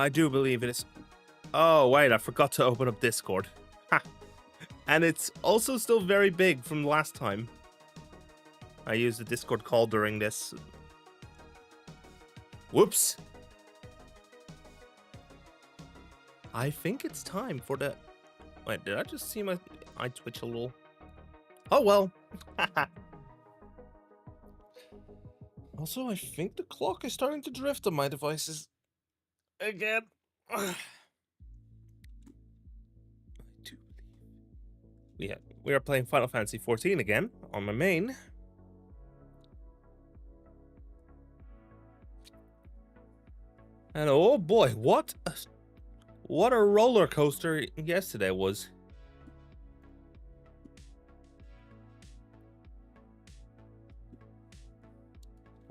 I do believe it is. Oh, wait, I forgot to open up Discord. Ha! And it's also still very big from last time. I used the Discord call during this. Whoops! I think it's time for the... Wait, did I just see my... I twitch a little? Oh, well. Also, I think the clock is starting to drift on my devices. Again. We are playing Final Fantasy XIV again on my main. And oh boy, what a roller coaster yesterday was.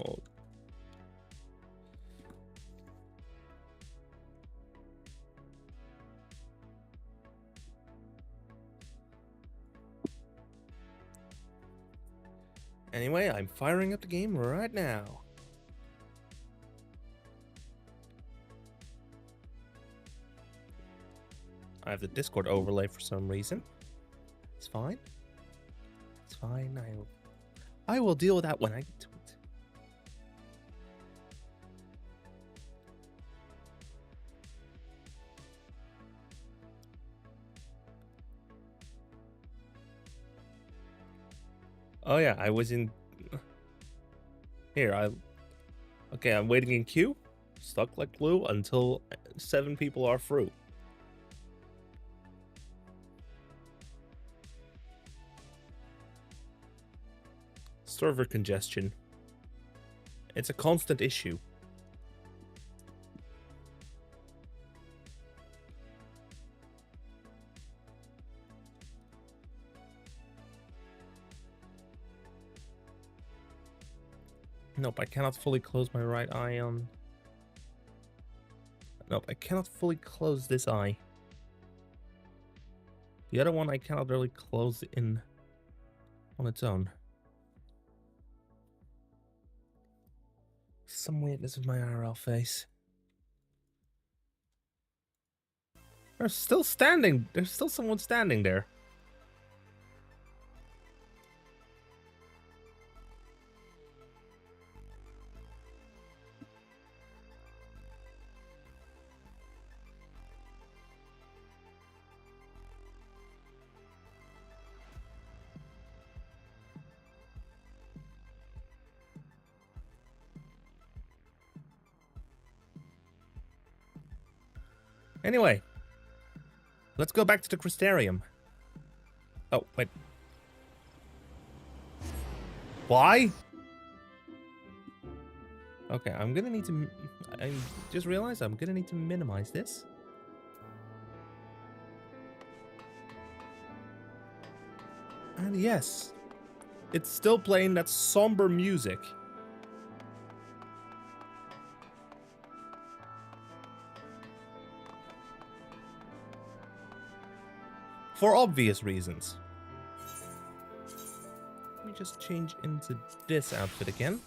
Oh. Anyway, I'm firing up the game right now. I have the Discord overlay for some reason. It's fine. It's fine. I will deal with that when I get to it. Oh yeah, I was in... Here, Okay, I'm waiting in queue. Stuck like glue until 7 people are through. Server congestion. It's a constant issue. Nope, I cannot fully close my right eye on... Nope, I cannot fully close this eye. The other one I cannot really close in on its own. Some weirdness with my IRL face. There's still someone standing there. Anyway, let's go back to the Crystarium. Oh, wait. Why? Okay, I'm gonna need to... I just realized I'm gonna need to minimize this. And yes, it's still playing that somber music. For obvious reasons. Let me just change into this outfit again.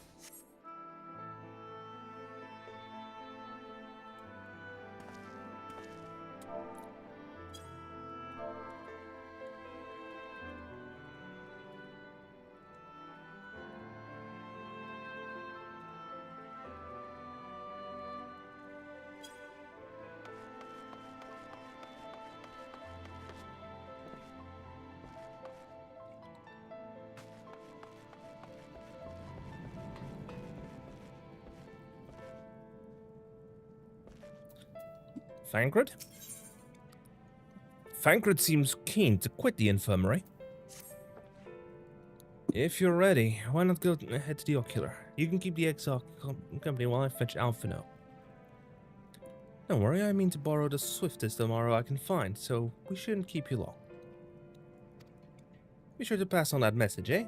Thancred? Thancred seems keen to quit the infirmary. If you're ready, why not go head to the ocular? You can keep the XR company while I fetch Alphino. Don't worry, I mean to borrow the swiftest tomorrow I can find, so we shouldn't keep you long. Be sure to pass on that message, eh?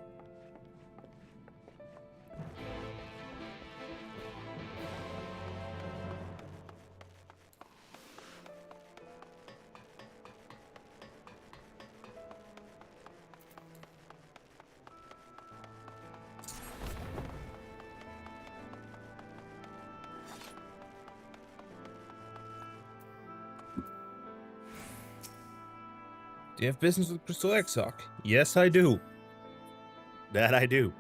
Do you have business with Crystal Exarch? Yes, I do. That I do.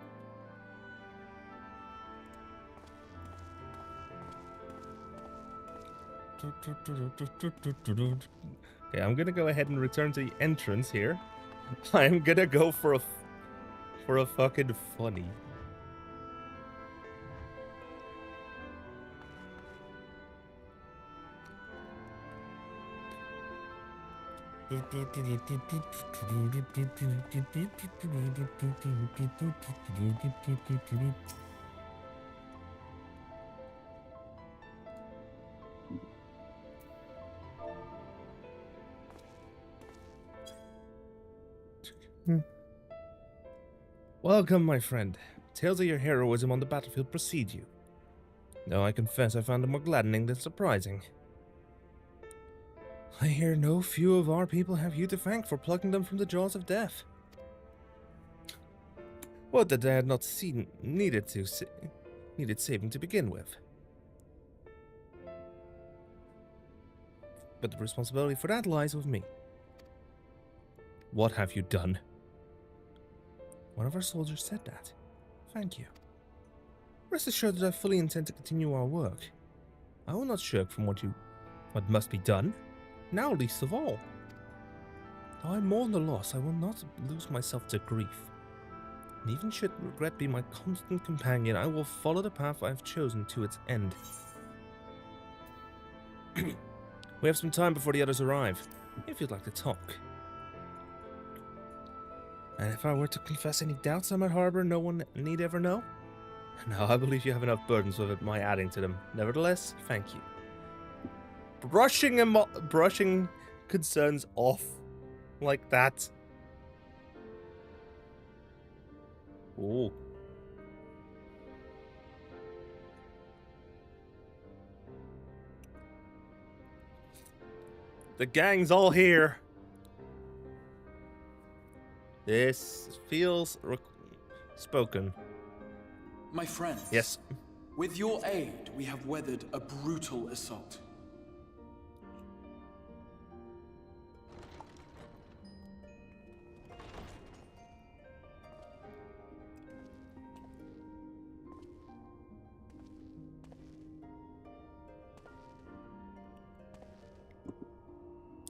Okay, I'm gonna go ahead and return to the entrance here. I'm gonna go for a fucking funny. Welcome, my friend. Tales of your heroism on the battlefield precede you. Though I confess I found it more gladdening than surprising. I hear no few of our people have you to thank for plucking them from the jaws of death. Would that I had not needed saving to begin with. But the responsibility for that lies with me. What have you done? One of our soldiers said that. Thank you. Rest assured that I fully intend to continue our work. I will not shirk from what must be done, now least of all. Though I mourn the loss, I will not lose myself to grief. And even should regret be my constant companion, I will follow the path I have chosen to its end. We have some time before the others arrive, if you'd like to talk. And if I were to confess any doubts I might harbor, no one need ever know? No, I believe you have enough burdens with my adding to them. Nevertheless, thank you. Brushing concerns off like that. Oh. The gang's all here. This feels spoken. My friends. Yes. With your aid, we have weathered a brutal assault.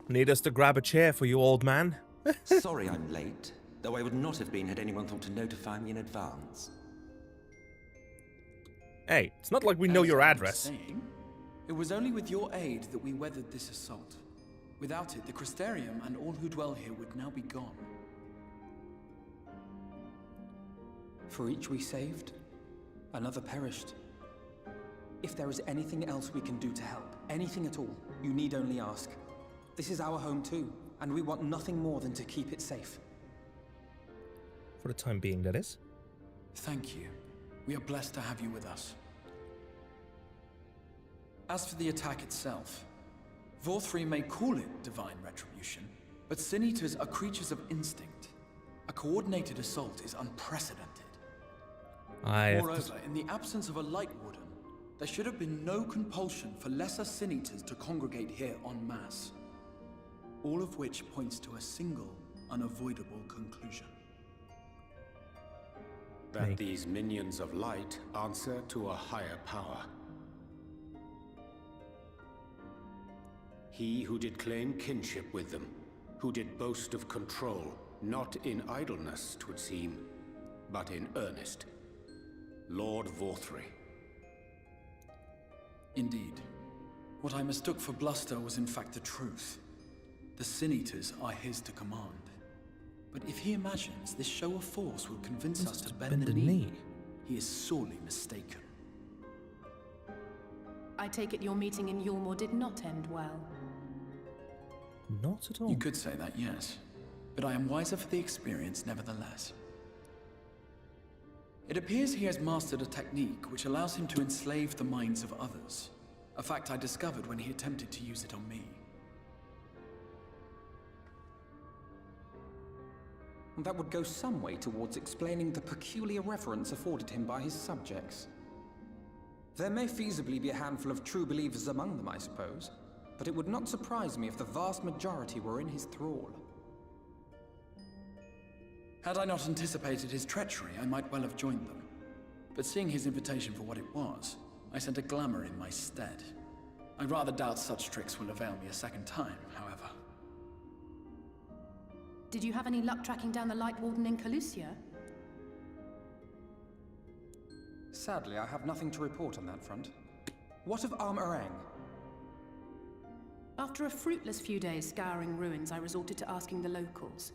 Need us to grab a chair for you, old man? Sorry I'm late, though I would not have been had anyone thought to notify me in advance. Hey, it's not like we know your As I was address. saying, it was only with your aid that we weathered this assault. Without it, the Crystarium and all who dwell here would now be gone. For each we saved, another perished. If there is anything else we can do to help, anything at all, you need only ask. This is our home too, and we want nothing more than to keep it safe. For the time being, that is. Thank you. We are blessed to have you with us. As for the attack itself, Vorthri may call it divine retribution, but Sin Eaters are creatures of instinct. A coordinated assault is unprecedented. Moreover, in the absence of a Light Warden, there should have been no compulsion for lesser Sin Eaters to congregate here en masse. All of which points to a single, unavoidable conclusion. That these minions of light answer to a higher power. He who did claim kinship with them, who did boast of control, not in idleness, 'twould seem, but in earnest. Lord Vorthri. Indeed. What I mistook for bluster was in fact the truth. The Sin Eaters are his to command. But if he imagines this show of force will convince us to bend the knee, he is sorely mistaken. I take it your meeting in Yulmore did not end well. Not at all. You could say that, yes. But I am wiser for the experience nevertheless. It appears he has mastered a technique which allows him to enslave the minds of others. A fact I discovered when he attempted to use it on me. That would go some way towards explaining the peculiar reverence afforded him by his subjects. There may feasibly be a handful of true believers among them, I suppose, but it would not surprise me if the vast majority were in his thrall. Had I not anticipated his treachery, I might well have joined them. But seeing his invitation for what it was, I sent a glamour in my stead. I rather doubt such tricks will avail me a second time, however. Did you have any luck tracking down the Light Warden in Calusia? Sadly, I have nothing to report on that front. What of Amh Araeng? After a fruitless few days scouring ruins, I resorted to asking the locals.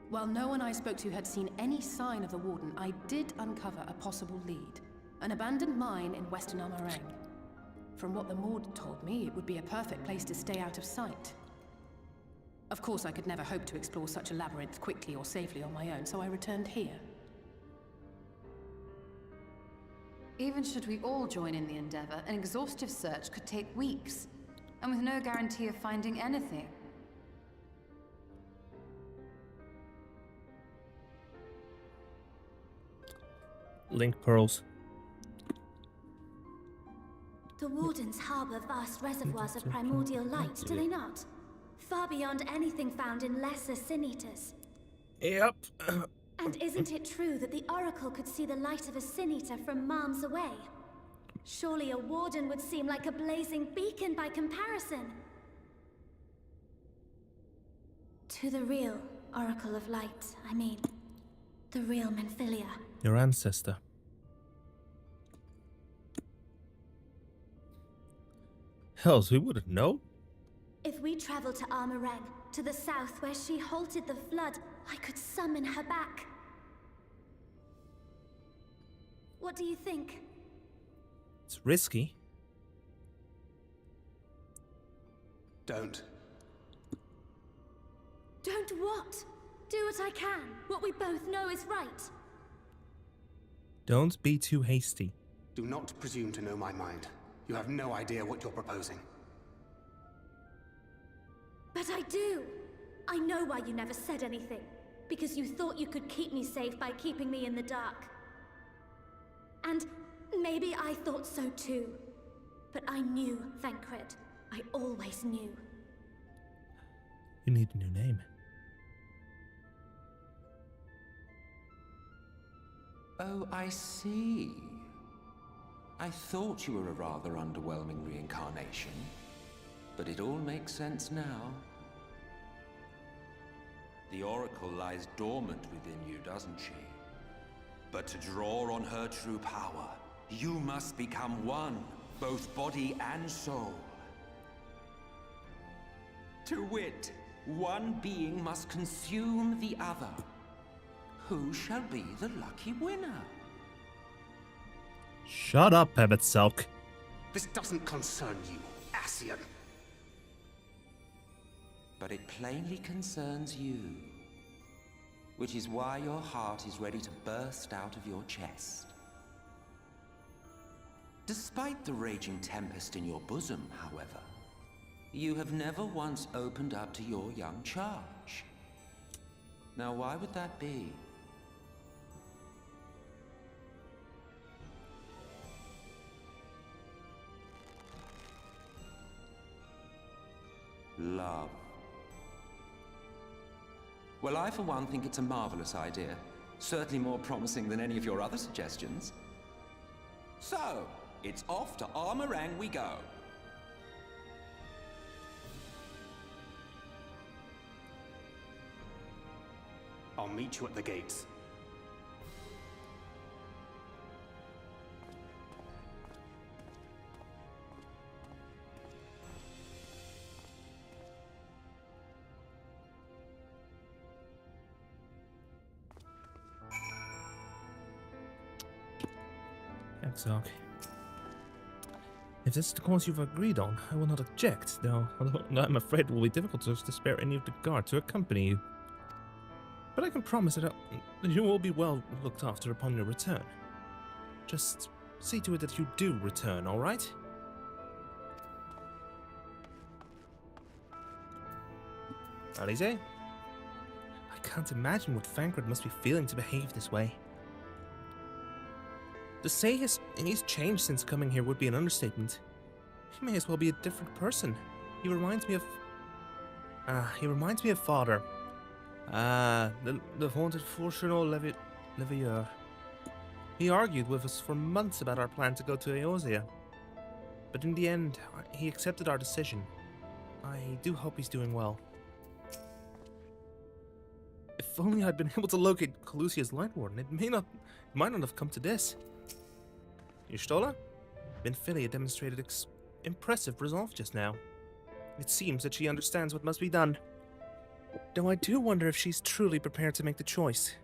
While no one I spoke to had seen any sign of the Warden, I did uncover a possible lead. An abandoned mine in western Amh Araeng. From what the Maud told me, it would be a perfect place to stay out of sight. Of course, I could never hope to explore such a labyrinth quickly or safely on my own, so I returned here. Even should we all join in the endeavor, an exhaustive search could take weeks, and with no guarantee of finding anything. Link pearls. The Wardens harbor vast reservoirs of primordial light, do they not? Far beyond anything found in lesser sin-eaters. Yep. And isn't it true that the Oracle could see the light of a sin-eater from miles away? Surely a Warden would seem like a blazing beacon by comparison. To the real Oracle of Light, I mean. The real Menphilia. Your ancestor. Hells, who wouldn't know? If we travel to Amh Araeng, to the south where she halted the flood, I could summon her back. What do you think? It's risky. Don't. Don't what? Do what I can. What we both know is right. Don't be too hasty. Do not presume to know my mind. You have no idea what you're proposing. But I do. I know why you never said anything. Because you thought you could keep me safe by keeping me in the dark. And maybe I thought so too. But I knew, Thancred. I always knew. You need a new name. Oh, I see. I thought you were a rather underwhelming reincarnation, but it all makes sense now. The Oracle lies dormant within you, doesn't she? But to draw on her true power, you must become one, both body and soul. To wit, one being must consume the other. Who shall be the lucky winner? Shut up, Ebetselk. This doesn't concern you, Ascian. But it plainly concerns you. Which is why your heart is ready to burst out of your chest. Despite the raging tempest in your bosom, however, you have never once opened up to your young charge. Now, why would that be? Love. Well, I for one think it's a marvelous idea. Certainly more promising than any of your other suggestions. So, it's off to Amh Araeng we go. I'll meet you at the gates. XIV. If this is the course you've agreed on, I will not object, though I'm afraid it will be difficult to spare any of the guard to accompany you. But I can promise that you will be well looked after upon your return. Just see to it that you do return, alright? Alize? I can't imagine what Thancred must be feeling to behave this way. To say he's changed since coming here would be an understatement. He may as well be a different person. He reminds me of father. Ah, the haunted Fourchereau Levieur. He argued with us for months about our plan to go to Eorzea. But in the end, he accepted our decision. I do hope he's doing well. If only I'd been able to locate Calusia's Light Warden, it might not have come to this. Y'shtola? Benfilia demonstrated impressive resolve just now. It seems that she understands what must be done. Though I do wonder if she's truly prepared to make the choice.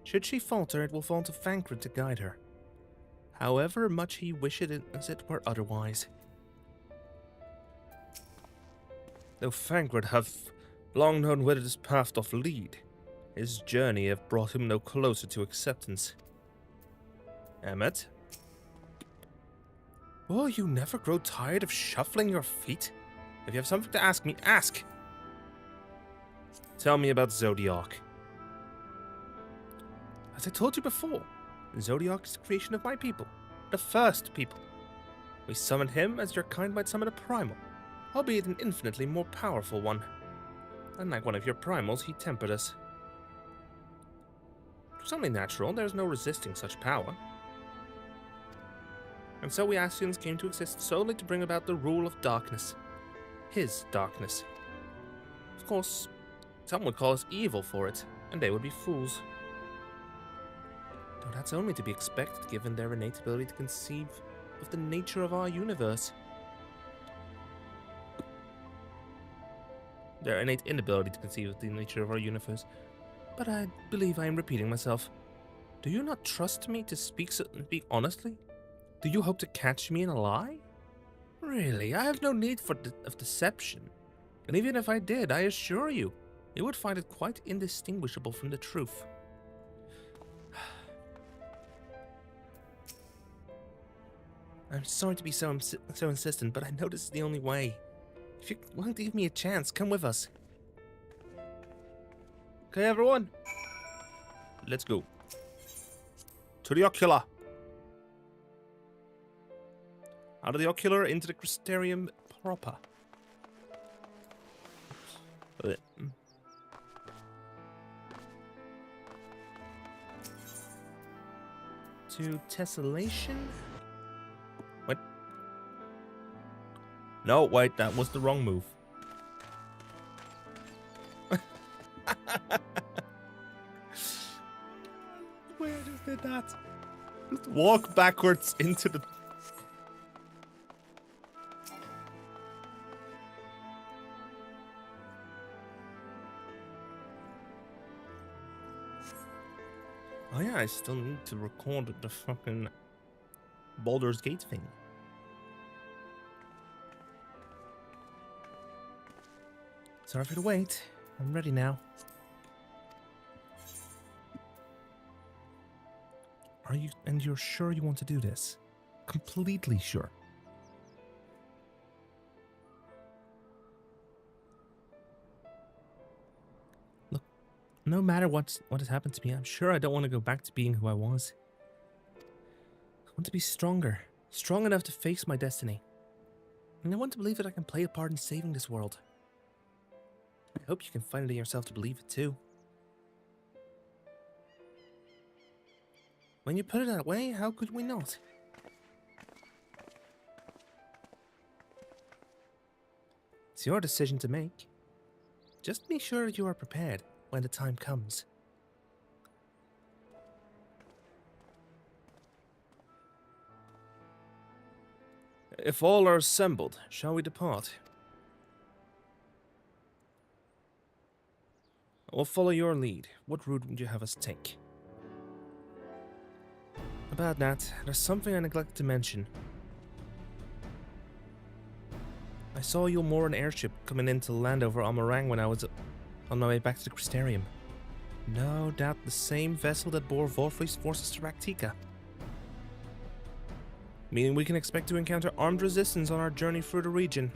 Should she falter, it will fall to Thancred to guide her. However much he wishes it as it were otherwise. Though Thancred have long known where this path doth lead, his journey have brought him no closer to acceptance. Emmet? Oh, you never grow tired of shuffling your feet? If you have something to ask me, ask! Tell me about Zodiac. As I told you before, Zodiac is the creation of my people. The first people. We summoned him as your kind might summon a primal, albeit an infinitely more powerful one. Unlike one of your primals, he tempered us. It was only natural, there's no resisting such power. And so we Ascians came to exist solely to bring about the rule of darkness. His darkness. Of course, some would call us evil for it, and they would be fools. Though that's only to be expected given their innate ability to conceive of the nature of our universe. Their innate inability to conceive of the nature of our universe. But I believe I am repeating myself. Do you not trust me to speak honestly? Do you hope to catch me in a lie? Really, I have no need of deception. And even if I did, I assure you, you would find it quite indistinguishable from the truth. I'm sorry to be so insistent, but I know this is the only way. If you're willing to give me a chance, come with us. Okay, everyone? Let's go. To the ocular. Out of the ocular into the Crystarium proper. To Tessellation? What? No, wait, that was the wrong move. Where I just did that? Just walk backwards into the... Oh yeah, I still need to record the fucking Baldur's Gate thing. Sorry for the wait. I'm ready now. And you're sure you want to do this? Completely sure. Look, no matter what has happened to me, I'm sure I don't want to go back to being who I was. I want to be stronger. Strong enough to face my destiny. And I want to believe that I can play a part in saving this world. I hope you can find it in yourself to believe it too. When you put it that way, how could we not? It's your decision to make. Just be sure you are prepared when the time comes. If all are assembled, shall we depart? I will follow your lead. What route would you have us take? About that, there's something I neglected to mention. I saw your Moran airship coming in to land over Amh Araeng when I was on my way back to the Crystarium. No doubt the same vessel that bore Volfrey's forces to Raktika. Meaning we can expect to encounter armed resistance on our journey through the region.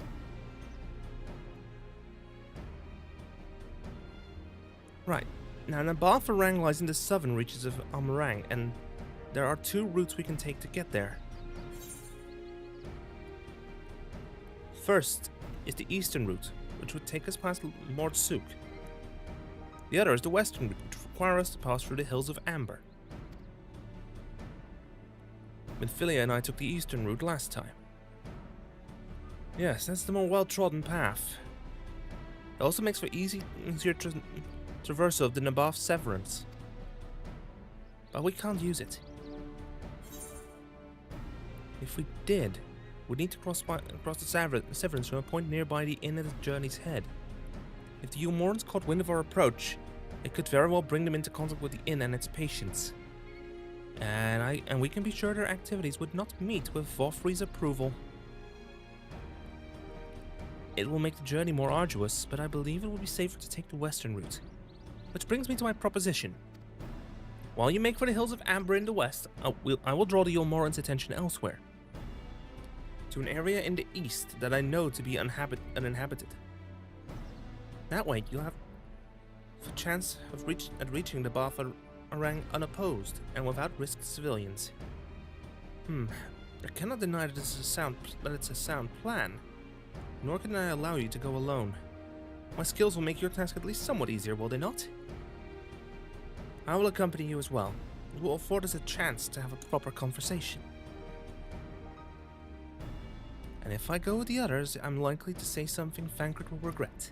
Right, now Amh Araeng lies in the southern reaches of Amh Araeng, and there are two routes we can take to get there. First is the eastern route, which would take us past Lord Sook. The other is the western route, which requires us to pass through the hills of Amber. Minfilia and I took the eastern route last time. Yes, that's the more well-trodden path. It also makes for easier traversal of the Naboth Severance. But we can't use it. If we did, we'd need to cross the Severance from a point nearby the inn at the journey's head. If the Umorans caught wind of our approach, it could very well bring them into contact with the inn and its patients. And we can be sure their activities would not meet with Vofri's approval. It will make the journey more arduous, but I believe it will be safer to take the western route. Which brings me to my proposition. While you make for the hills of Amber in the west, I will draw the Umorans' attention elsewhere. To an area in the east that I know to be uninhabited. That way, you'll have a chance of reaching the Amh Araeng unopposed and without risk to civilians. I cannot deny that it's a sound plan, nor can I allow you to go alone. My skills will make your task at least somewhat easier, will they not? I will accompany you as well. It will afford us a chance to have a proper conversation. And if I go with the others, I'm likely to say something Thancred will regret.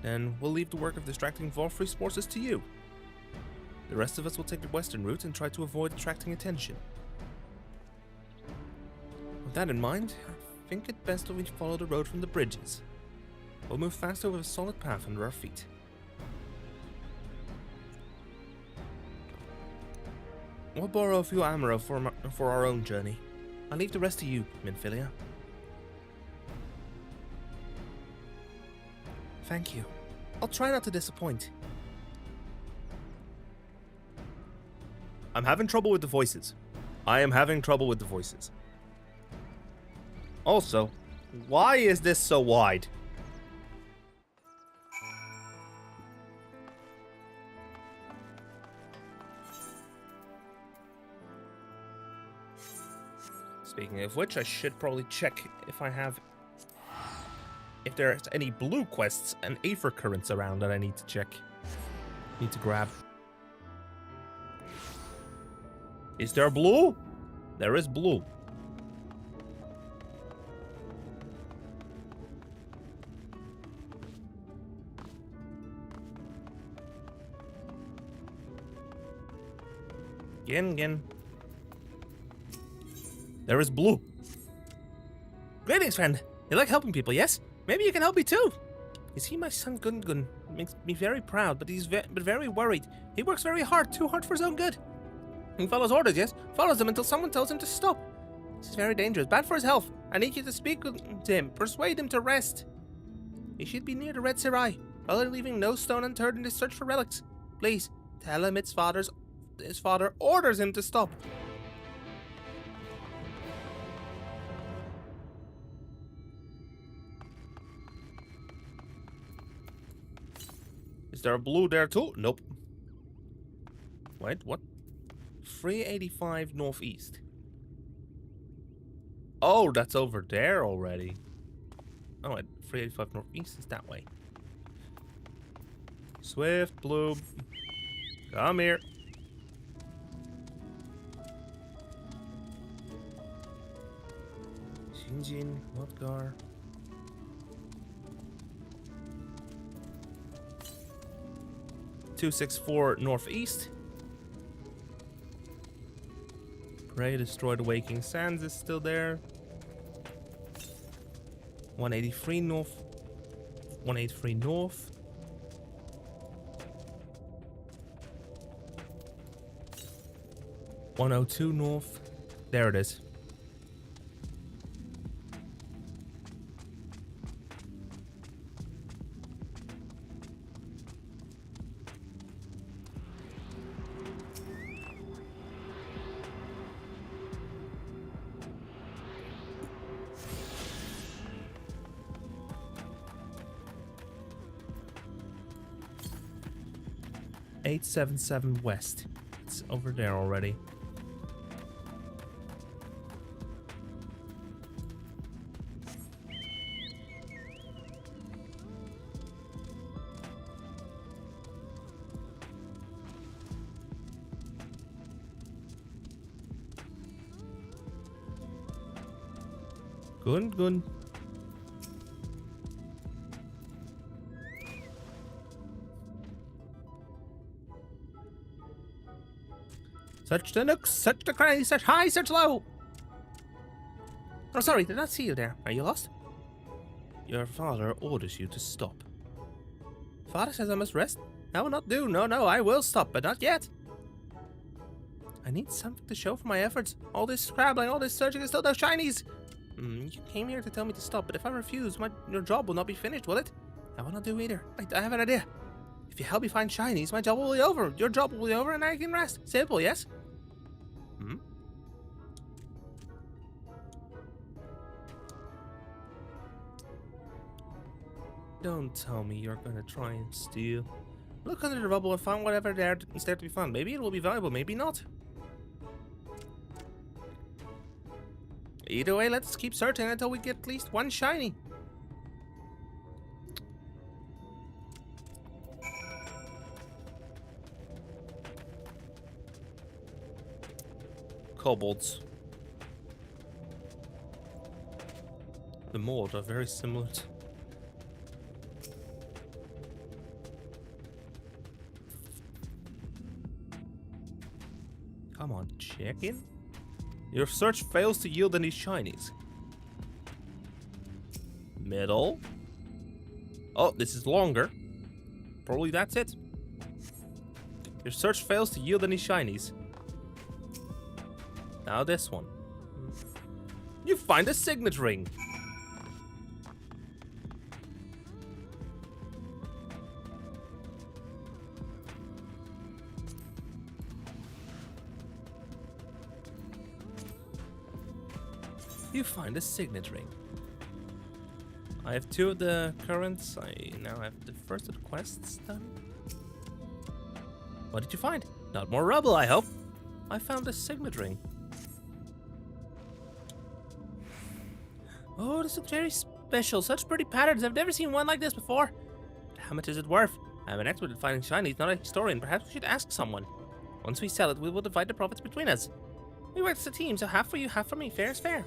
Then we'll leave the work of distracting Vofri's forces to you. The rest of us will take the western route and try to avoid attracting attention. With that in mind, I think it best that we follow the road from the bridges. We'll move fast over a solid path under our feet. We'll borrow a few ammo for our own journey. I'll leave the rest to you, Minfilia. Thank you. I'll try not to disappoint. I'm having trouble with the voices. I am having trouble with the voices. Also, why is this so wide? Speaking of which, I should probably check if there's any blue quests and Aether currents around that I need to check. Need to grab. Is there blue? There is blue. Again. There is blue. Greetings, friend. You like helping people, yes? Maybe you can help me too. You see, my son Gungun makes me very proud, but he's very worried. He works very hard, too hard for his own good. He follows orders, yes? Follows them until someone tells him to stop. This is very dangerous, bad for his health. I need you to speak to him, persuade him to rest. He should be near the Red Serai, rather than leaving no stone unturned in his search for relics. Please, tell him his father orders him to stop. Is there a blue there too? Nope. Wait, what? 385 northeast. Oh, that's over there already. Oh, 385 northeast is that way. Swift blue. Come here. Shinjin, Notgar. .264 northeast. Prey destroyed Waking Sands is still there. 183 north. 183 north. .102 north. There it is. .877 west. It's over there already. Good, good. Search the nooks, search the crannies, search high, search low. Oh, sorry, did not see you there. Are you lost? Your father orders you to stop. Father says I must rest? I will not do. No, no, I will stop, but not yet. I need something to show for my efforts. All this scrabbling, all this searching, and still no shinies. You came here to tell me to stop, but if I refuse, your job will not be finished, will it? I will not do either. Wait, I have an idea. If you help me find shinies, my job will be over. Your job will be over, and I can rest. Simple, yes? Don't tell me you're gonna try and steal. Look under the rubble and find whatever there is there to be found. Maybe it will be valuable, maybe not. Either way, let's keep searching until we get at least one shiny. Kobolds. The mold are very similar to... Come on, check in. Your search fails to yield any shinies. Middle. Oh, this is longer. Probably that's it. Your search fails to yield any shinies. Now this one. You find a signet ring. You find a signet ring. I have 2 of the currents. I now have the first of the quests done. What did you find? Not more rubble, I hope. I found a signet ring. Oh, this looks very special. Such pretty patterns. I've never seen one like this before. How much is it worth? I'm an expert at finding shinies, not a historian. Perhaps we should ask someone. Once we sell it, we will divide the profits between us. We work as a team, so half for you, half for me. Fair is fair.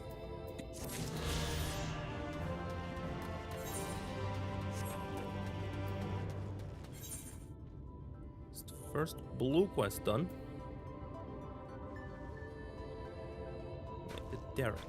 It's the first blue quest done. Make the Derek.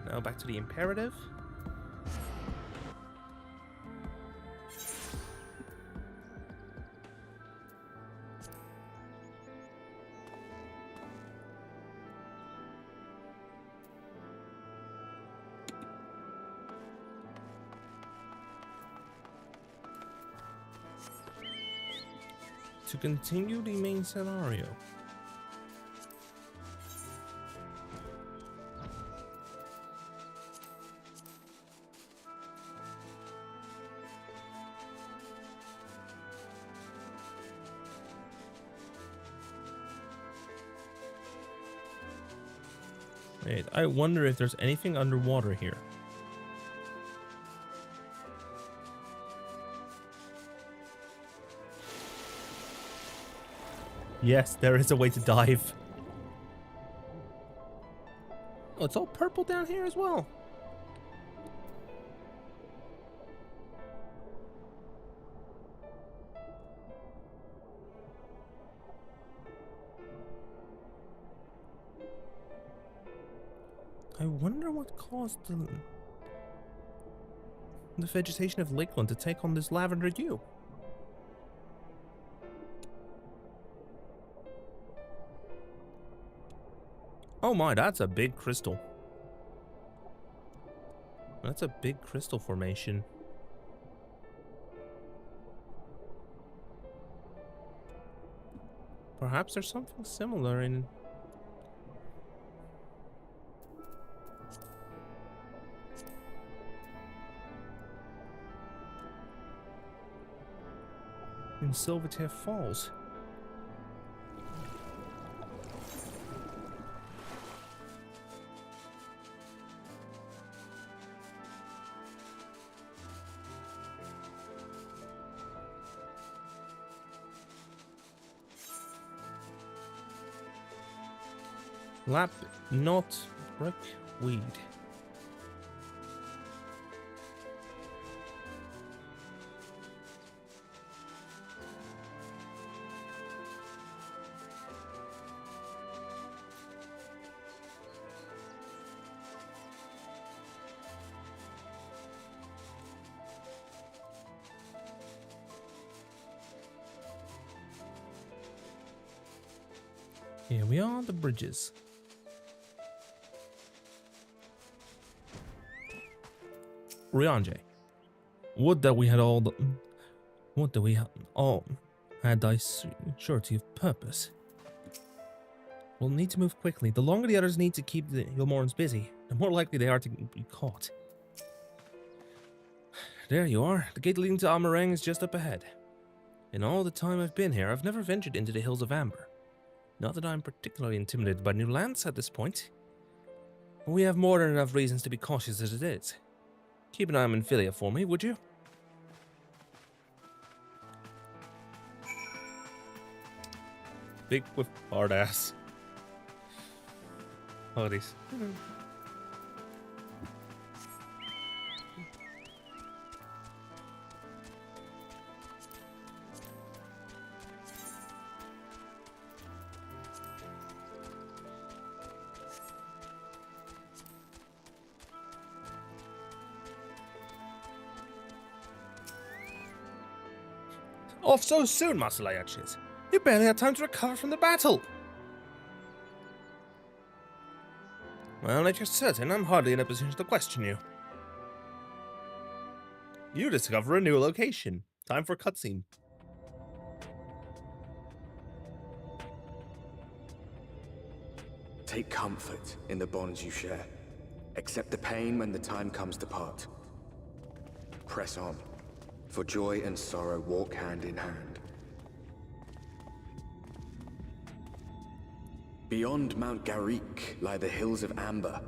Now back to the imperative. To continue the main scenario. Wait, I wonder if there's anything underwater here. Yes, there is a way to dive. Oh, it's all purple down here as well. I wonder what caused the vegetation of Lakeland to take on this lavender hue. Oh my, that's a big crystal. That's a big crystal formation. Perhaps there's something similar in... Silvertear Falls. Lap, not brick, weed. Here we are, the bridges. Rianje, would that we had all the... Would that we all had thy surety of purpose. We'll need to move quickly. The longer the others need to keep the Ilmorans busy, the more likely they are to be caught. There you are. The gate leading to Amh Araeng is just up ahead. In all the time I've been here, I've never ventured into the Hills of Amber. Not that I'm particularly intimidated by new lands at this point. We have more than enough reasons to be cautious as it is. Keep an eye on Minfilia for me, would you? Big with hard ass. Oh, these. Off so soon, Master Layaches. You barely had time to recover from the battle. Well, if you're certain, I'm hardly in a position to question you. You discover a new location. Time for cutscene. Take comfort in the bonds you share. Accept the pain when the time comes to part. Press on, for joy and sorrow walk hand in hand. Beyond Mount Garrick lie the Hills of Amber,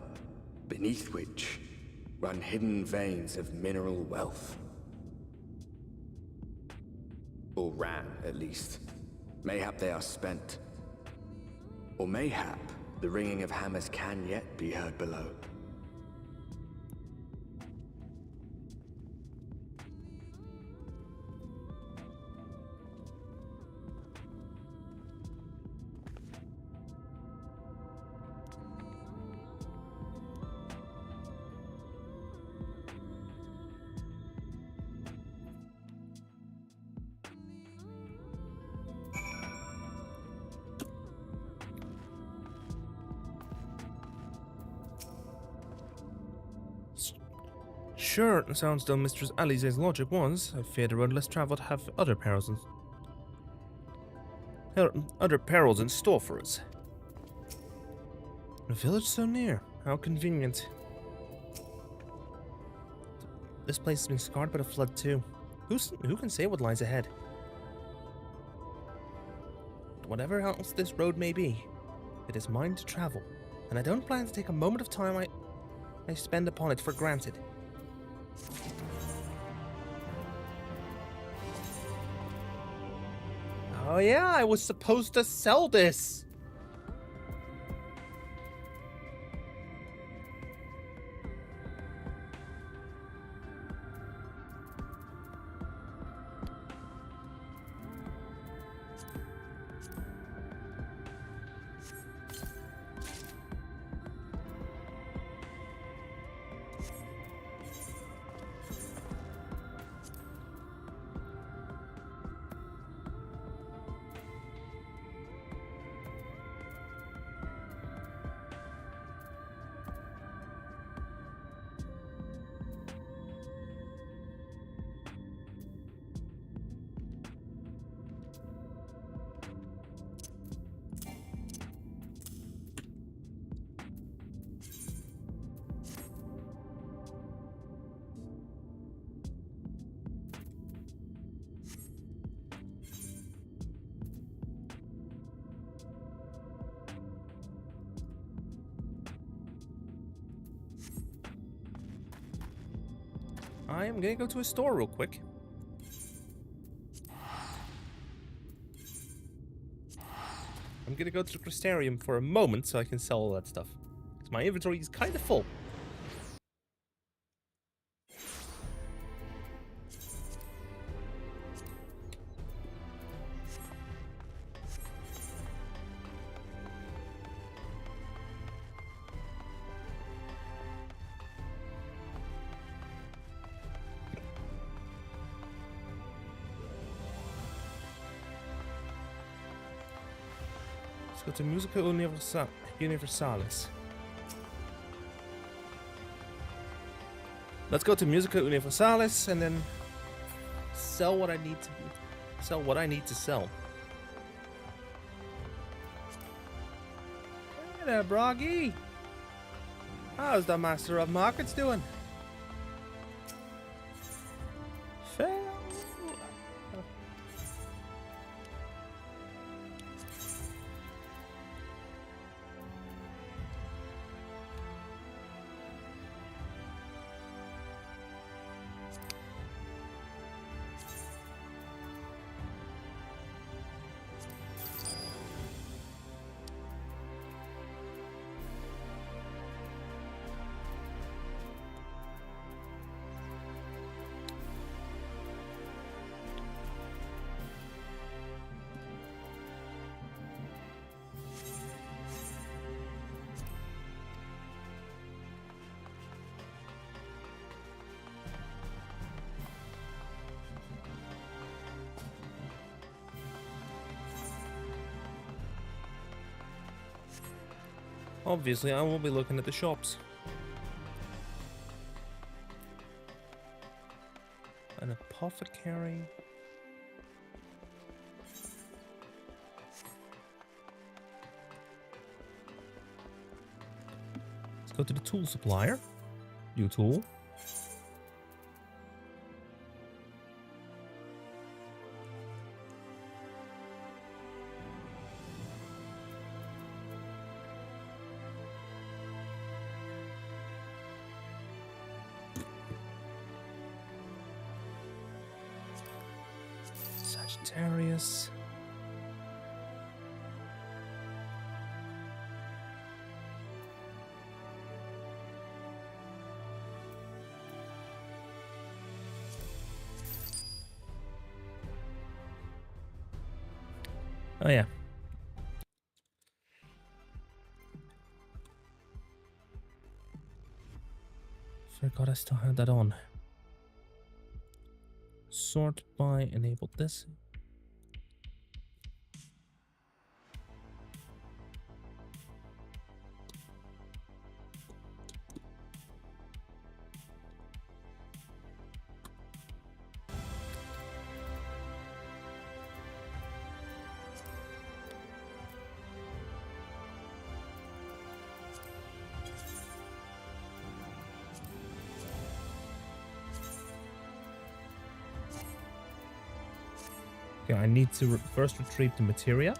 beneath which run hidden veins of mineral wealth. Or ran, at least. Mayhap they are spent. Or mayhap the ringing of hammers can yet be heard below. Sure, it sounds though Mistress Alize's logic was. I fear the road less traveled have other perils in store for us. A village so near. How convenient. This place has been scarred by the flood too. Who can say what lies ahead? Whatever else this road may be, it is mine to travel, and I don't plan to take a moment of time I spend upon it for granted. Oh yeah, I was supposed to sell this! I am gonna go to a store real quick. I'm gonna go to the Crystarium for a moment so I can sell all that stuff. 'Cause my inventory is kind of full. Go to Musica Universalis. Let's go to Musica Universalis and then sell what I need to sell. Hey there, Broggy. How's the Master of Markets doing? Fail. Obviously, I will be looking at the shops. An apothecary. Let's go to the tool supplier. New tool. Sagittarius. Oh yeah. Forgot I still had that on. Sort by enabled this. Okay, I need to first retrieve the materia.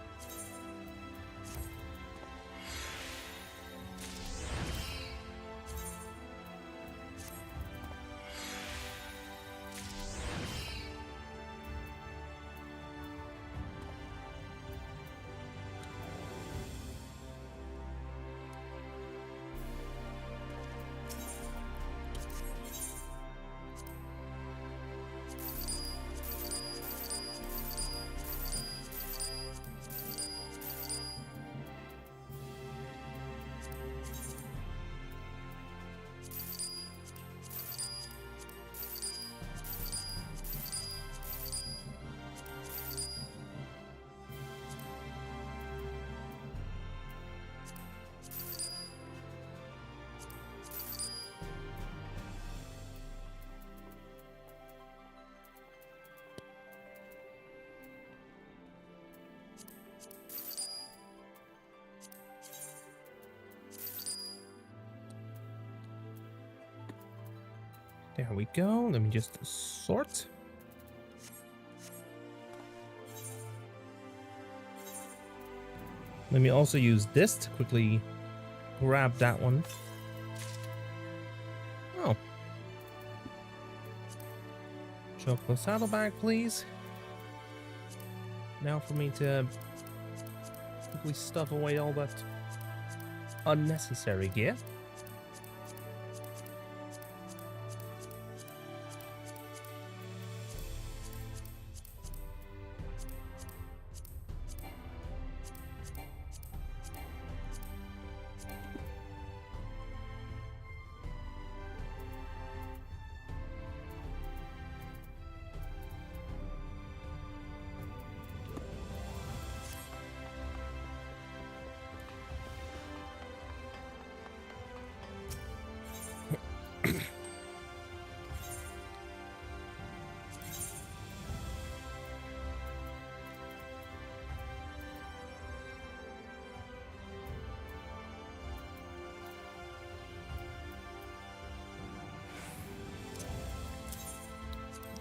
There we go. Let me just sort. Let me also use this to quickly grab that one. Oh. Chocolate saddlebag, please. Now for me to quickly stuff away all that unnecessary gear.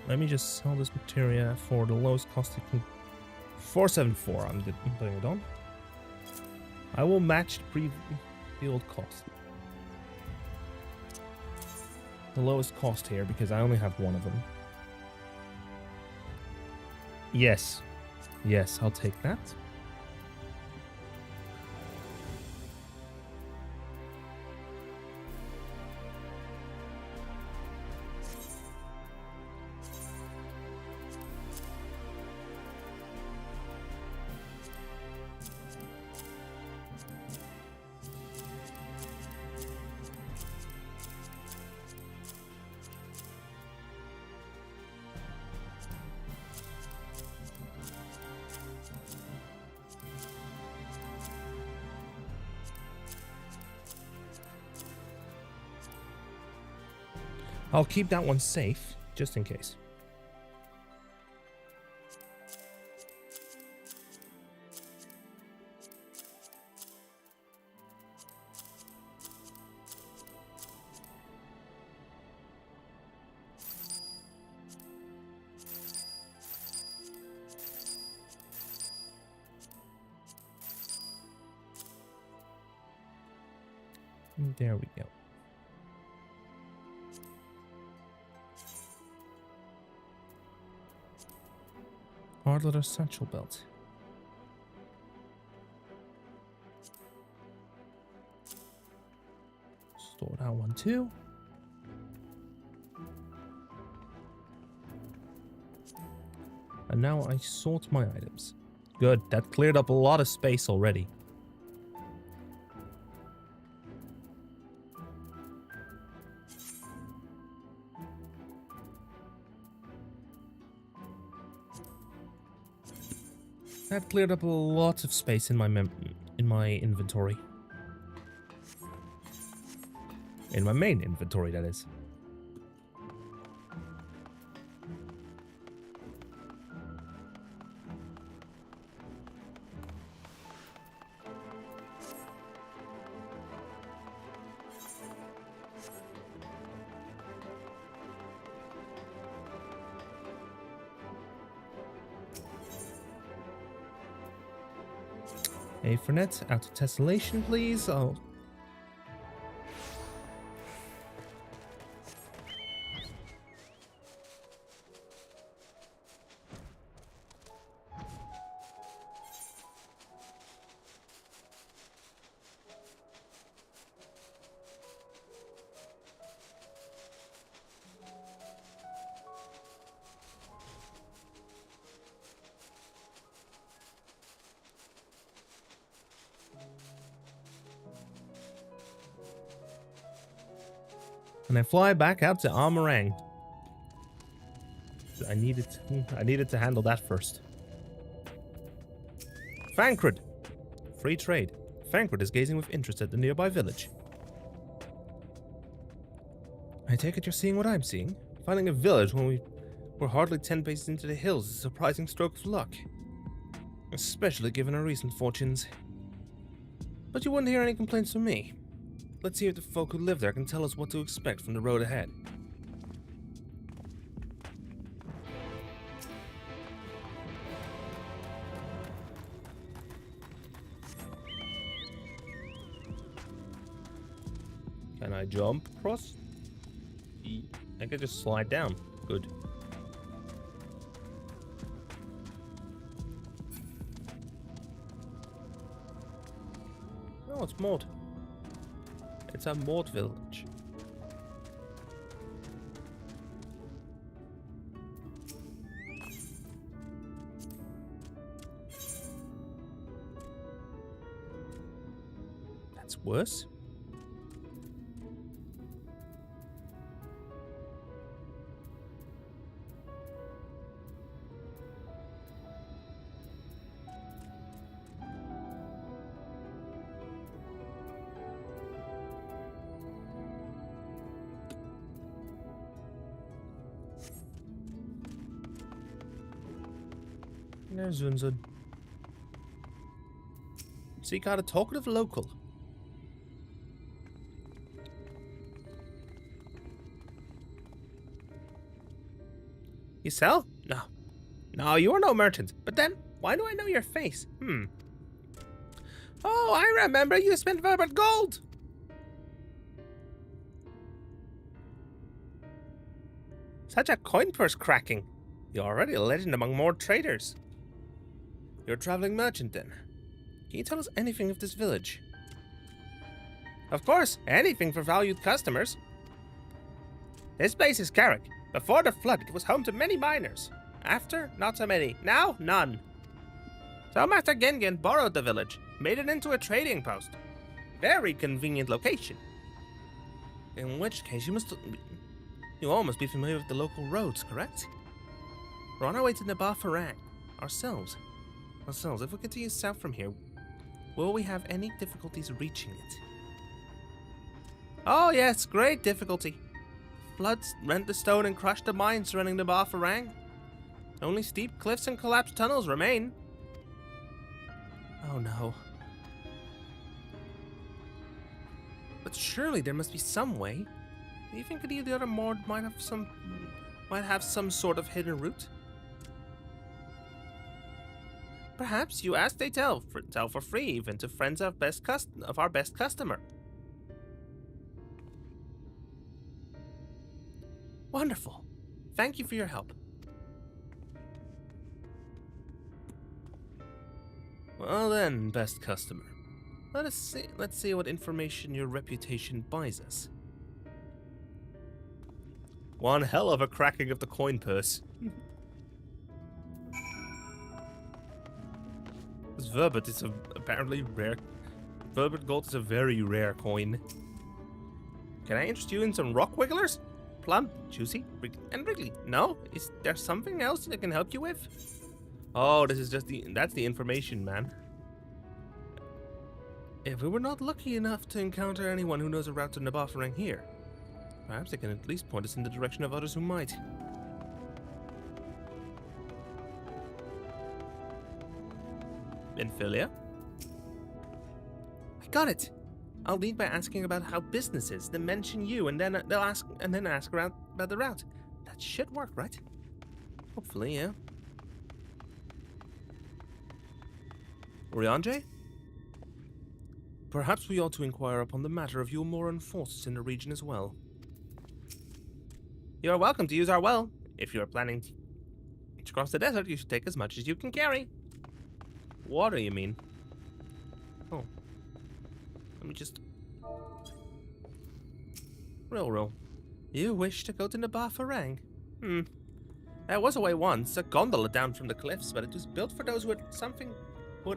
Let me just sell this materia for the lowest cost it can. 474. I'm putting it on. I will match the old cost. The lowest cost here because I only have one of them. Yes. Yes, I'll take that. I'll keep that one safe, just in case. There we go. Hard leather satchel belt. Store that one too. And now I sort my items. Good, that cleared up a lot of space already. That cleared up a lot of space in my inventory. In my main inventory, that is. A Fernet, out of tessellation, please. Oh. And I fly back out to Amh Araeng. I needed to handle that first. Fancred! Free trade. Fancred is gazing with interest at the nearby village. I take it you're seeing what I'm seeing? Finding a village when we're hardly 10 paces into the hills is a surprising stroke of luck. Especially given our recent fortunes. But you wouldn't hear any complaints from me. Let's see if the folk who live there can tell us what to expect from the road ahead. Can I jump across? I can just slide down. Good. it's Maud. It's a Maud village. That's worse. There's Zunzun. So you got a talkative local. You sell? No. No, you are no merchant. But then, why do I know your face? Oh, I remember you spent Verbert gold! Such a coin purse cracking. You're already a legend among more traders. You're a traveling merchant, then. Can you tell us anything of this village? Of course, anything for valued customers. This place is Carrick. Before the flood, it was home to many miners. After, not so many. Now, none. So Master Gingen borrowed the village, made it into a trading post. Very convenient location. In which case, you all must be familiar with the local roads, correct? We're on our way to Amh Araeng. Ourselves, if we continue south from here, will we have any difficulties reaching it? Oh yes, great difficulty. Floods rent the stone and crushed the mines surrounding Amh Araeng. Only steep cliffs and collapsed tunnels remain. Oh no. But surely there must be some way. Do you think any of the other Mord might have some sort of hidden route? Perhaps you ask, they tell for free, even to friends of our best customer. Wonderful. Thank you for your help. Well then, best customer. Let's see what information your reputation buys us. One hell of a cracking of the coin purse. This Verbert is apparently rare. Verbert gold is a very rare coin. Can I interest you in some rock wigglers? Plump, juicy, and wriggly. No? Is there something else that I can help you with? Oh, this is just that's the information, man. If we were not lucky enough to encounter anyone who knows a route to Amh Araeng here, perhaps they can at least point us in the direction of others who might. Infilia? I got it! I'll lead by asking about how business is, then mention you, and then ask around about the route. That should work, right? Hopefully, yeah. Oriandre? Perhaps we ought to inquire upon the matter of your Moran forces in the region as well. You are welcome to use our well. If you are planning to cross the desert, you should take as much as you can carry. Water, you mean? Oh. Let me just... Roll. You wish to go to Amh Araeng? There was a way once, a gondola down from the cliffs, but it was built for those who had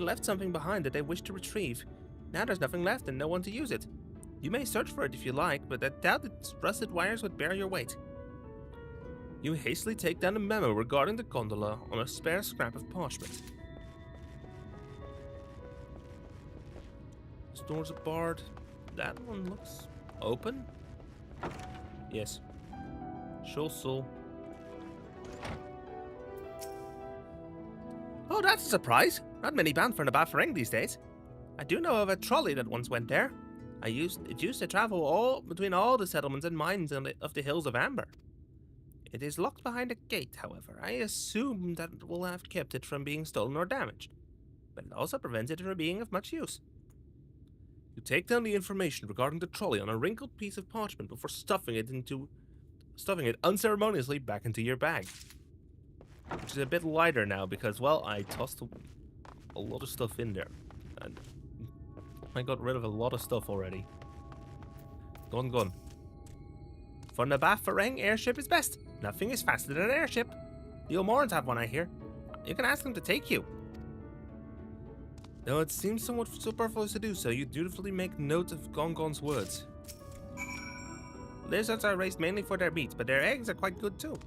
left something behind that they wished to retrieve. Now there's nothing left and no one to use it. You may search for it if you like, but I doubt its rusted wires would bear your weight. You hastily take down a memo regarding the gondola on a spare scrap of parchment. This door's barred. That one looks open. Yes. Show soul. Oh, that's a surprise. Not many bound for Amh Araeng these days. I do know of a trolley that once went there. It used to travel between all the settlements and mines of the hills of Amber. It is locked behind a gate, however. I assume that will have kept it from being stolen or damaged, but it also prevents it from being of much use. You take down the information regarding the trolley on a wrinkled piece of parchment before stuffing it unceremoniously back into your bag. Which is a bit lighter now because, well, I tossed a lot of stuff in there. And I got rid of a lot of stuff already. Gun. From the Amh Araeng, airship is best. Nothing is faster than an airship. The O'Morans have one, I hear. You can ask them to take you. Though it seems somewhat superfluous to do so, you dutifully make note of Gongon's words. Lizards are raised mainly for their meat, but their eggs are quite good too.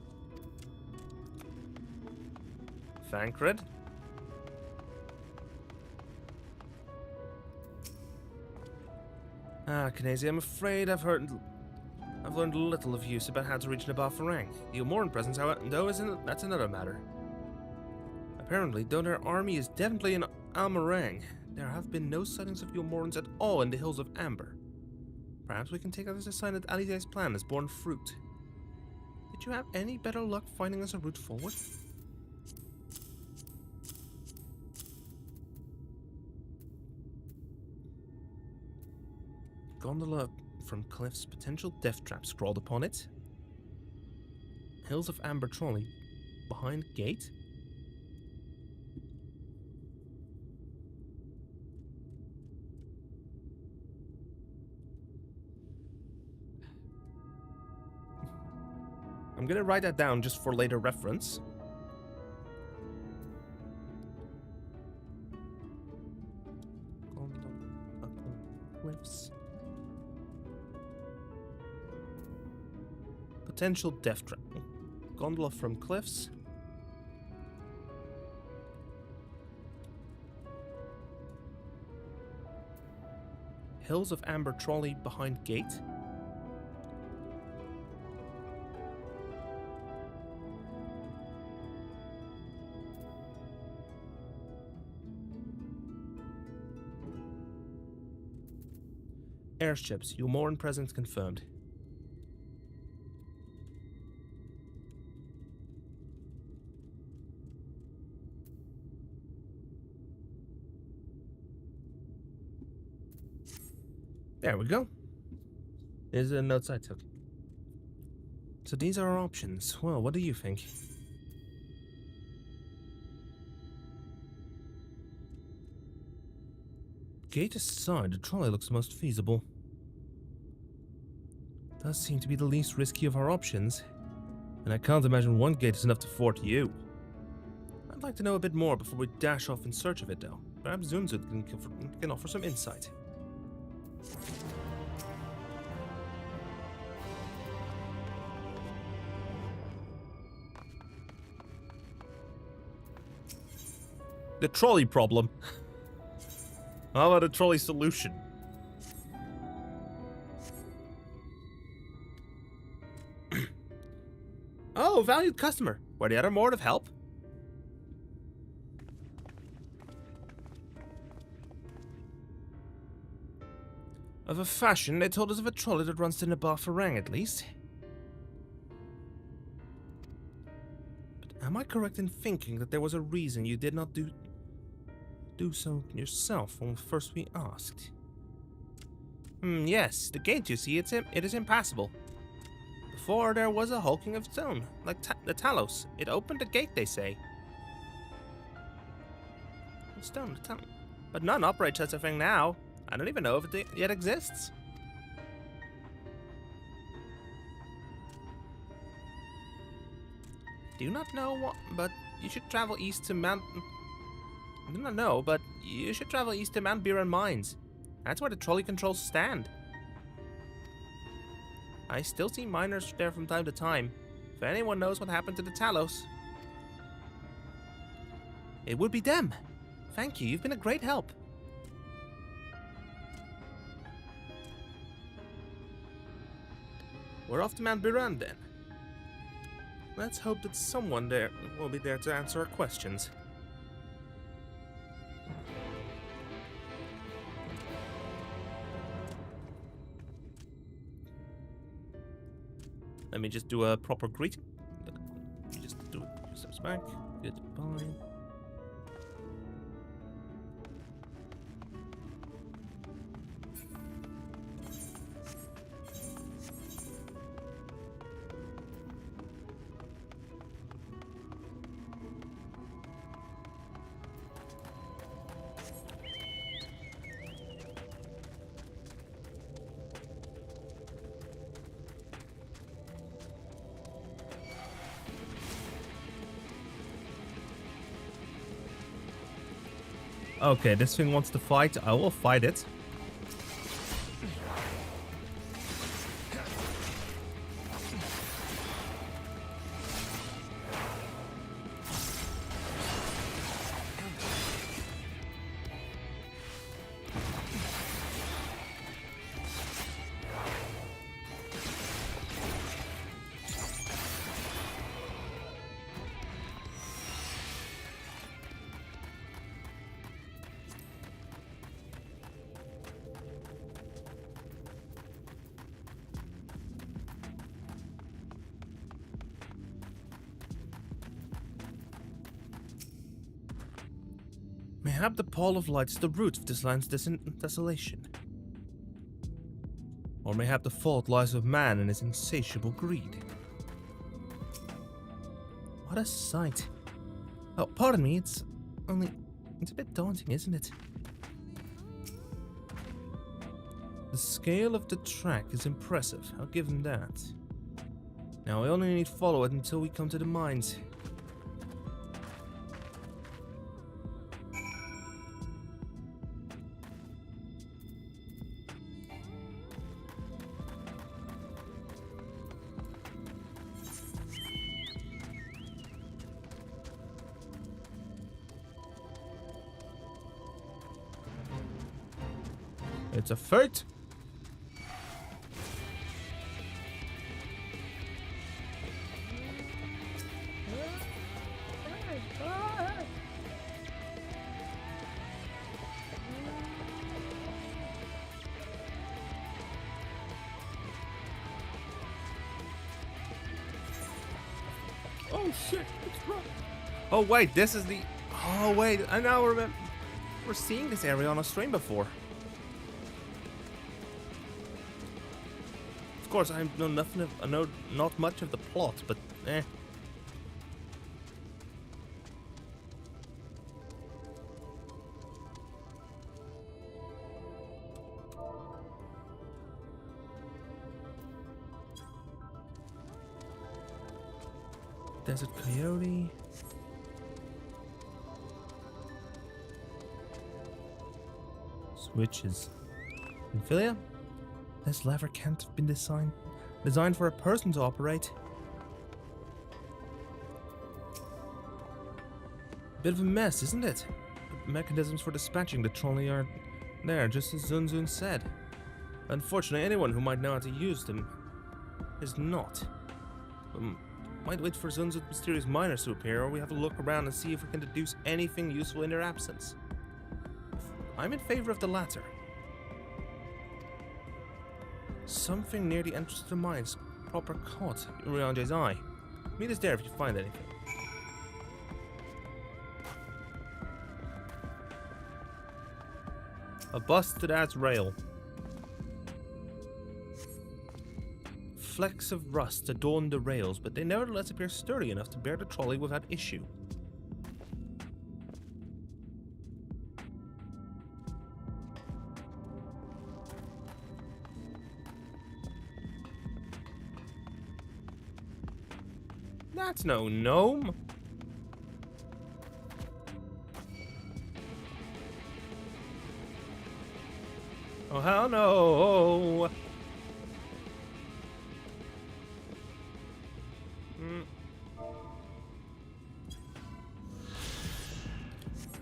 Thancred. Knazy, I'm afraid I've learned little of use about how to reach the Amh Araeng. The O'Moran presence, however, that's another matter. Apparently, though their army is definitely in Amh Araeng, there have been no sightings of the O'Morans at all in the Hills of Amber. Perhaps we can take that as a sign that Alize's plan has borne fruit. Did you have any better luck finding us a route forward? Gondola from cliffs, potential death trap scrawled upon it. Hills of Amber trolley behind gate. I'm gonna write that down just for later reference. Cliffs. Potential death trap. Gondola from cliffs. Hills of Amber trolley behind gate. Airships, O'Moran presence confirmed. There we go. Here's the notes I took. So these are our options. Well, what do you think? Gate aside, the trolley looks most feasible. Does seem to be the least risky of our options. And I can't imagine one gate is enough to fort you. I'd like to know a bit more before we dash off in search of it, though. Perhaps Zunzud can offer some insight. The trolley problem. How about a trolley solution? Oh, valued customer. Were the other more of help? Of a fashion, they told us of a trolley that runs to the Amh Araeng at least. But am I correct in thinking that there was a reason you did not do so yourself when first we asked? Yes, the gate, you see, it is impassable. Before there was a hulking of stone, like the Talos. It opened the gate, they say. Stone, but none operate such a thing now. I don't even know if it yet exists. Do not know what, but you should travel east to Mount... I do not know, but you should travel east to Mount Biran Mines. That's where the trolley controls stand. I still see miners there from time to time. If anyone knows what happened to the Talos, it would be them. Thank you, you've been a great help. We're off to Mount Biran then. Let's hope that someone there will be there to answer our questions. Let me just do a proper greeting. Let me just do it. Few steps back. Goodbye. Okay, this thing wants to fight. I will fight it. Mayhap the pall of light is the root of this land's desolation. Or mayhap the fault lies with man and his insatiable greed. What a sight. Oh, pardon me, it's a bit daunting, isn't it? The scale of the track is impressive, I'll give him that. Now I only need to follow it until we come to the mines. It's a fight. Oh shit, it's wrong. Oh wait, this is the... Oh wait, I now remember. We're seeing this area on a stream before. Of course, I know nothing of, I know not much of the plot, but eh. Desert Coyote. Switches. Amphilia? This lever can't have been designed for a person to operate. Bit of a mess, isn't it? The mechanisms for dispatching the trolley are there, just as Zunzun said. Unfortunately, anyone who might know how to use them is not. Might wait for Zunzun's mysterious miners to appear, or we have a look around and see if we can deduce anything useful in their absence. I'm in favor of the latter. Something near the entrance to the mines proper caught Urianje's eye. Meet us there if you find anything. A busted ass rail. Flecks of rust adorn the rails, but they nevertheless appear sturdy enough to bear the trolley without issue. That's no gnome. Oh hell no.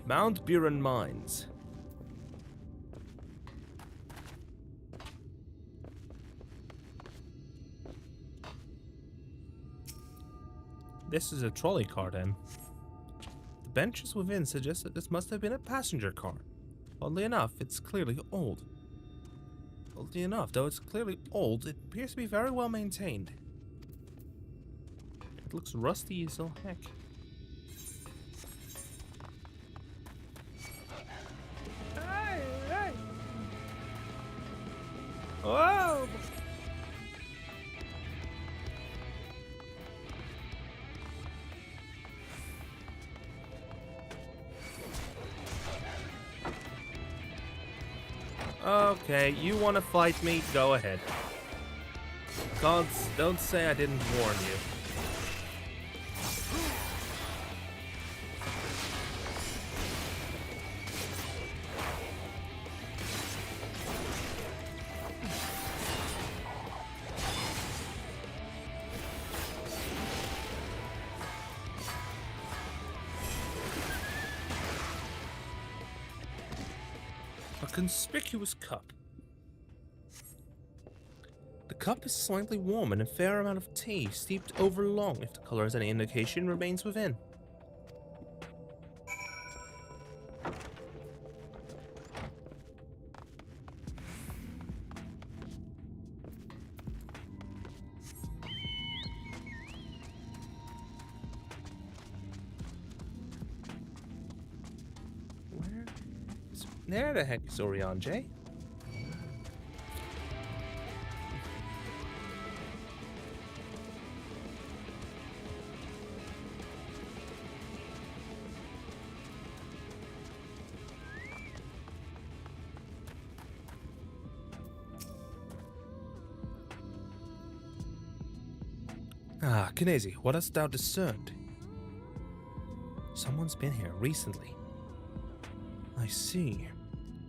Mount Buren Mines. This is a trolley car then. The benches within suggest that this must have been a passenger car. Oddly enough, it's clearly old. Oddly enough, though it's clearly old, it appears to be very well maintained. It looks rusty as all heck. Hey! Whoa! Okay, you want to fight me? Go ahead. Gods, don't say I didn't warn you. A conspicuous cup. The cup is slightly warm and a fair amount of tea, steeped over long, if the color is any indication, remains within. Where the heck is Orianjay? Ah, Kinesi, what hast thou discerned? Someone's been here recently. I see.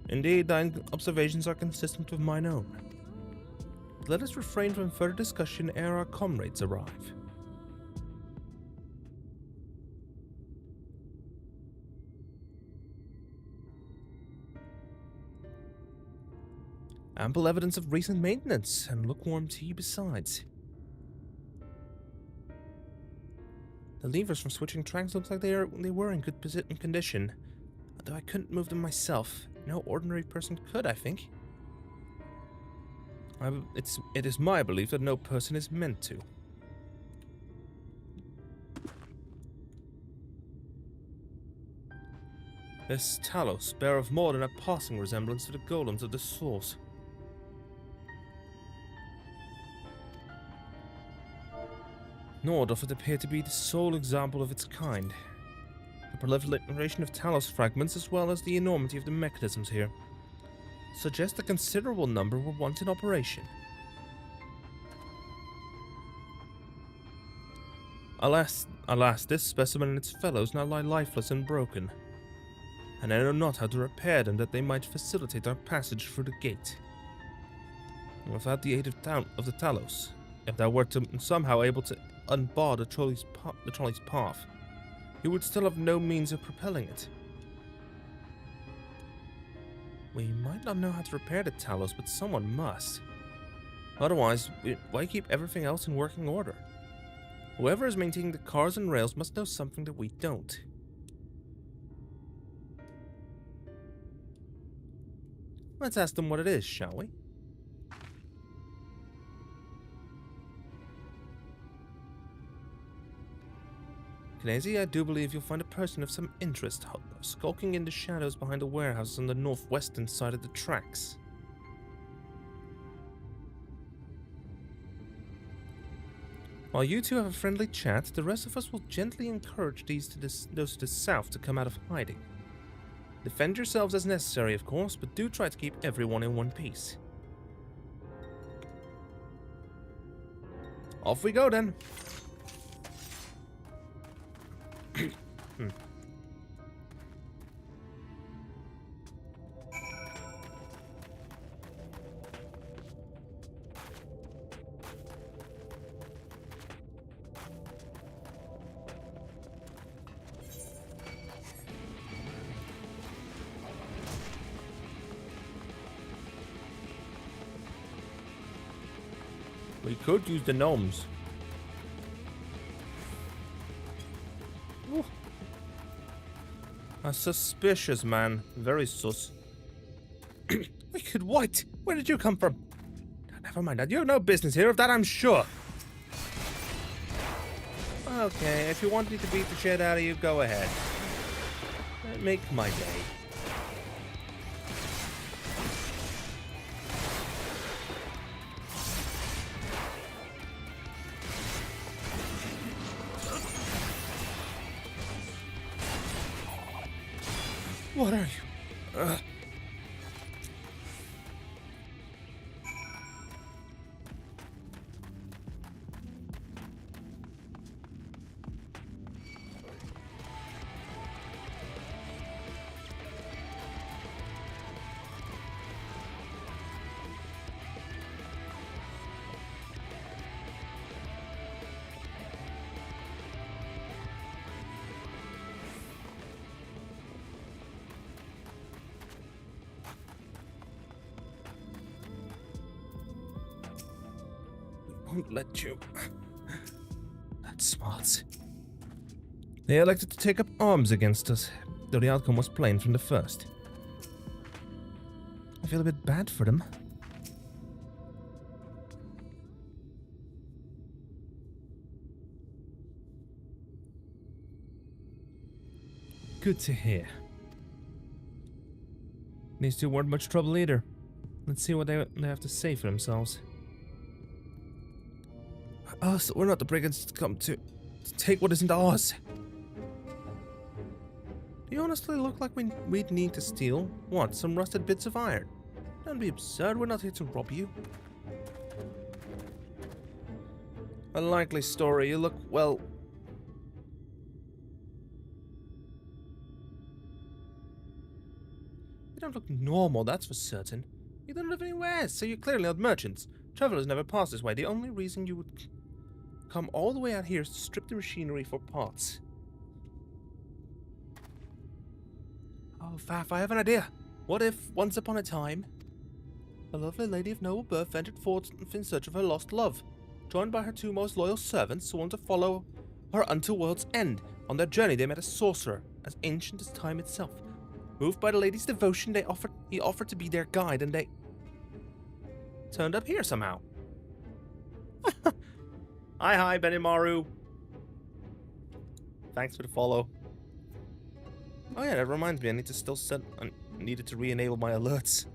Indeed, thine observations are consistent with mine own. But let us refrain from further discussion ere our comrades arrive. Ample evidence of recent maintenance, and lukewarm tea besides. The levers from switching tracks look like they were in good condition, although I couldn't move them myself. No ordinary person could, I think. It is my belief that no person is meant to. This Talos beareth more than a passing resemblance to the golems of the source. Nor doth it appear to be the sole example of its kind. The proliferation of Talos fragments, as well as the enormity of the mechanisms here, suggest a considerable number were once in operation. Alas, this specimen and its fellows now lie lifeless and broken, and I know not how to repair them that they might facilitate our passage through the gate. Without the aid of the Talos, if thou were to somehow able to unbar the trolley's path, you would still have no means of propelling it. We might not know how to repair the Talos, but someone must. Otherwise, why keep everything else in working order? Whoever is maintaining the cars and rails must know something that we don't. Let's ask them what it is, shall we? Kinesi, I do believe you'll find a person of some interest skulking in the shadows behind the warehouse on the northwestern side of the tracks. While you two have a friendly chat, the rest of us will gently encourage those to the south to come out of hiding. Defend yourselves as necessary, of course, but do try to keep everyone in one piece. Off we go then! We could use the gnomes. Ooh. A suspicious man. Very sus. Wicked White! Where did you come from? Never mind, you have no business here, of that I'm sure. Okay, if you want me to beat the shit out of you, go ahead. Make my day. What are you? won't let you. That's smart. They elected to take up arms against us, though the outcome was plain from the first. I feel a bit bad for them. Good to hear. These two weren't much trouble either. Let's see what they have to say for themselves. Us, we're not the brigands to come to take what isn't ours. Do you honestly look like we'd need to steal? What, some rusted bits of iron? Don't be absurd, we're not here to rob you. A likely story, you look, well... You don't look normal, that's for certain. You don't live anywhere, so you're clearly not merchants. Travelers never pass this way. The only reason you would come all the way out here is to strip the machinery for parts. Oh, Faf, I have an idea. What if, once upon a time, a lovely lady of noble birth ventured forth in search of her lost love, joined by her two most loyal servants, sworn to follow her unto world's end. On their journey, they met a sorcerer, as ancient as time itself. Moved by the lady's devotion, he offered to be their guide, and they turned up here somehow. Hi, Benimaru. Thanks for the follow. Oh yeah, that reminds me, I need to still set... I needed to re-enable my alerts.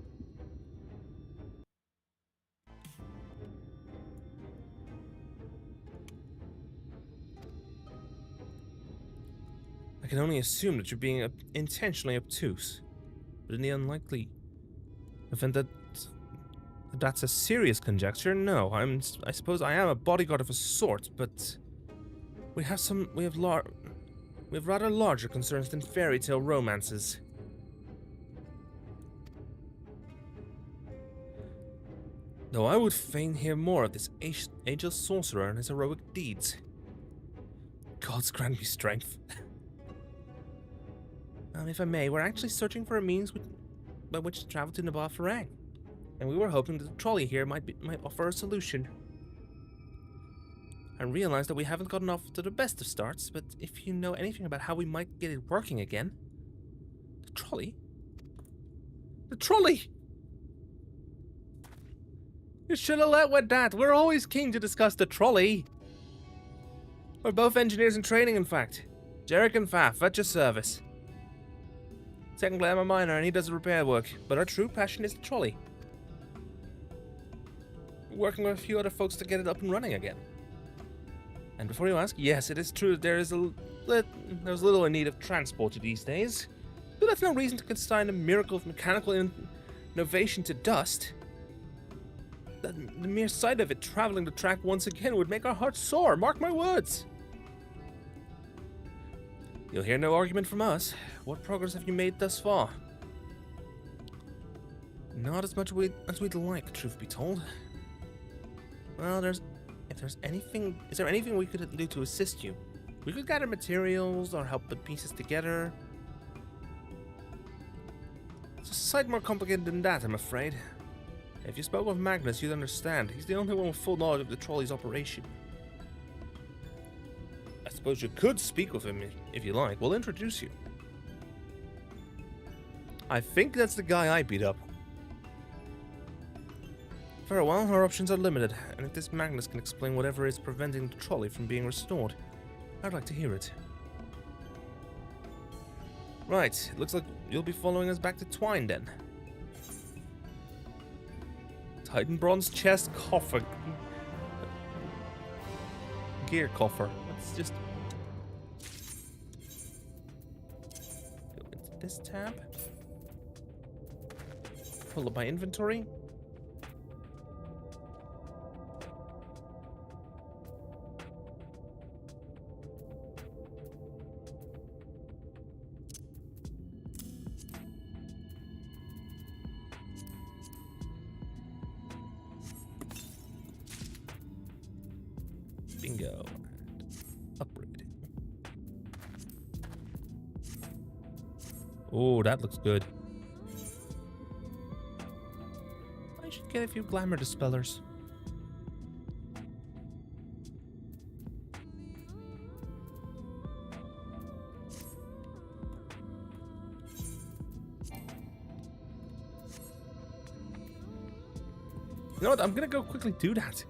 I can only assume that you're being intentionally obtuse. But in the unlikely event that that's a serious conjecture, no. I suppose I am a bodyguard of a sort, but we have rather larger concerns than fairy tale romances. Though I would fain hear more of this ageless sorcerer and his heroic deeds. Gods grant me strength. If I may, we're actually searching for a means by which to travel to Amh Araeng, and we were hoping that the trolley here might offer a solution. I realize that we haven't gotten off to the best of starts, but if you know anything about how we might get it working again... The trolley? The trolley! You should have led with that. We're always keen to discuss the trolley. We're both engineers in training, in fact. Jarek and Faf, at your service. Technically, I'm a miner and he does the repair work, but our true passion is the trolley. We're working with a few other folks to get it up and running again. And before you ask, yes, it is true that there's little in need of transport these days. But that's no reason to consign a miracle of mechanical innovation to dust. The mere sight of it traveling the track once again would make our hearts soar, mark my words. You'll hear no argument from us. What progress have you made thus far? Not as much as we'd like, truth be told. Well, is there anything we could do to assist you? We could gather materials or help put pieces together. It's a sight more complicated than that, I'm afraid. If you spoke with Magnus, you'd understand. He's the only one with full knowledge of the trolley's operation. I suppose you could speak with him if you like. We'll introduce you. I think that's the guy I beat up. Very well, our options are limited, and if this Magnus can explain whatever is preventing the trolley from being restored, I'd like to hear it. Right, looks like you'll be following us back to Twine then. Titan bronze chest coffer. Gear coffer. Let's just go into this tab. Pull up my inventory. Bingo. Upgrade. Oh, that looks good. I should get a few glamour dispellers. You know what? I'm gonna go quickly do that.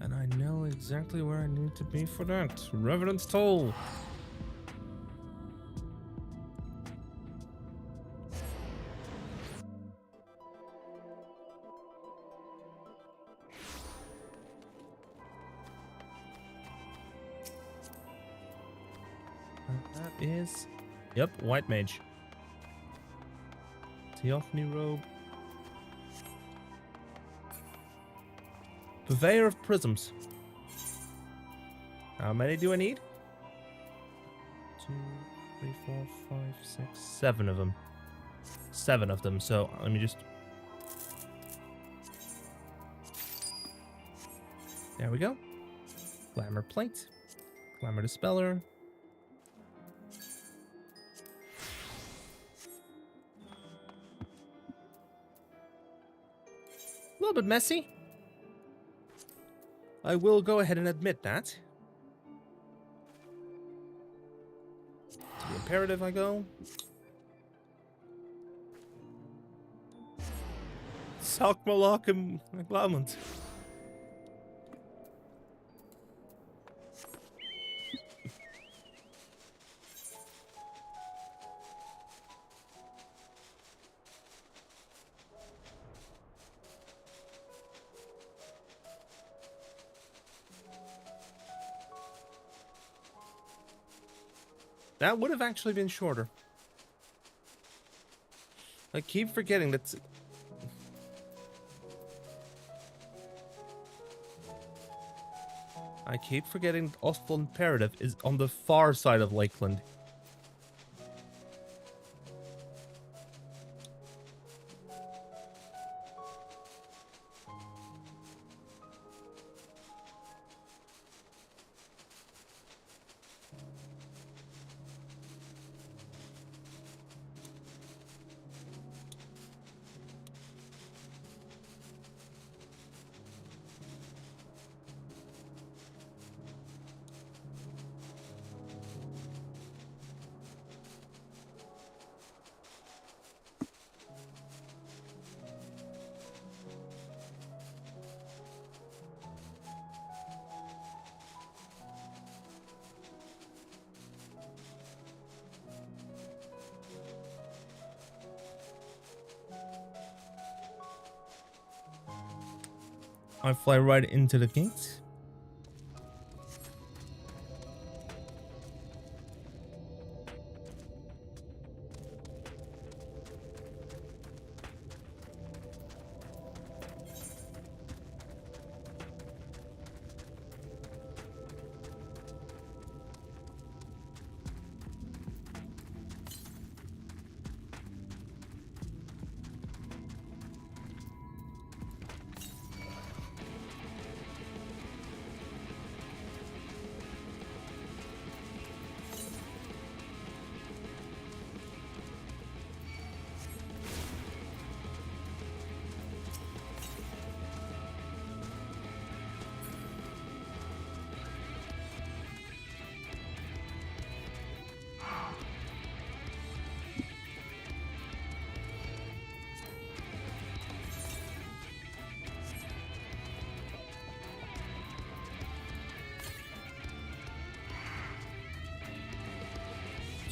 And I know exactly where I need to be for that. Revenant's Toll. And that is... Yep, White Mage. Theophany Robe. Purveyor of Prisms. How many do I need? 2, 3, 4, 5, 6, 7 of them. 7 of them, so let me just... There we go. Glamour Plate. Glamour Dispeller. A little bit messy. I will go ahead and admit that. To the imperative I go. Salk Malak and Glamont. That would have actually been shorter. I keep forgetting that... I keep forgetting Ostal Imperative is on the far side of Lakeland. I fly right into the gate.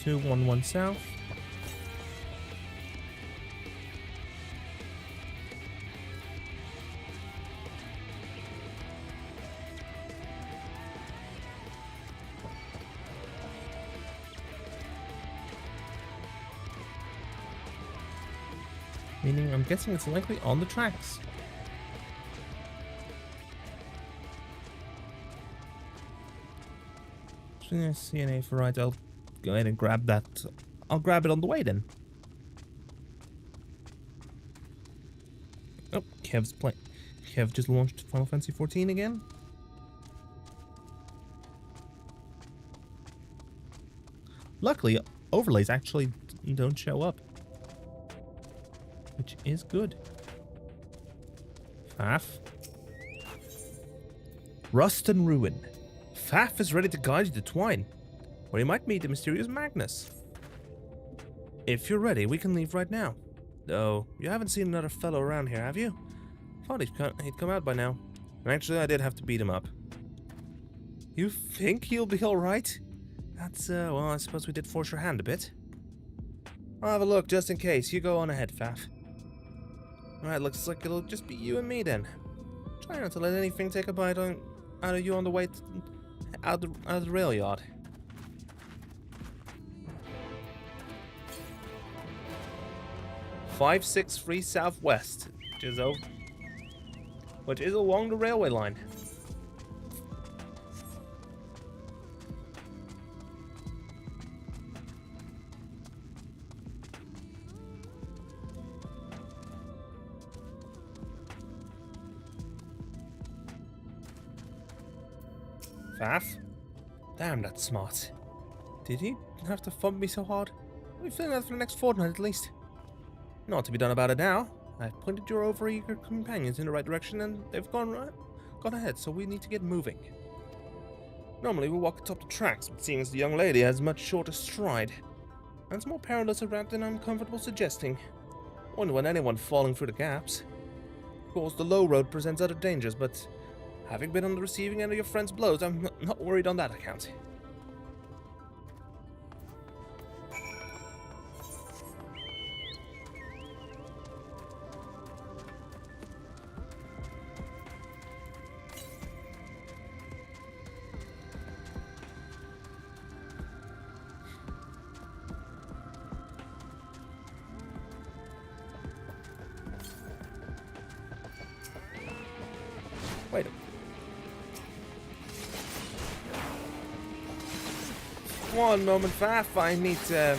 Two, 1-1 south. Meaning, I'm guessing it's likely on the tracks. CNA for right, I'll go ahead and grab that. I'll grab it on the way then. Oh, Kev's playing. Kev just launched Final Fantasy 14 again. Luckily, overlays actually don't show up, which is good. Faf. Rust and Ruin. Faf is ready to guide you to Twine, where you might meet the mysterious Magnus. If you're ready, we can leave right now. Though, you haven't seen another fellow around here, have you? Thought he'd come out by now. And actually, I did have to beat him up. You think he'll be alright? That's, well, I suppose we did force your hand a bit. I'll have a look, just in case. You go on ahead, Faf. Alright, looks like it'll just be you and me then. Try not to let anything take a bite out of you on the way out of the rail yard. .563 southwest, which is along the railway line. Faf? Damn, that's smart. Did he have to thump me so hard? We've been that for the next fortnight at least. Not to be done about it now. I've pointed your overeager companions in the right direction and they've gone ahead, so we need to get moving. Normally we walk atop the tracks, but seeing as the young lady has much shorter stride, and it's more perilous a route than I'm comfortable suggesting. Wouldn't want anyone falling through the gaps. Of course, the low road presents other dangers, but having been on the receiving end of your friend's blows, I'm not worried on that account. Wait a minute. One moment, Faf. I need to...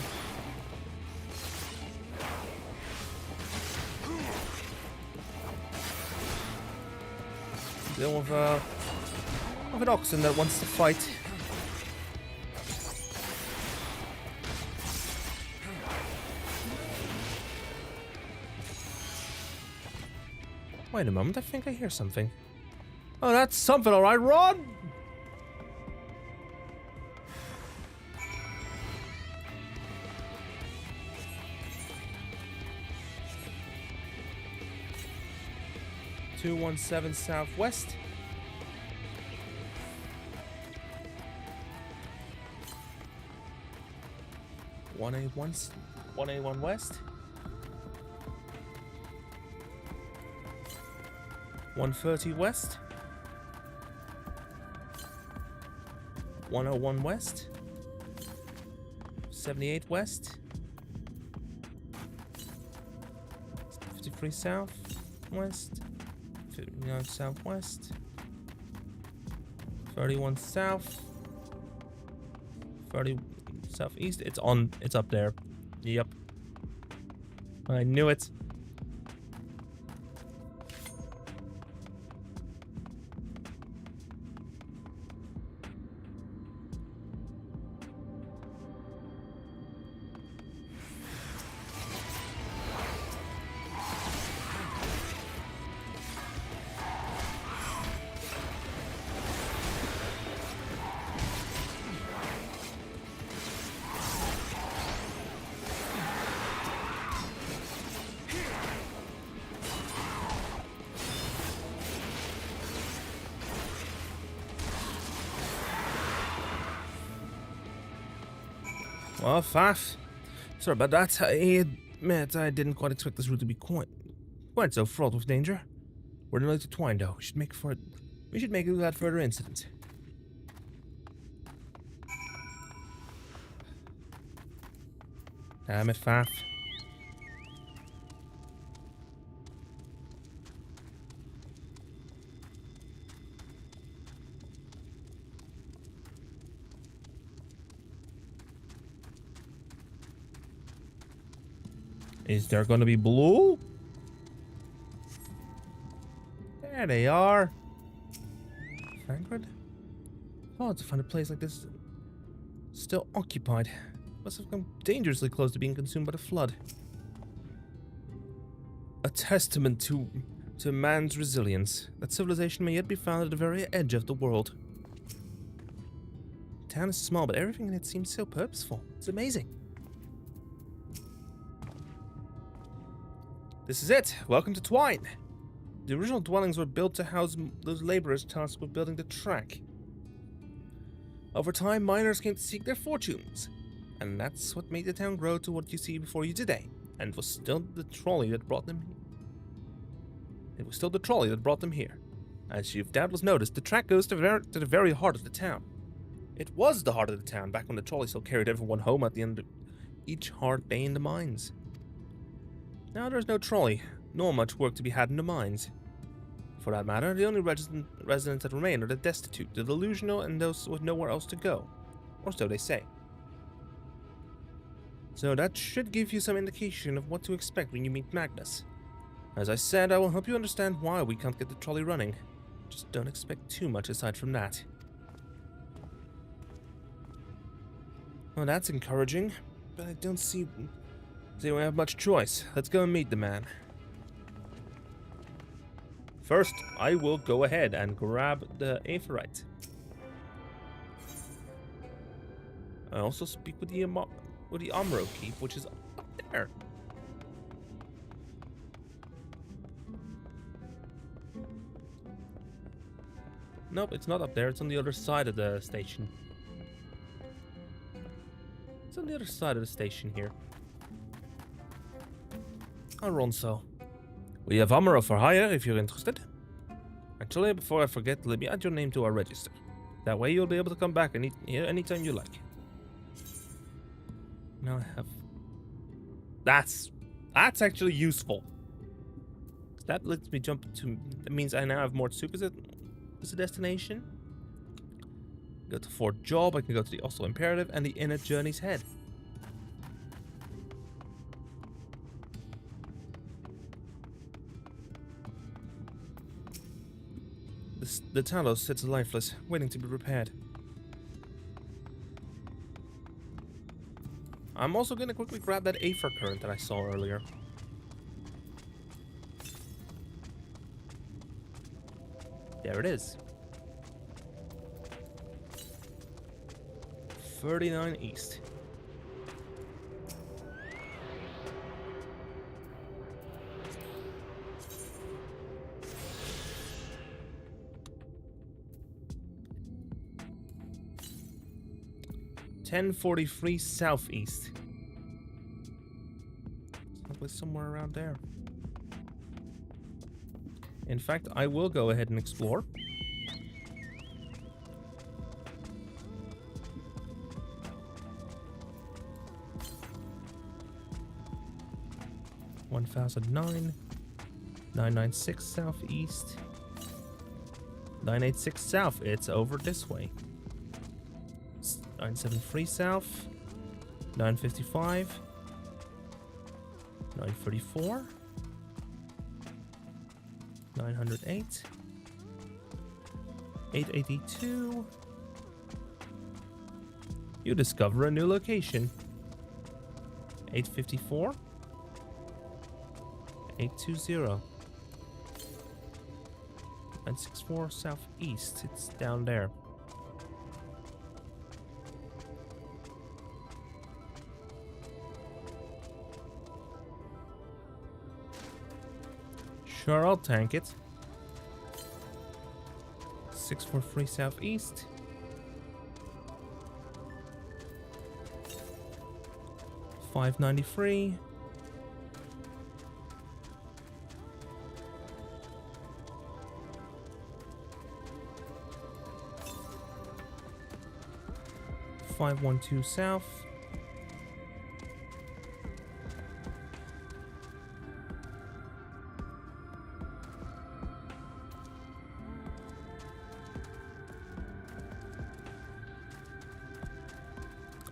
deal with an oxen that wants to fight. Wait a moment, I think I hear something. Oh, that's something, all right, run! .217 southwest. .181 west. 130 west. 101 west. 78 west. 53 south west. 59 southwest. 31 south. 30 southeast. It's up there. Yep. I knew it. Well, Faf, sorry about that. I admit I didn't quite expect this route to be quite so fraught with danger. We're nearly to Twine, though. We should make it without further incident. Damn it, Faf. Is there gonna be blue? There they are. Frankfurt? Oh, to find a place like this still occupied. Must have come dangerously close to being consumed by the flood. A testament to man's resilience. That civilization may yet be found at the very edge of the world. The town is small, but everything in it seems so purposeful. It's amazing. This is it. Welcome to Twine. The original dwellings were built to house those laborers tasked with building the track. Over time, miners came to seek their fortunes, and that's what made the town grow to what you see before you today. And it was still the trolley that brought them. It was still the trolley that brought them here. As you've doubtless noticed, the track goes to the very heart of the town. It was the heart of the town back when the trolley still carried everyone home at the end of each hard day in the mines. Now there's no trolley, nor much work to be had in the mines. For that matter, the only residents that remain are the destitute, the delusional, and those with nowhere else to go. Or so they say. So that should give you some indication of what to expect when you meet Magnus. As I said, I will help you understand why we can't get the trolley running. Just don't expect too much aside from that. Well, that's encouraging, but I don't see we have much choice. Let's go and meet the man. First, I will go ahead and grab the Aephorite. I also speak with the Amh Araeng keep, which is up there. Nope, it's not up there. It's on the other side of the station. It's on the other side of the station here. Alonso. We have Amh Araeng for hire if you're interested. Actually, before I forget, let me add your name to our register. That way you'll be able to come back here anytime you like. Now I have... That's actually useful. That lets me jump to... That means I now have more soup as a destination. Go to Fort Job, I can go to the Oslo Imperative and the Inn at Journey's Head. The Talos sits lifeless, waiting to be repaired. I'm also gonna quickly grab that Aether current that I saw earlier. There it is. 39 East. $10.43 southeast. Probably somewhere around there. In fact, I will go ahead and explore. $1,009. 996 southeast. 986 south. It's over this way. 973 south, 955, 934, 908, 882. You discover a new location. 854, 820, 964 southeast. It's down there. Sure, I'll tank it. 643 southeast. $593. $512 south.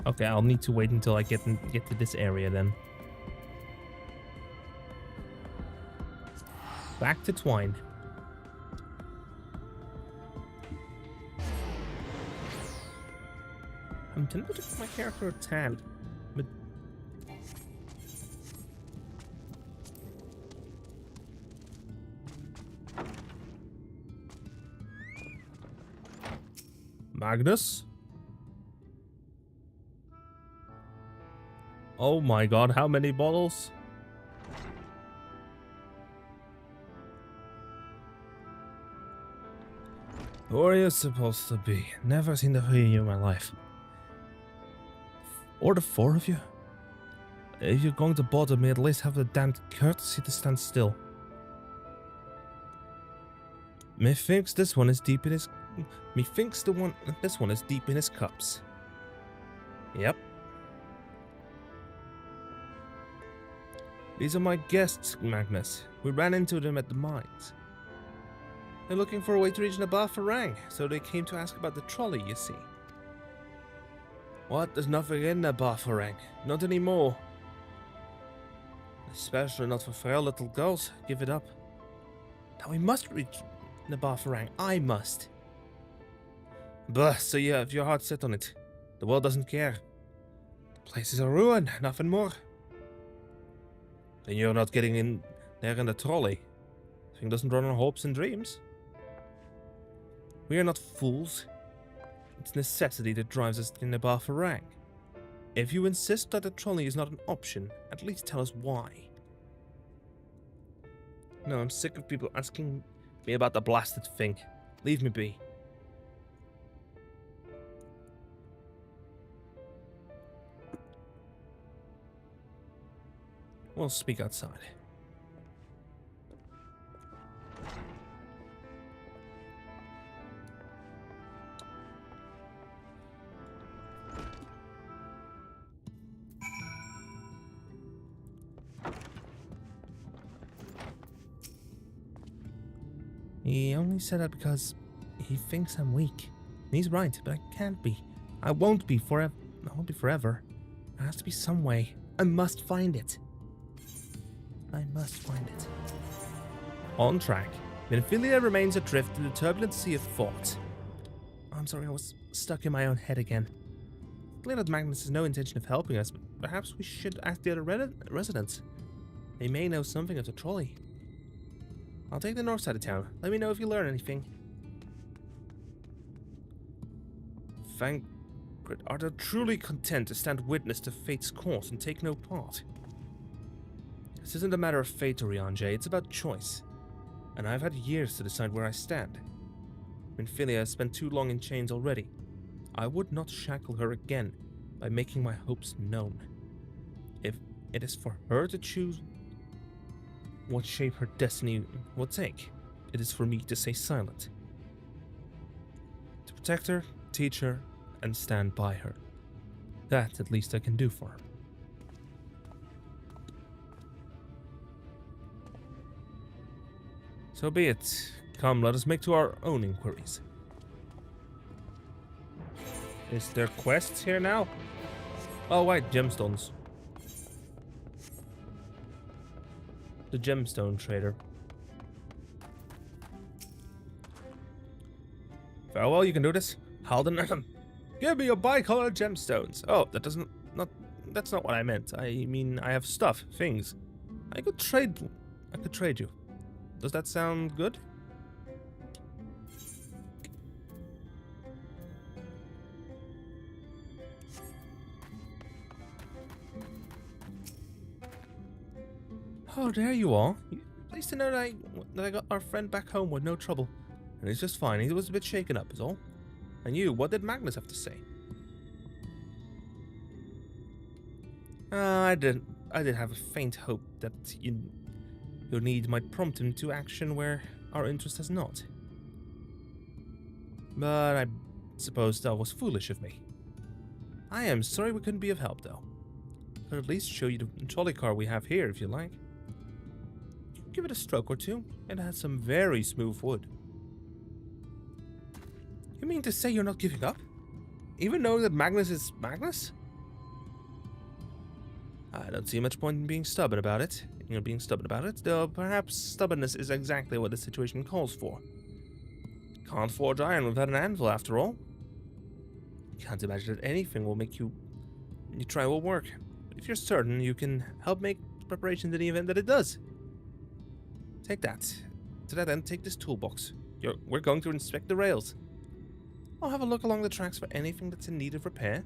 Okay, I'll need to wait until I get to this area then. Back to Twine. I'm tempted to give my character a tan, but Magnus? Oh my god, how many bottles? Who are you supposed to be? Never seen the three of you in my life. Or the four of you? If you're going to bother me, at least have the damned courtesy to stand still. Methinks this one is deep in his... Methinks this one is deep in his cups. Yep. These are my guests, Magnus. We ran into them at the mines. They're looking for a way to reach Amh Araeng, so they came to ask about the trolley, you see. What? There's nothing in Amh Araeng. Not anymore. Especially not for frail little girls. Give it up. Now we must reach Amh Araeng. I must. Bah, so you have your heart set on it. The world doesn't care. The place is a ruin, nothing more. Then you're not getting in there in the trolley. Thing doesn't run on hopes and dreams. We are not fools. It's necessity that drives us in Amh Araeng. If you insist that the trolley is not an option, at least tell us why. No, I'm sick of people asking me about the blasted thing. Leave me be. We'll speak outside. He only said that because he thinks I'm weak. He's right, but I can't be. I won't be forever. I won't be forever. There has to be some way. I must find it. I must find it. On track, Minfilia remains adrift in the turbulent sea of thought. I'm sorry, I was stuck in my own head again. Clear that Magnus has no intention of helping us, but perhaps we should ask the other residents. They may know something of the trolley. I'll take the north side of town. Let me know if you learn anything. Thank God. Are they truly content to stand witness to fate's course and take no part? This isn't a matter of fate, Oriange, it's about choice. And I've had years to decide where I stand. Minfilia has spent too long in chains already. I would not shackle her again by making my hopes known. If it is for her to choose what shape her destiny will take, it is for me to stay silent. To protect her, teach her, and stand by her. That at least I can do for her. So be it. Come, let us make to our own inquiries. Is there quests here now? Oh, wait, gemstones. The gemstone trader. Farewell, you can do this. Halden, give me your bicolored gemstones. Oh, that's not what I meant. I mean, I have stuff, things. I could trade you. Does that sound good? Oh, there you are. Pleased to know that I got our friend back home with no trouble. And he's just fine. He was a bit shaken up is all. And you, what did Magnus have to say? I did have a faint hope that your need might prompt him to action where our interest has not. But I suppose that was foolish of me. I am sorry we couldn't be of help, though. Could at least show you the trolley car we have here, if you like. Give it a stroke or two. It has some very smooth wood. You mean to say you're not giving up? Even knowing that Magnus is Magnus? I don't see much point in being stubborn about it. Though perhaps stubbornness is exactly what the situation calls for. Can't forge iron without an anvil, after all. Can't imagine that anything will make you try will work. But if you're certain, you can help make preparations in the event that it does. Take that. To that end, take this toolbox. We're going to inspect the rails. I'll have a look along the tracks for anything that's in need of repair.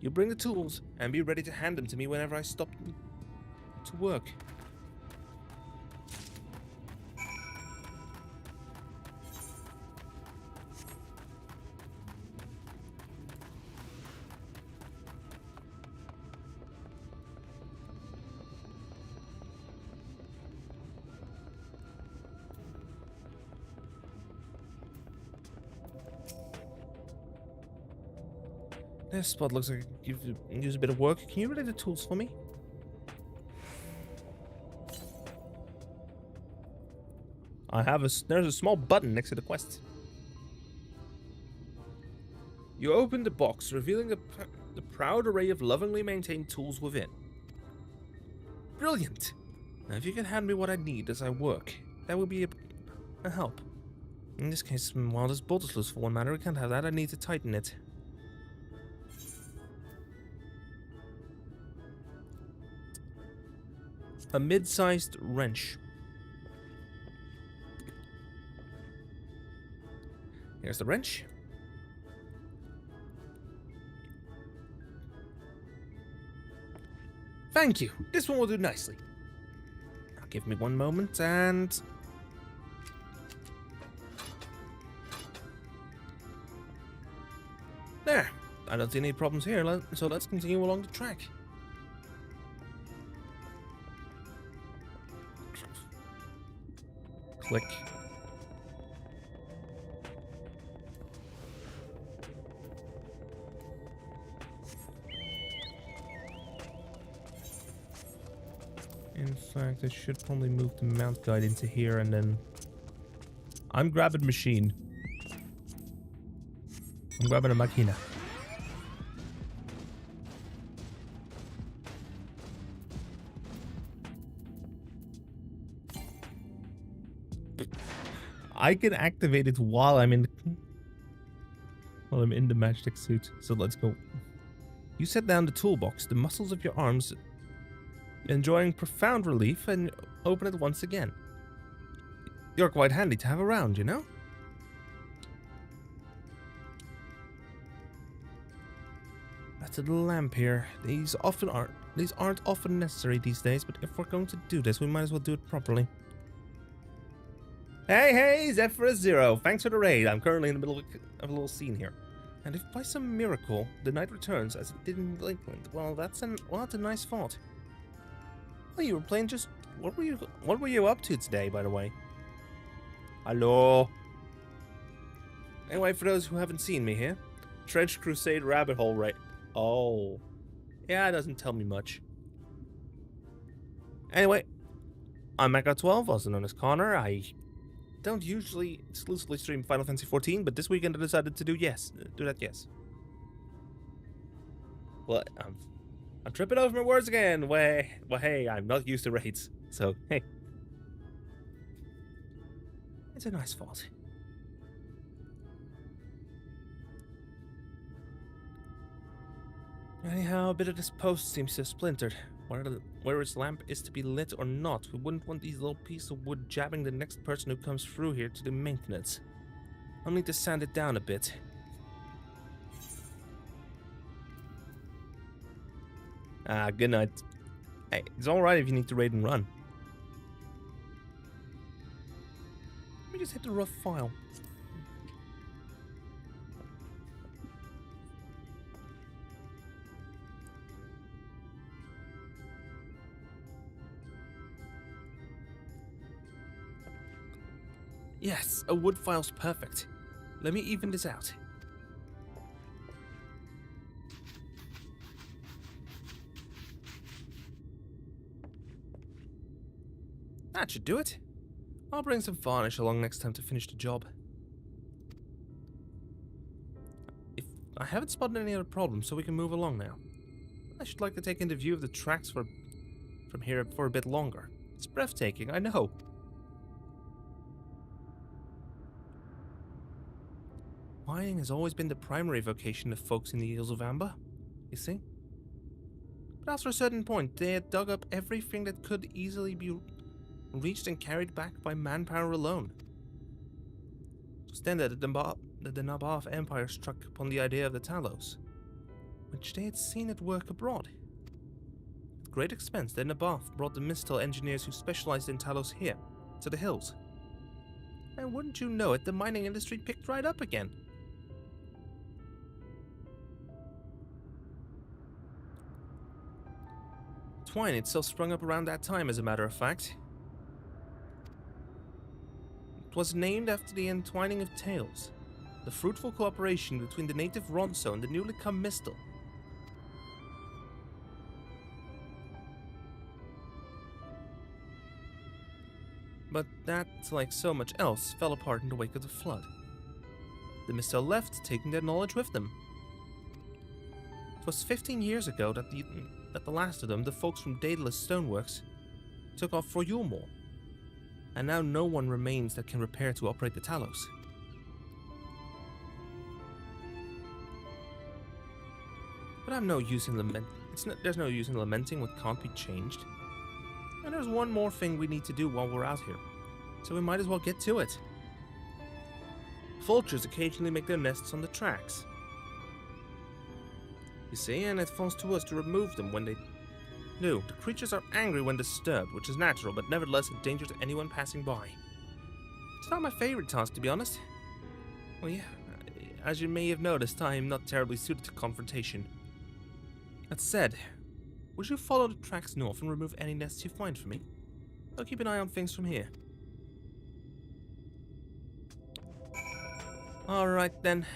You bring the tools and be ready to hand them to me whenever I stop to work. This spot looks like you've used a bit of work. Can you relay the tools for me? There's a small button next to the quest. You open the box, revealing the proud array of lovingly maintained tools within. Brilliant! Now, if you can hand me what I need as I work, that will be a help. In this case, while this bolt is loose for one matter, I can't have that. I need to tighten it. A mid-sized wrench. Here's the wrench. Thank you. This one will do nicely. Now give me one moment and... There. I don't see any problems here, so let's continue along the track. Click. In fact, I should probably move the mount guide into here and then... I'm grabbing machine. I'm grabbing a machina. I can activate it while I'm in the matchstick suit. So let's go. You set down the toolbox, the muscles of your arms enjoying profound relief, and open it once again. You're quite handy to have around, you know? That's a little lamp here. These aren't often necessary these days, but if we're going to do this, we might as well do it properly. Hey, Zephyrus Zero. Thanks for the raid. I'm currently in the middle of a little scene here. And if by some miracle the night returns as it did in Lakeland, well, that's a nice thought. Well, you were playing just... What were you up to today, by the way? Hello? Anyway, for those who haven't seen me here, Trench Crusade Rabbit Hole right... Oh. Yeah, it doesn't tell me much. Anyway, I'm XIV, also known as Connor. I don't usually exclusively stream Final Fantasy XIV, but this weekend I decided to do that, yes. Well, I'm tripping over my words again. Well, hey, I'm not used to raids, so hey. It's a nice thought. Anyhow, a bit of this post seems to have splintered. Whether its lamp is to be lit or not, we wouldn't want these little pieces of wood jabbing the next person who comes through here to do maintenance. I'll need to sand it down a bit. Good night. Hey, it's alright if you need to raid and run. Let me just hit the rough file. Yes, a wood file's perfect. Let me even this out. That should do it. I'll bring some varnish along next time to finish the job. I haven't spotted any other problems, so we can move along now. I should like to take in the view of the tracks from here for a bit longer. It's breathtaking, I know. Mining has always been the primary vocation of folks in the Hills of Amber, you see? But after a certain point, they had dug up everything that could easily be reached and carried back by manpower alone. It was then that the Nabath Empire struck upon the idea of the Talos, which they had seen at work abroad. At great expense, the Nabath brought the Mistel engineers who specialized in Talos here, to the hills. And wouldn't you know it, the mining industry picked right up again. Twine itself sprung up around that time, as a matter of fact. It was named after the entwining of tales. the fruitful cooperation between the native Ronso and the newly come Mistel. But that, like so much else, fell apart in the wake of the flood. The Mistel left, taking their knowledge with them. It was 15 years ago that the last of them, the folks from Daedalus Stoneworks, took off for Yulmore. And now no one remains that can repair to operate the Talos. But there's no use in lamenting what can't be changed. And there's one more thing we need to do while we're out here, so we might as well get to it. Vultures occasionally make their nests on the tracks. You see, and it falls to us to remove them when they do. The creatures are angry when disturbed, which is natural, but nevertheless a danger to anyone passing by. It's not my favorite task, to be honest. Well, yeah, as you may have noticed, I am not terribly suited to confrontation. That said, would you follow the tracks north and remove any nests you find for me? I'll keep an eye on things from here. Alright then.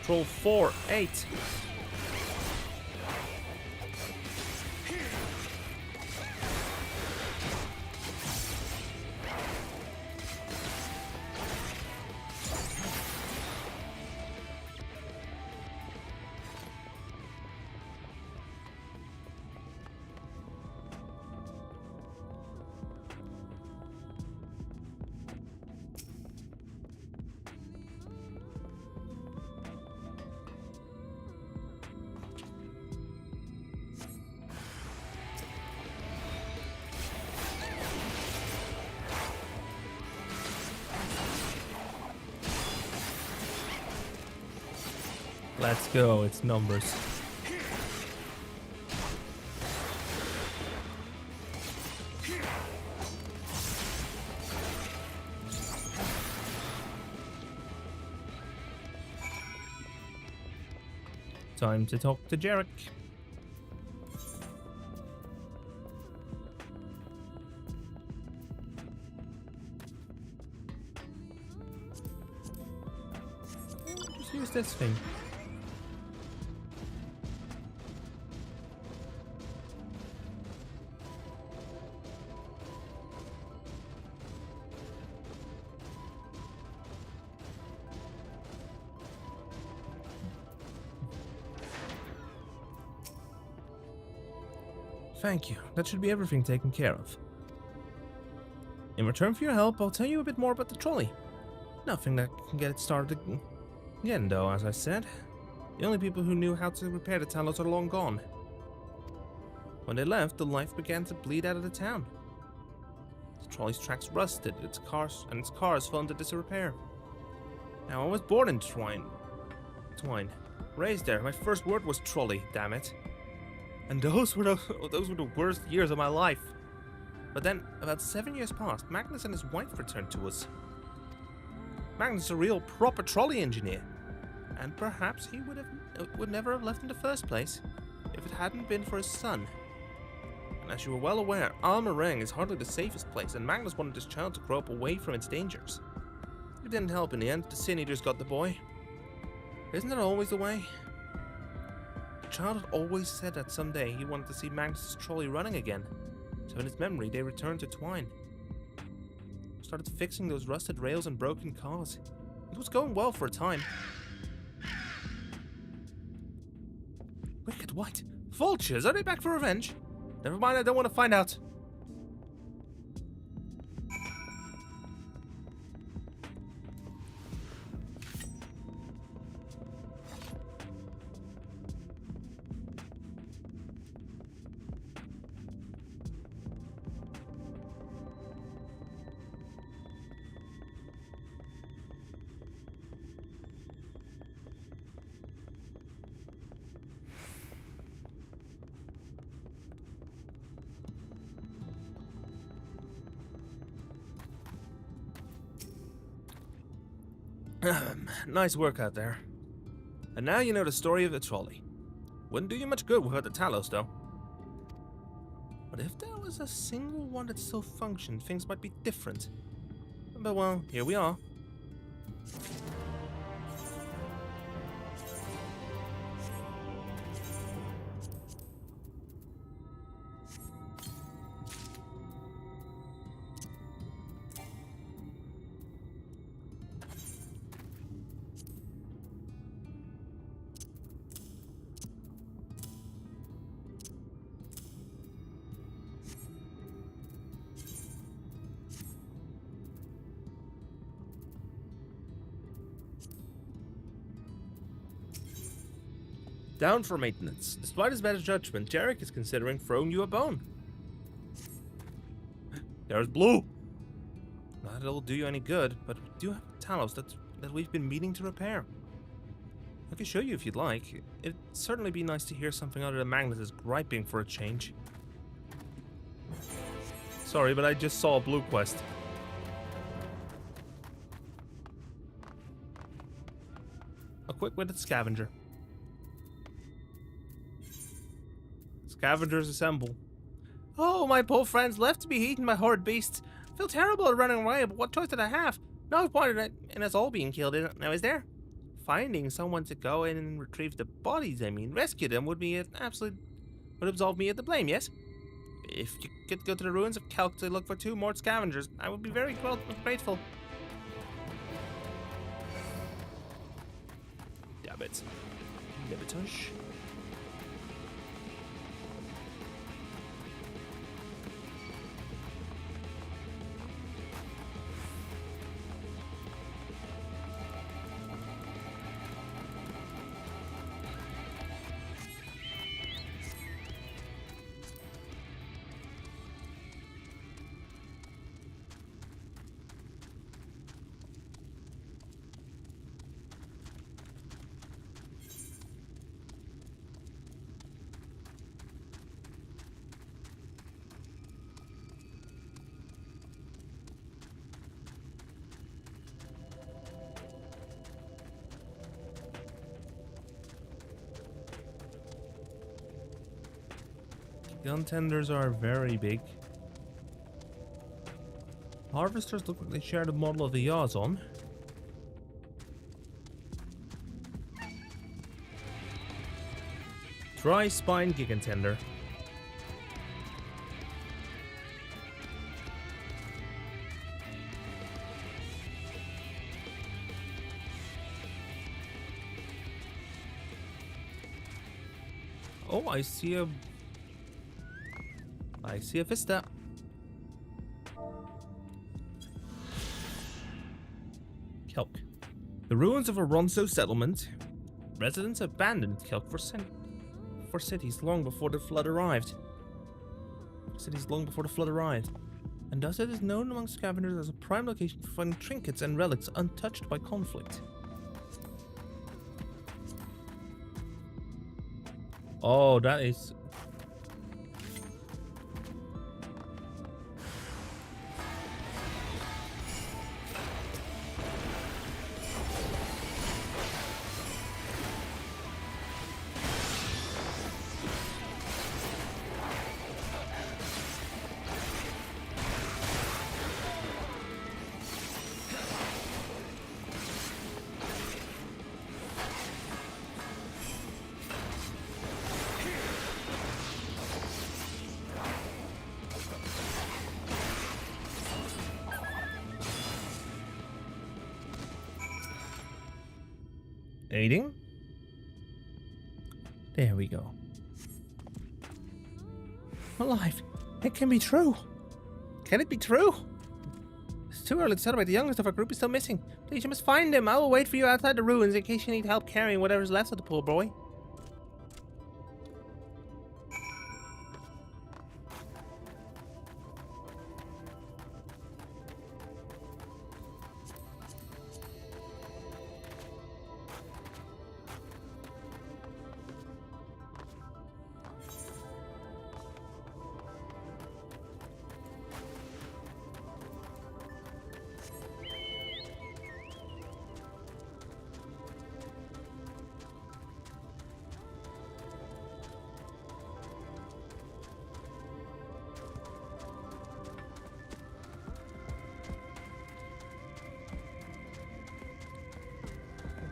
Control 4, 8. Let's go, it's numbers. Time to talk to Jarek. Just use this thing. Thank you. That should be everything taken care of. In return for your help, I'll tell you a bit more about the trolley. Nothing that can get it started again, though, as I said. The only people who knew how to repair the Talos are long gone. When they left, the life began to bleed out of the town. The trolley's tracks rusted, its cars fell into disrepair. Now, I was born in Twine. Raised there. My first word was trolley, damn it. And those were the worst years of my life. But then, about 7 years passed, Magnus and his wife returned to us. Magnus is a real proper trolley engineer. And perhaps he would never have left in the first place, if it hadn't been for his son. And as you are well aware, Amh Araeng is hardly the safest place, and Magnus wanted his child to grow up away from its dangers. It didn't help in the end, the Sin Eaters got the boy. Isn't that always the way? The child had always said that someday he wanted to see Magnus' trolley running again, so in his memory they returned to Twine. It was started fixing those rusted rails and broken cars. It was going well for a time. Wicked White. Vultures, are they back for revenge? Never mind, I don't want to find out. Nice work out there. And now you know the story of the trolley. Wouldn't do you much good without the Talos, though. But if there was a single one that still functioned, things might be different. But well, here we are. Down for maintenance. Despite his better judgment, Jarek is considering throwing you a bone. There's Blue. Not that it'll do you any good, but we do have Talos that we've been meaning to repair. I can show you if you'd like. It'd certainly be nice to hear something other than Magnus' griping for a change. Sorry, but I just saw a Blue quest. A quick-witted scavenger. Scavengers assemble. Oh, my poor friends left to be eaten by horrid beasts. I feel terrible at running away, but what choice did I have? No point in us all being killed, now is there? Finding someone to go in and retrieve the bodies, rescue them would absolve me of the blame, yes? If you could go to the ruins of Kelk to look for 2 more scavengers, I would be very grateful. Damn it. Libertush. Gun tenders are very big. Harvesters look like they share the model of the Yazon. Dry spine gigantender. Oh, I see a Vista. Kelk. The ruins of a Ronso settlement. Residents abandoned Kelk for cities long before the flood arrived. And thus it is known among scavengers as a prime location for finding trinkets and relics untouched by conflict. Oh, that is... Dating? There we go. Alive. It can be true. Can it be true? It's too early to celebrate. The youngest of our group is still missing. Please, you must find him. I will wait for you outside the ruins in case you need help carrying whatever's left of the poor boy.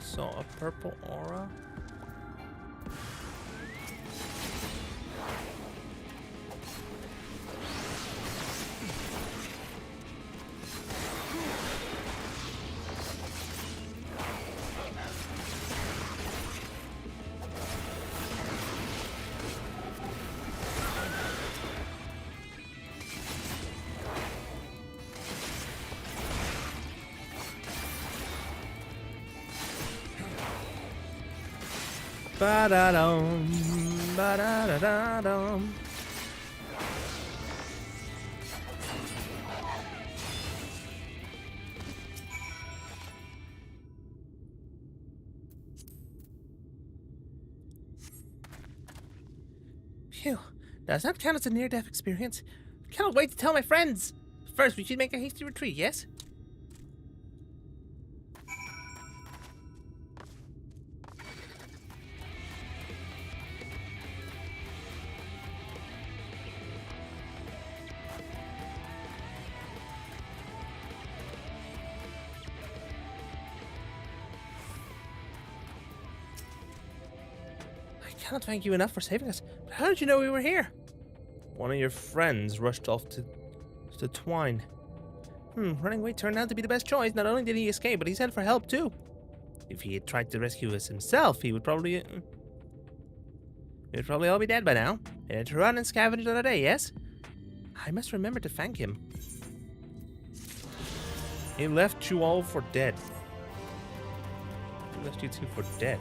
Saw a purple aura. Ba-da-dum, ba-da-da-da-dum. Phew, does that count as a near-death experience? Cannot wait to tell my friends. First, we should make a hasty retreat, yes? I cannot thank you enough for saving us. But how did you know we were here? One of your friends rushed off to Twine. Running away turned out to be the best choice. Not only did he escape, but he sent for help too. If he had tried to rescue us himself, he would probably all be dead by now. He had to run and scavenge another day, yes? I must remember to thank him. He left you all for dead. He left you two for dead.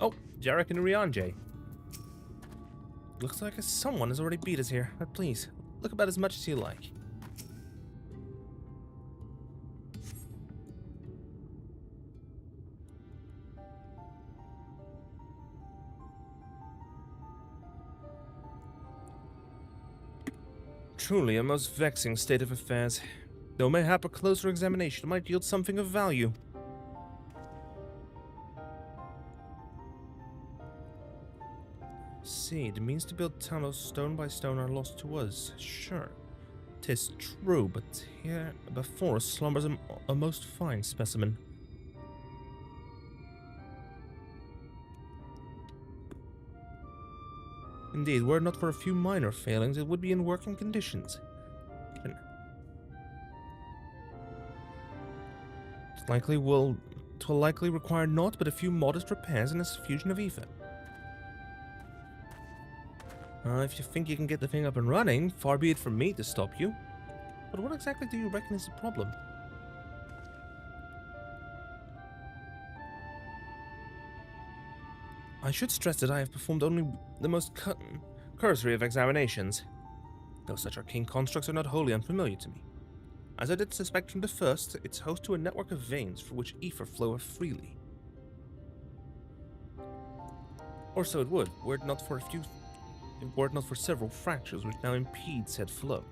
Oh, Jarek and Rianje. Looks like someone has already beat us here, but please, look about as much as you like. Truly a most vexing state of affairs. Though mayhap a closer examination might yield something of value. See, the means to build tunnels stone by stone are lost to us. Sure, 'tis true, but here before us slumbers a most fine specimen. Indeed, were it not for a few minor failings, it would be in working conditions. It will likely require naught but a few modest repairs and a suffusion of ether. If you think you can get the thing up and running, far be it from me to stop you. But what exactly do you reckon is the problem? I should stress that I have performed only the most cursory of examinations, though such arcane constructs are not wholly unfamiliar to me. As I did suspect from the first, it's host to a network of veins for which ether floweth freely. Or so it would, were it not for several fractures which now impede said flow.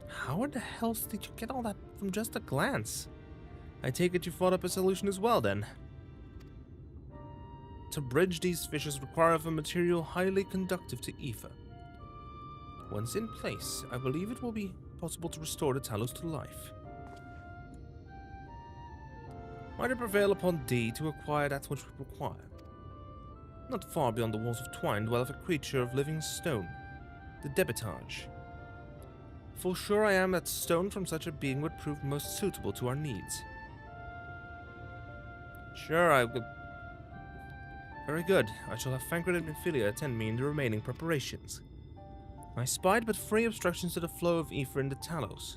How in the hell did you get all that from just a glance? I take it you thought up a solution as well, then. To bridge these fissures require a material highly conductive to ether. Once in place, I believe it will be possible to restore the Talos to life. Might it prevail upon thee to acquire that which we require? Not far beyond the walls of Twine dwelleth a creature of living stone, the Debitage. Full sure I am that stone from such a being would prove most suitable to our needs. Sure, I will. Very good. I shall have Thancred and Ophelia attend me in the remaining preparations. I spied but 3 obstructions to the flow of ether in the Talos.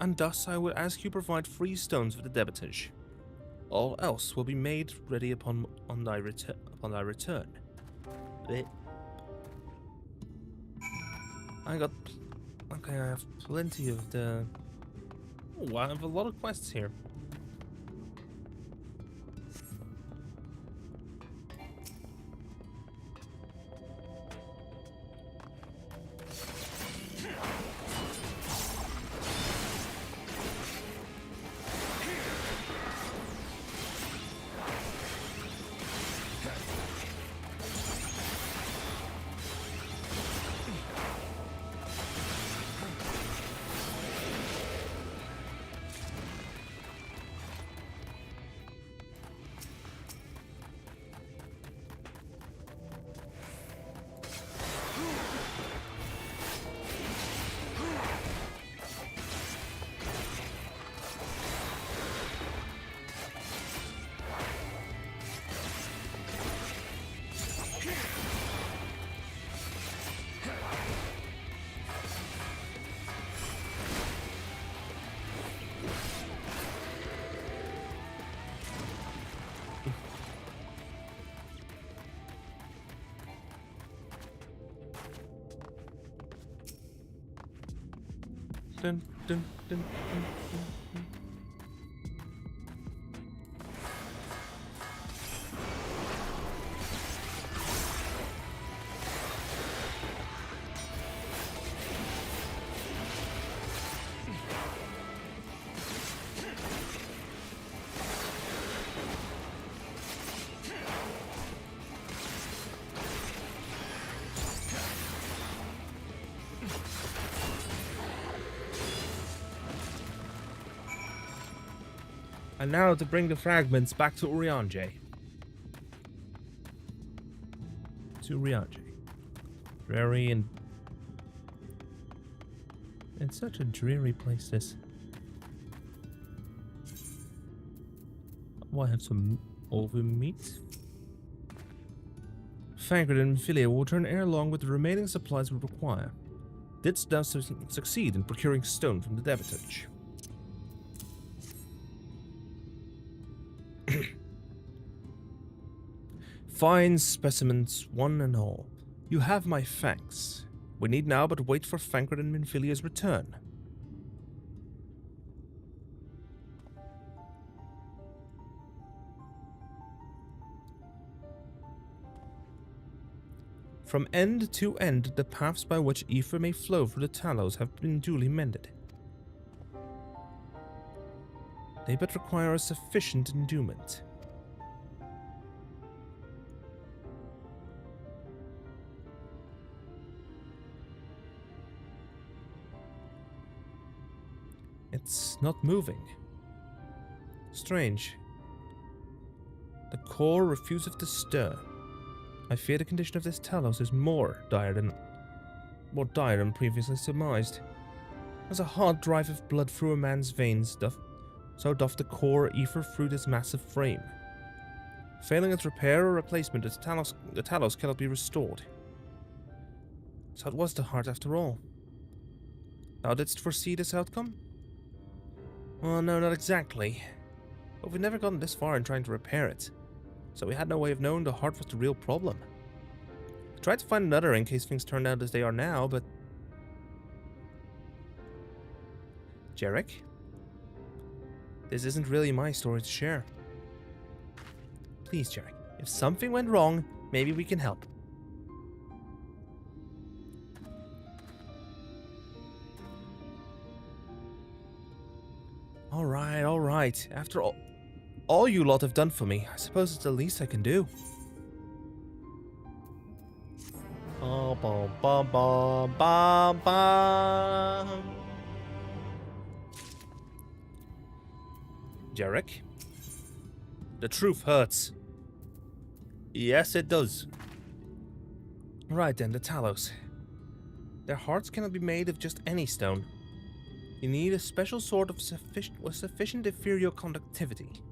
And thus I will ask you provide 3 stones for the Debitage. All else will be made ready upon thy return. Blech. Okay, I have plenty of the... Oh, I have a lot of quests here. Dun, dun, dun, dun, dun, dun. And now to bring the fragments back to Urianger. Dreary and... It's such a dreary place, this. Oh, I have some over meat. Thancred and Ophelia will return ere long with the remaining supplies we require. Didst thou succeed in procuring stone from the Debitage? Fine specimens, one and all. You have my thanks. We need now but wait for Thancred and Minfilia's return. From end to end, the paths by which ether may flow through the Talos have been duly mended. They but require a sufficient endowment. It's not moving. Strange. The core refuseth to stir. I fear the condition of this Talos is more dire than previously surmised. As a hard drive of blood through a man's veins, so doth the core ether through this massive frame. Failing its repair or replacement, the Talos cannot be restored. So it was the heart after all. Thou didst foresee this outcome? Well, no, not exactly. But we've never gotten this far in trying to repair it, so we had no way of knowing the heart was the real problem. I tried to find another in case things turned out as they are now, but... Jarek? This isn't really my story to share. Please, Jarek, if something went wrong, maybe we can help. Alright. After all you lot have done for me, I suppose it's the least I can do. bum, bum, bum, bum, bum. Jarek? The truth hurts. Yes, it does. Right then, the Talos. Their hearts cannot be made of just any stone. You need a special sort of sufficient ethereal conductivity.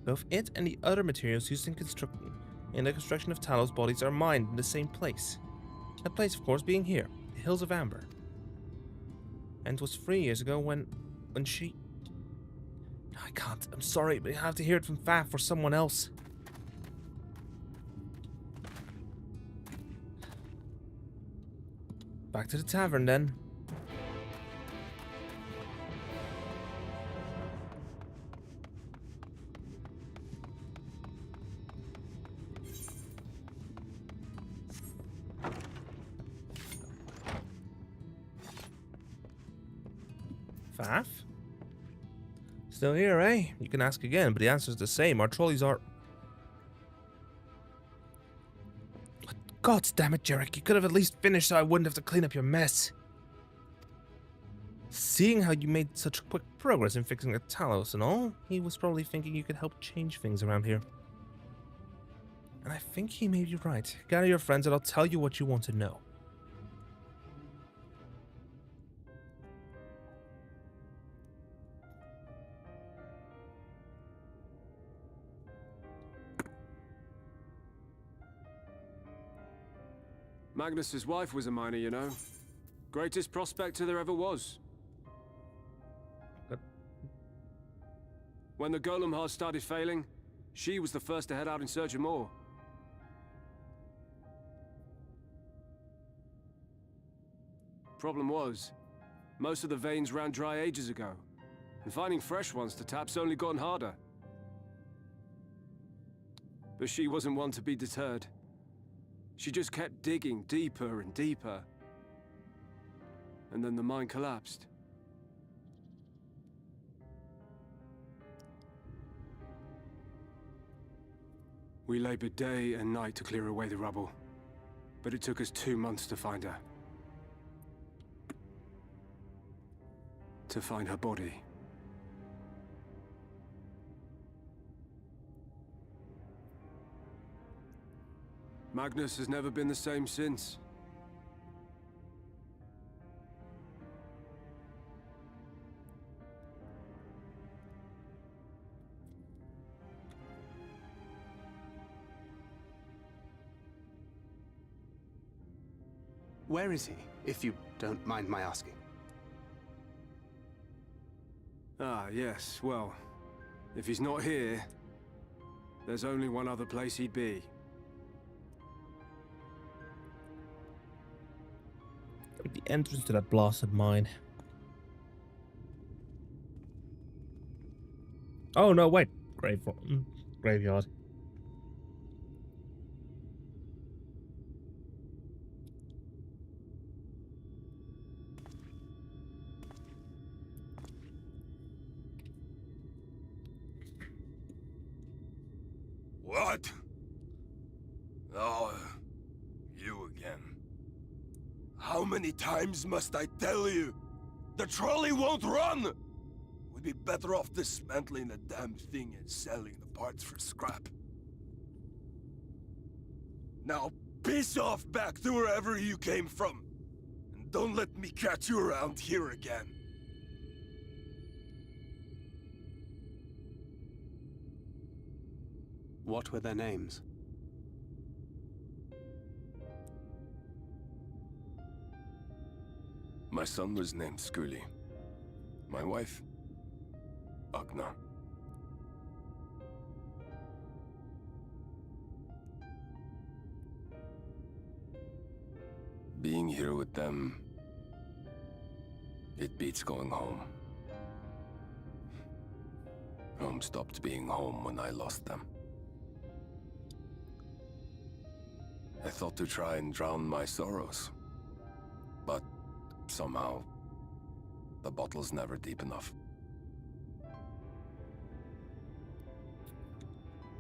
Both it and the other materials used in the construction of Talos bodies are mined in the same place. That place, of course, being here, the Hills of Amber. And it was 3 years ago when she... I can't. I'm sorry, but you have to hear it from Faf or someone else. Back to the tavern, then. Faf? Still here, eh? You can ask again, but the answer's the same. Our trolleys are... God damn it, Jarek. You could have at least finished so I wouldn't have to clean up your mess. Seeing how you made such quick progress in fixing the Talos and all, he was probably thinking you could help change things around here. And I think he may be right. Gather your friends and I'll tell you what you want to know. Magnus's wife was a miner, you know. Greatest prospector there ever was. But... when the golem hearts started failing, she was the first to head out in search of more. Problem was, most of the veins ran dry ages ago, and finding fresh ones to tap's only gotten harder. But she wasn't one to be deterred. She just kept digging deeper and deeper. And then the mine collapsed. We labored day and night to clear away the rubble, but it took us 2 months to find her. To find her body. Magnus has never been the same since. Where is he, if you don't mind my asking? Ah, yes, well, if he's not here, there's only one other place he'd be. The entrance to that blasted mine. Oh no, wait. Graveyard. What? Oh, you again. How many times must I tell you? The trolley won't run! We'd be better off dismantling the damn thing and selling the parts for scrap. Now, piss off back to wherever you came from. And don't let me catch you around here again. What were their names? My son was named Skuli. My wife, Agna. Being here with them, it beats going home. Home stopped being home when I lost them. I thought to try and drown my sorrows, but somehow, the bottle's never deep enough.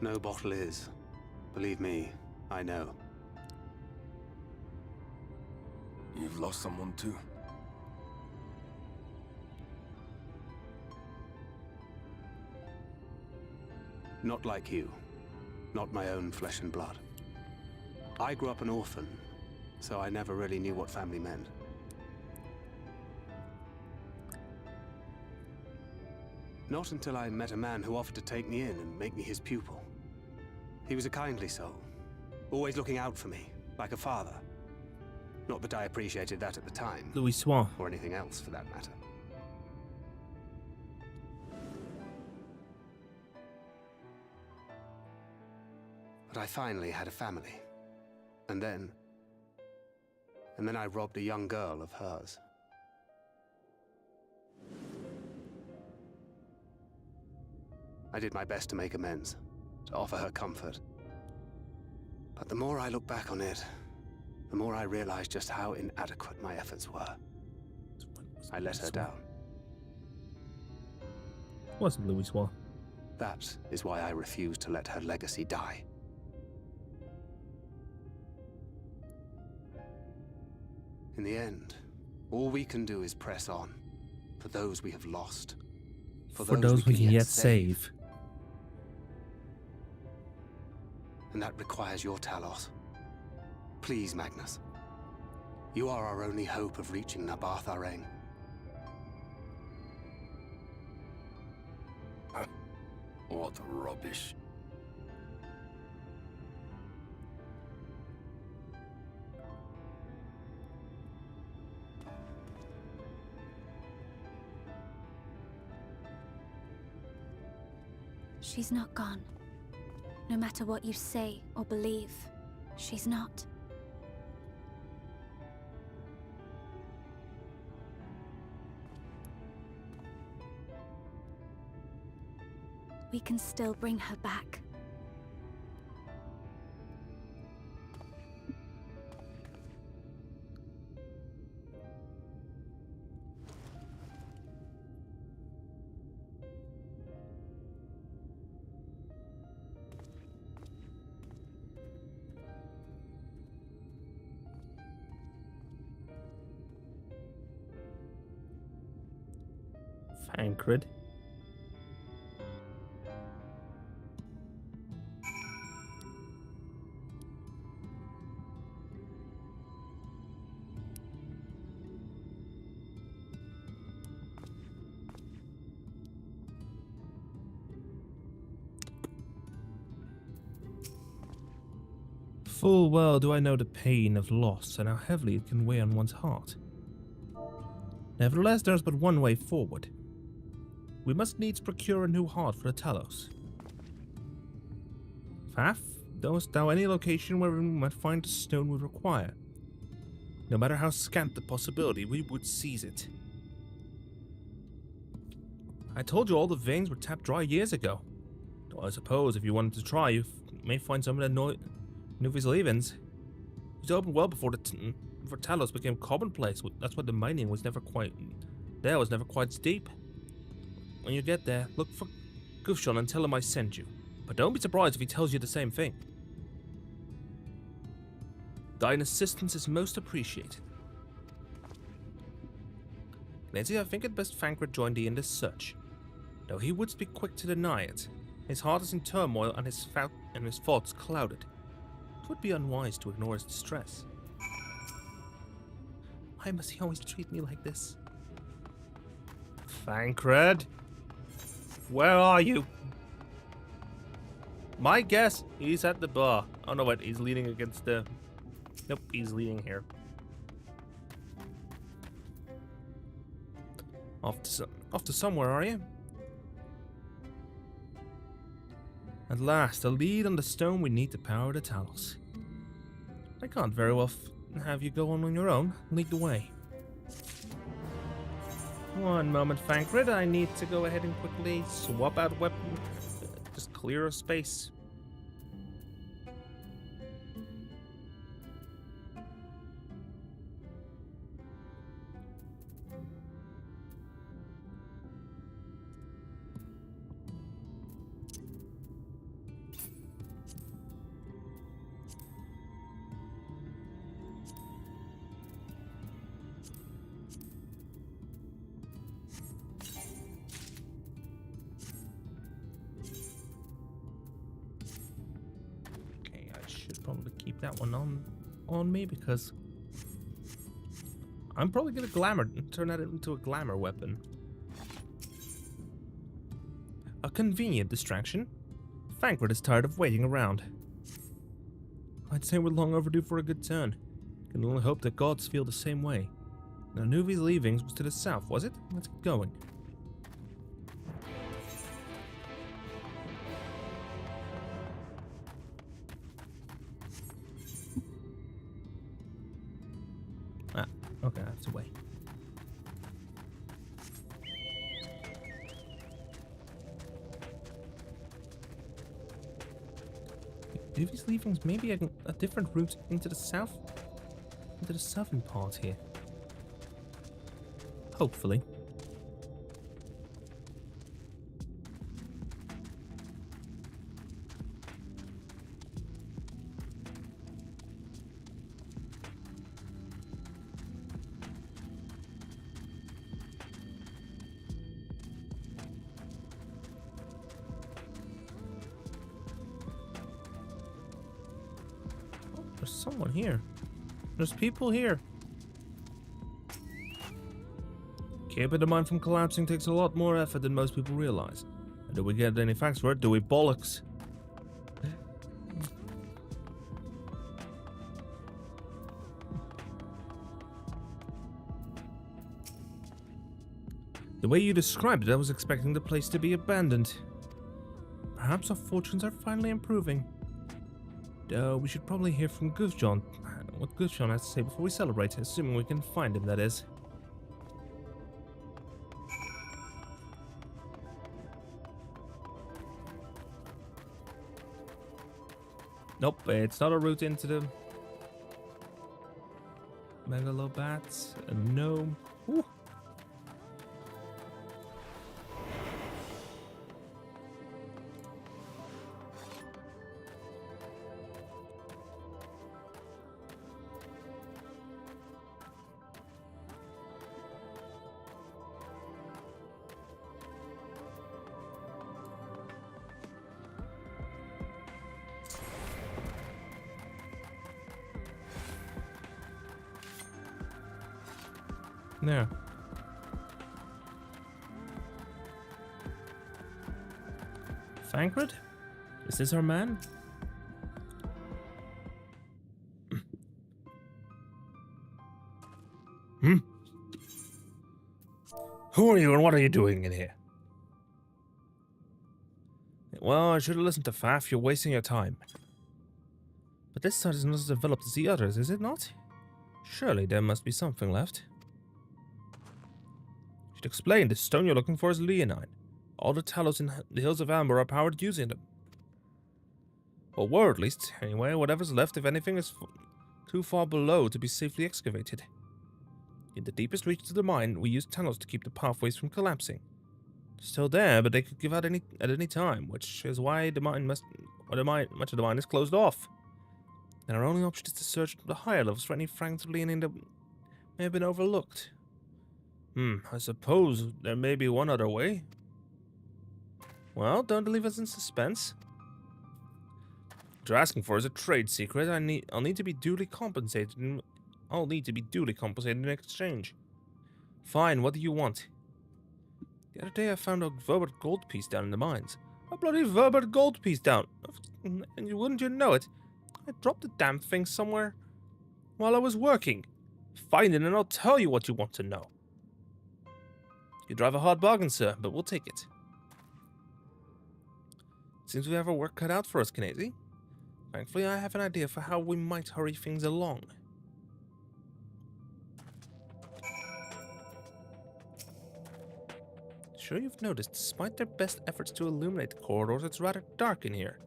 No bottle is. Believe me, I know. You've lost someone too? Not like you. Not my own flesh and blood. I grew up an orphan, so I never really knew what family meant. Not until I met a man who offered to take me in and make me his pupil. He was a kindly soul, always looking out for me, like a father. Not that I appreciated that at the time. Louis Swan. Or anything else, for that matter. But I finally had a family. And then I robbed a young girl of hers. I did my best to make amends, to offer her comfort. But the more I look back on it, the more I realize just how inadequate my efforts were. I let her down. Wasn't Louis Swan. That is why I refuse to let her legacy die. In the end, all we can do is press on, for those we have lost, For those we can yet save. And that requires your Talos. Please, Magnus. You are our only hope of reaching Amh Araeng. What rubbish. She's not gone. No matter what you say or believe, she's not. We can still bring her back. Tancred. Full well do I know the pain of loss and how heavily it can weigh on one's heart. Nevertheless, there is but one way forward. We must needs procure a new heart for the Talos. Faf, knowest thou any location where we might find the stone we require? No matter how scant the possibility, we would seize it. I told you all the veins were tapped dry years ago. Though I suppose if you wanted to try, you may find some of the Nuvi's leavings. It was opened well before before Talos became commonplace. That's why the mining was never quite steep. When you get there, look for Gufshon and tell him I sent you. But don't be surprised if he tells you the same thing. Thine assistance is most appreciated. Nancy, I think it best Thancred join thee in this search. Though he would be quick to deny it. His heart is in turmoil and his thoughts clouded. It would be unwise to ignore his distress. Why must he always treat me like this? Thancred? Where are you? My guess, he's at the bar. Oh no, wait, he's leaning against the... Nope, he's leaning here. Off to somewhere, are you? At last, a lead on the stone we need to power the Talos. I can't very well have you go on your own. Lead the way. One moment, Thancred. I need to go ahead and quickly swap out weapon. Just clear a space. probably keep that one on me because I'm probably gonna turn that into a glamour weapon. A convenient distraction. Thancred is tired of waiting around. I'd say we're long overdue for a good turn. Can only hope that gods feel the same way. Now, Nuvi's leavings was to the south, was it? Let's get going. Ah, okay, that's the way. Nuvi's leavings maybe a different route into the south? Into the southern part here. Hopefully. Oh, there's someone here. There's people here. Keeping the mind from collapsing takes a lot more effort than most people realize. And do we get any facts for it? Do we bollocks? The way you described it, I was expecting the place to be abandoned. Perhaps our fortunes are finally improving. We should probably hear from Gufjon. What Gufjon has to say before we celebrate, assuming we can find him, that is. Nope, it's not a route into the Megalobats. A gnome. Ooh. There. Thancred? Is this our man? Who are you and what are you doing in here? Well, I should have listened to Faf. You're wasting your time. But this side is not as developed as the others, is it not? Surely there must be something left. Should explain, the stone you're looking for is leonine. All the talos in the hills of Amber are powered using them. Or were at least. Anyway, whatever's left, if anything, is too far below to be safely excavated. In the deepest reaches of the mine, we use tunnels to keep the pathways from collapsing. They're still there, but they could give out at any time, which is why much of the mine is closed off. And our only option is to search the higher levels for any fragments of leonine that may have been overlooked. I suppose there may be one other way. Well, don't leave us in suspense. What you're asking for is a trade secret. I'll need to be duly compensated. I'll need to be duly compensated in exchange. Fine, what do you want? The other day I found a Verbert gold piece down in the mines. A bloody Verbert gold piece down. And wouldn't you know it? I dropped the damn thing somewhere while I was working. Find it and I'll tell you what you want to know. You drive a hard bargain, sir, but we'll take it. Seems we have our work cut out for us, Knazy. Thankfully, I have an idea for how we might hurry things along. Sure you've noticed, despite their best efforts to illuminate the corridors, it's rather dark in here,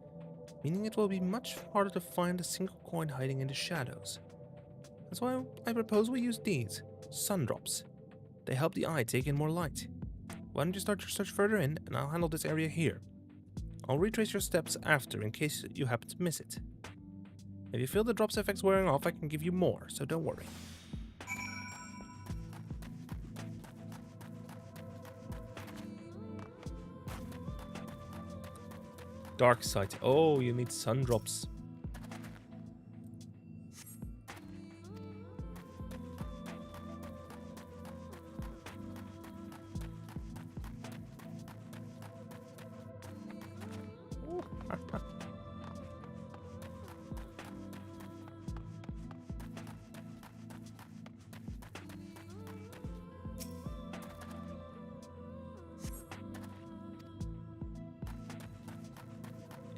meaning it will be much harder to find a single coin hiding in the shadows. That's why I propose we use these, sun drops. They help the eye take in more light. Why don't you start your search further in, and I'll handle this area here. I'll retrace your steps after, in case you happen to miss it. If you feel the drop's effects wearing off, I can give you more, so don't worry. Dark sight. Oh, you need sun drops.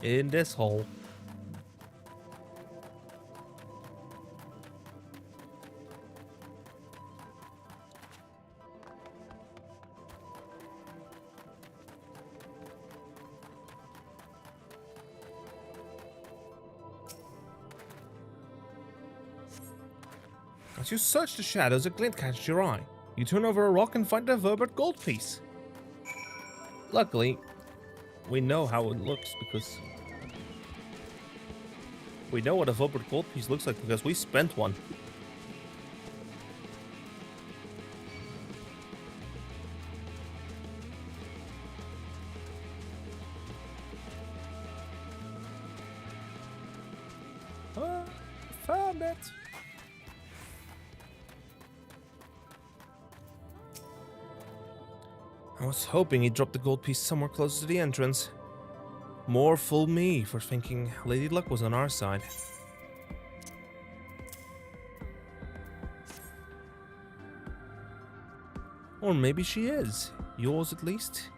In this hole. As you search the shadows, a glint catches your eye. You turn over a rock and find a verbered gold piece. Luckily, we know how it looks because... we know what a verbered gold piece looks like because we spent one. Found it! I was hoping he'd drop the gold piece somewhere close to the entrance. More fool me for thinking Lady Luck was on our side. Or maybe she is. Yours at least.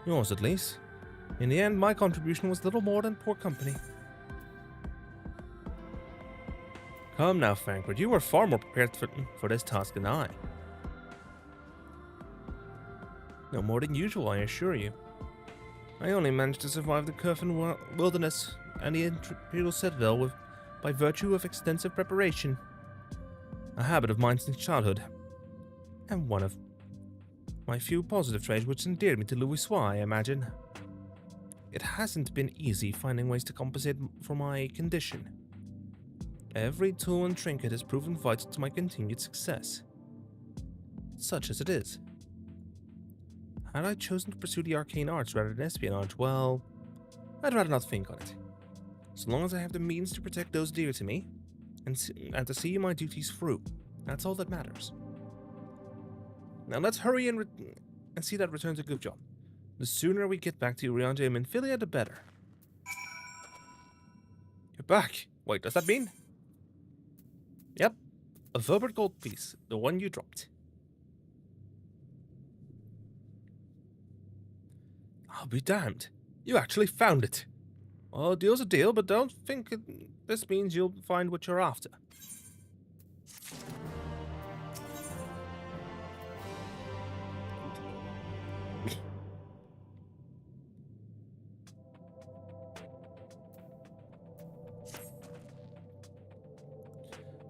Yours at least. In the end, my contribution was little more than poor company. Come now, Frankfurt, you were far more prepared for this task than I. No more than usual, I assure you. I only managed to survive the Kurfin wilderness and the Imperial Citadel by virtue of extensive preparation. A habit of mine since childhood. And one of my few positive traits which endeared me to Louisoix, I imagine. It hasn't been easy finding ways to compensate for my condition. Every tool and trinket has proven vital to my continued success. Such as it is. Had I chosen to pursue the arcane arts rather than espionage, well, I'd rather not think on it. So long as I have the means to protect those dear to me, and to see my duties through, that's all that matters. Now let's hurry and see that returns a good job. The sooner we get back to Uriante and Minfilia, the better. You're back. Wait, does that mean? Yep, a verbered gold piece, the one you dropped. I'll be damned. You actually found it. Well, a deal's a deal, but don't think this means you'll find what you're after.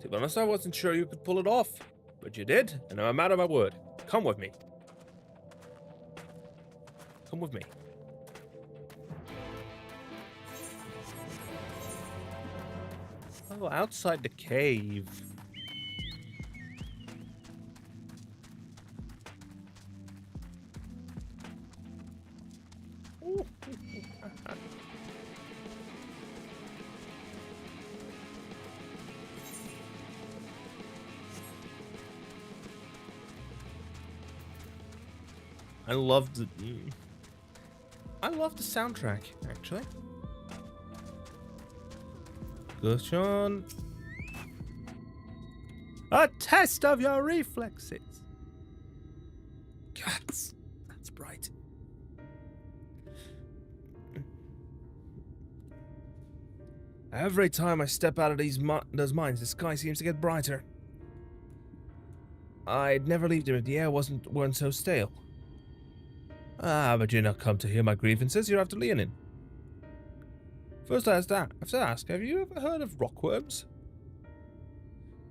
To be honest, I wasn't sure you could pull it off, but you did, and I'm a man of my word. Come with me. Come with me. Oh, outside the cave. I love the soundtrack, actually. Good, a test of your reflexes. God, that's bright. Every time I step out of those mines, the sky seems to get brighter. I'd never leave them if the air weren't so stale. Ah, but you're not come to hear my grievances. You're after Leonin. First, I have to ask, have you ever heard of rockworms?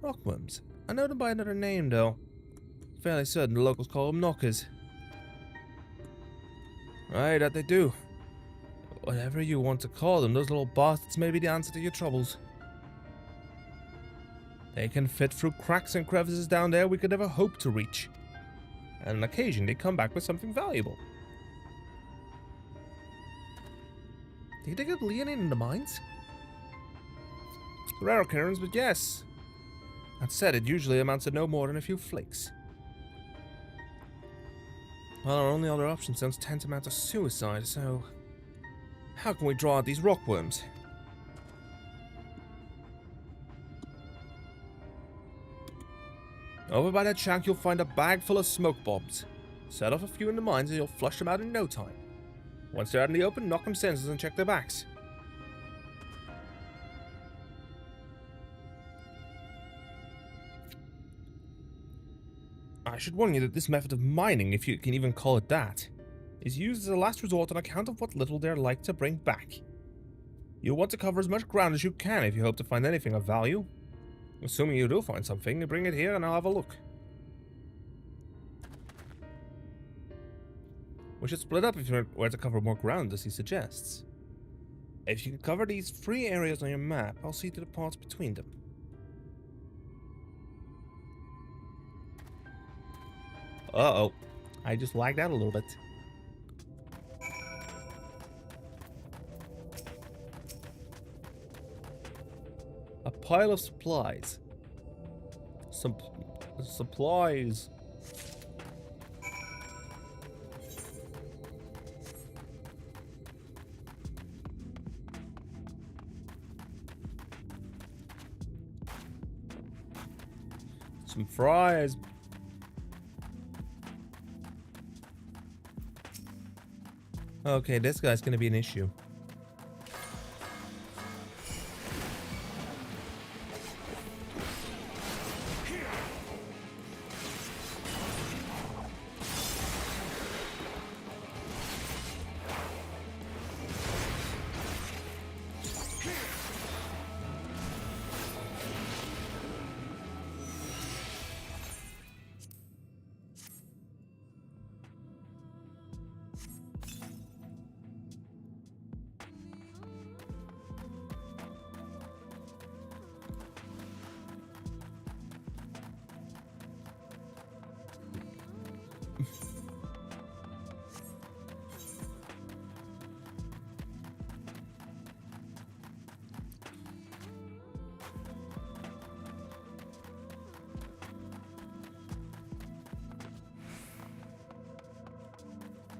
Rockworms? I know them by another name, though. Fairly certain the locals call them knockers. Right, that they do. Whatever you want to call them, those little bastards may be the answer to your troubles. They can fit through cracks and crevices down there we could never hope to reach. And on occasion, they come back with something valuable. Do you think of Leonin in the mines? Rare occurrence, but yes. That said, it usually amounts to no more than a few flakes. Well, our only other option sounds tantamount to suicide, so... how can we draw out these rockworms? Over by that shack, you'll find a bag full of smoke bombs. Set off a few in the mines and you'll flush them out in no time. Once they're out in the open, knock them senses and check their backs. I should warn you that this method of mining, if you can even call it that, is used as a last resort on account of what little they're like to bring back. You'll want to cover as much ground as you can if you hope to find anything of value. Assuming you do find something, bring it here and I'll have a look. We should split up if you're where to cover more ground, as he suggests. If you can cover these 3 areas on your map, I'll see to the parts between them. Uh-oh. I just lagged out a little bit. A pile of supplies. Supplies. Some fries. Okay, this guy's gonna be an issue.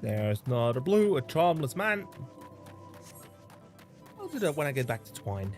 There's not a blue, a charmless man. I'll do that when I get back to Twine.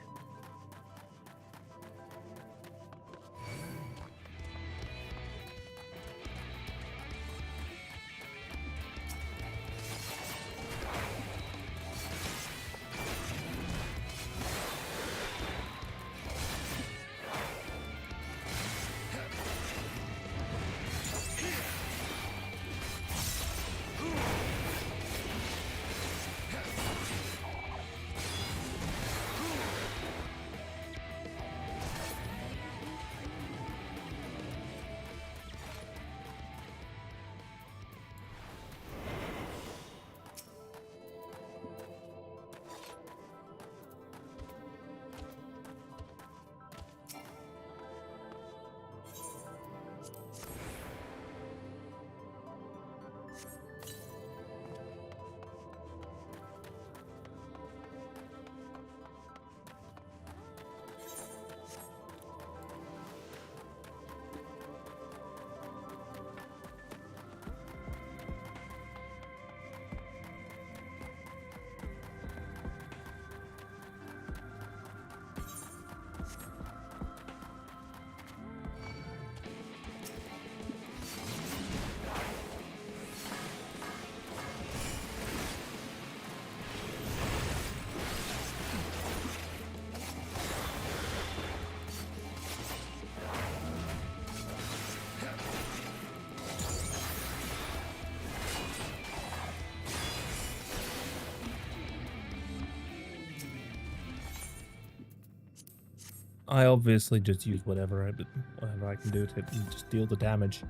I obviously just use whatever I can do to just deal the damage.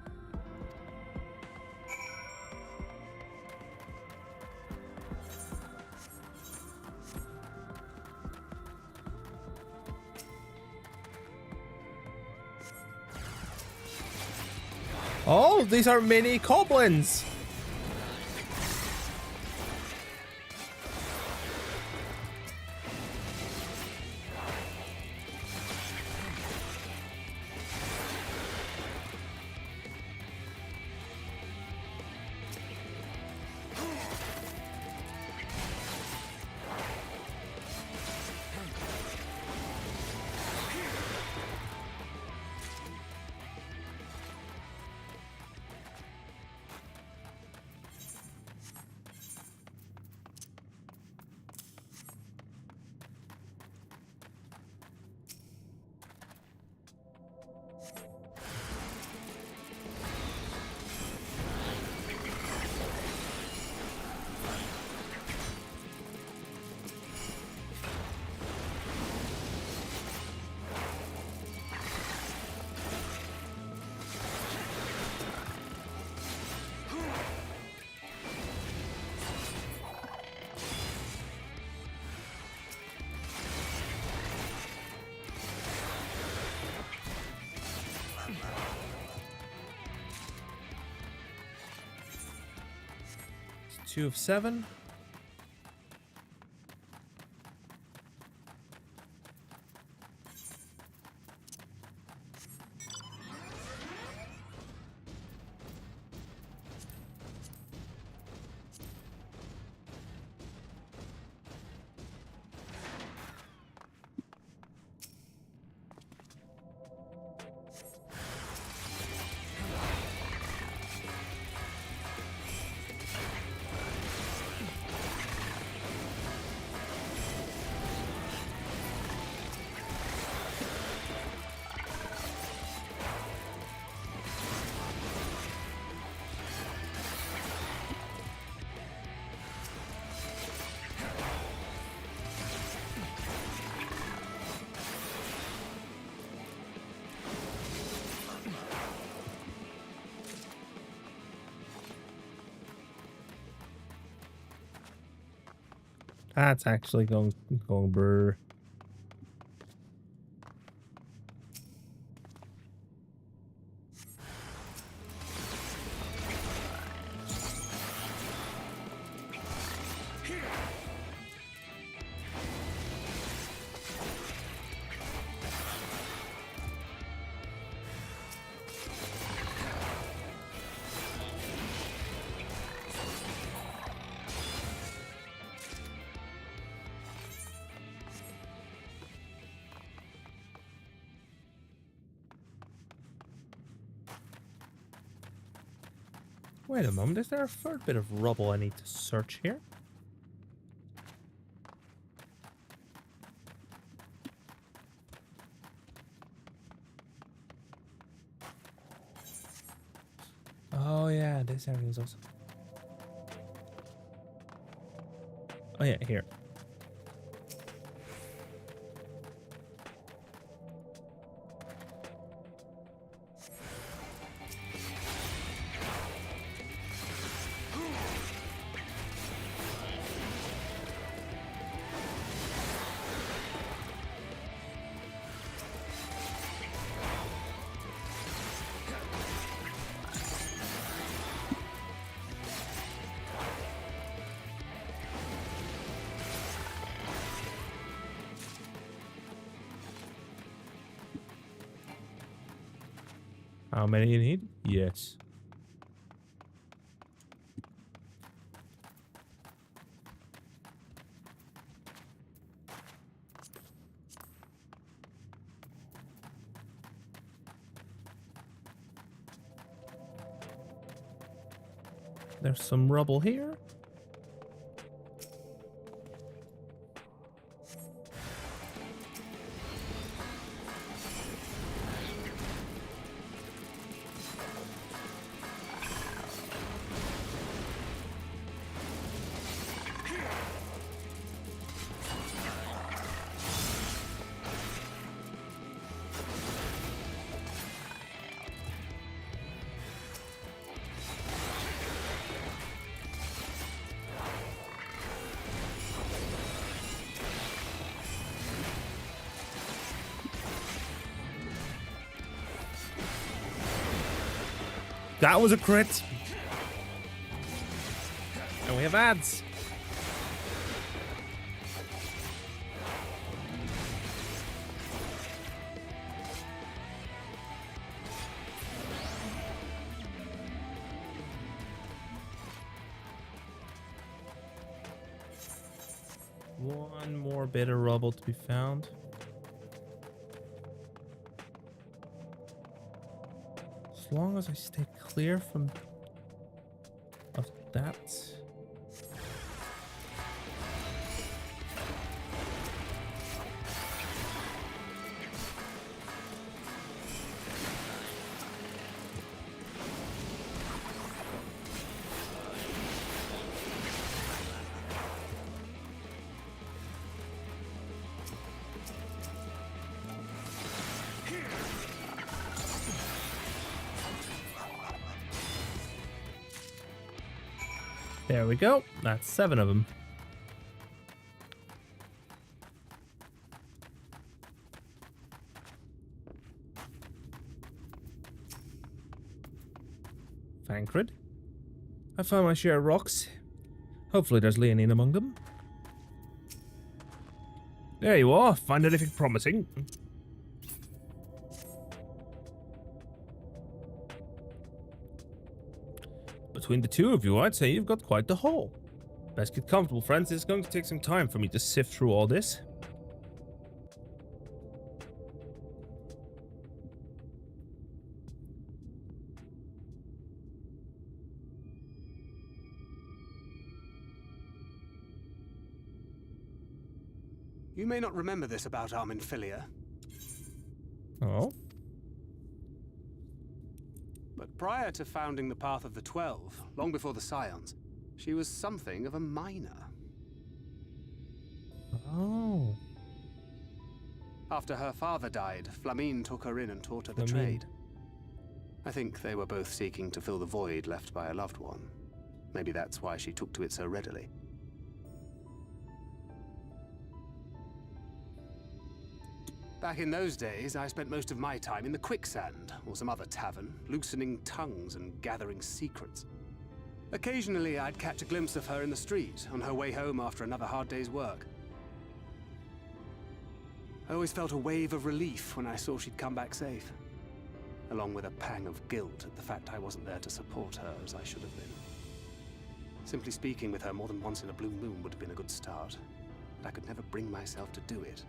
Oh, these are mini goblins! 2 of 7. That's actually going brr. Wait a moment, is there a third bit of rubble I need to search here? Oh yeah, this area is also... Oh yeah, here. How many you need? Yes. There's some rubble here. That was a crit. And we have ads. One more bit of rubble to be found. As long as I stay clear from of that. There we go. That's 7 of them. Thancred. I found my share of rocks. Hopefully there's Leonine among them. There you are. Find anything promising? Between the two of you, I'd say you've got quite the haul. Best get comfortable, friends. It's going to take some time for me to sift through all this. You may not remember this about Armin Filia, Oh? but prior to founding the Path of the 12, long before the Scions, she was something of a minor. Oh. After her father died, Flamine took her in and taught her the Flamine. trade. I think they were both seeking to fill the void left by a loved one. Maybe that's why she took to it so readily. Back in those days, I spent most of my time in the Quicksand, or some other tavern, loosening tongues and gathering secrets. Occasionally, I'd catch a glimpse of her in the street, on her way home after another hard day's work. I always felt a wave of relief when I saw she'd come back safe, along with a pang of guilt at the fact I wasn't there to support her as I should have been. Simply speaking with her more than once in a blue moon would have been a good start, but I could never bring myself to do it.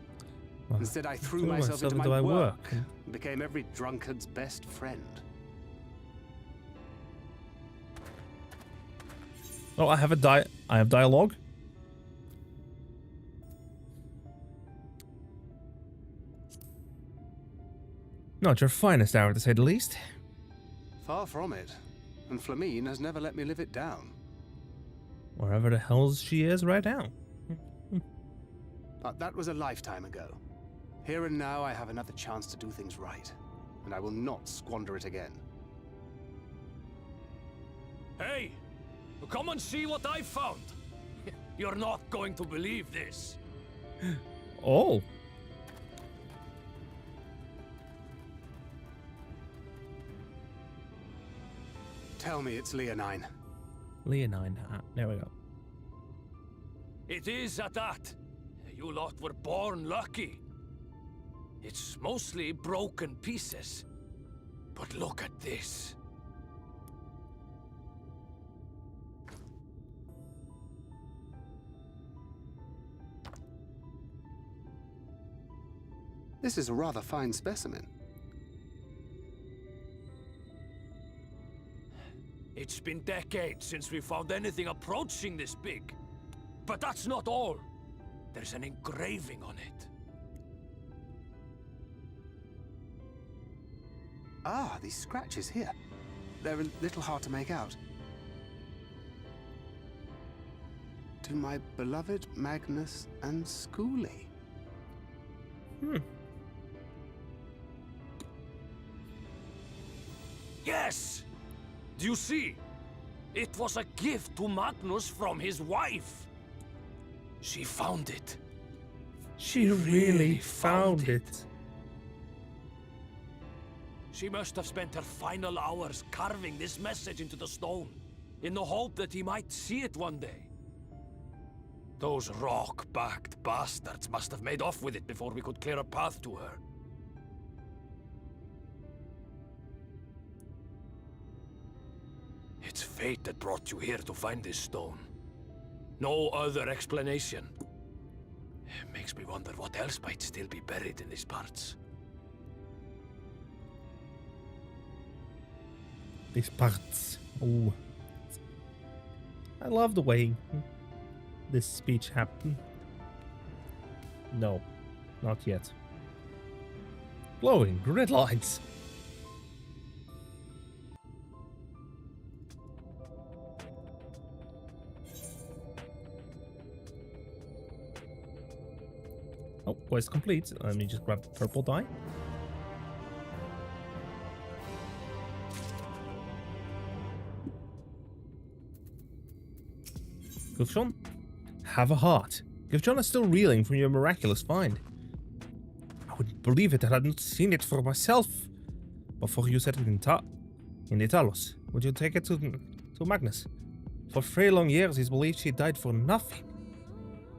Well, Instead, I threw myself into my work. and became every drunkard's best friend. Oh, I have dialogue. Not your finest hour, to say the least. Far from it. And Flamine has never let me live it down. Wherever the hell she is right now. But that was a lifetime ago. Here and now, I have another chance to do things right. And I will not squander it again. Hey! Come and see what I found! You're not going to believe this. Oh. Tell me it's Leonine. Leonine. Ah, there we go. It is at that. You lot were born lucky. It's mostly broken pieces. But look at this. This is a rather fine specimen. It's been decades since we found anything approaching this big. But that's not all. There's an engraving on it. Ah, these scratches here. They're a little hard to make out. To my beloved Magnus and Schoolie. Yes! Do you see? It was a gift to Magnus from his wife. She found it. She really found it. She must have spent her final hours carving this message into the stone, in the hope that he might see it one day. Those rock-backed bastards must have made off with it before we could clear a path to her. It's fate that brought you here to find this stone. No other explanation. It makes me wonder what else might still be buried in these parts. These parts. Oh. I love the way this speech happened. No, not yet. Glowing red lights. Oh, quest complete. Let me just grab the purple dye. Gilfjon, have a heart. Gilfjon is still reeling from your miraculous find. I wouldn't believe it had I not seen it for myself. Before you set it in the Talos, would you take it to Magnus? For 3 long years, he's believed she died for nothing.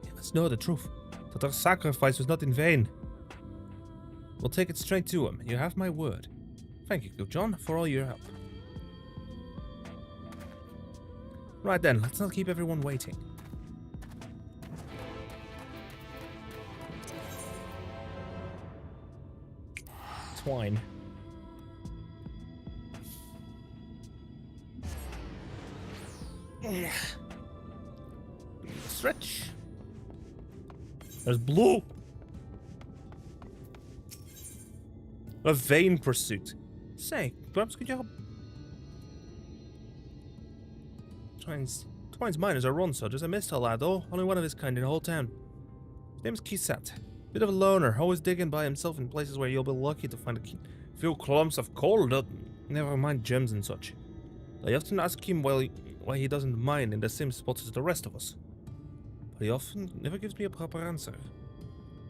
He must know the truth, that her sacrifice was not in vain. We'll take it straight to him. You have my word. Thank you, John, for all your help. Right then, let's not keep everyone waiting. Twine. Stretch. There's blue. A vain pursuit. Say, perhaps could you help? Twine's miners are run, so there's a Mist lad though, only one of his kind in the whole town. His name's Kisat. Bit of a loner, always digging by himself in places where you'll be lucky to find a few clumps of coal, never mind gems and such. I often ask him why he doesn't mine in the same spots as the rest of us. But he often never gives me a proper answer.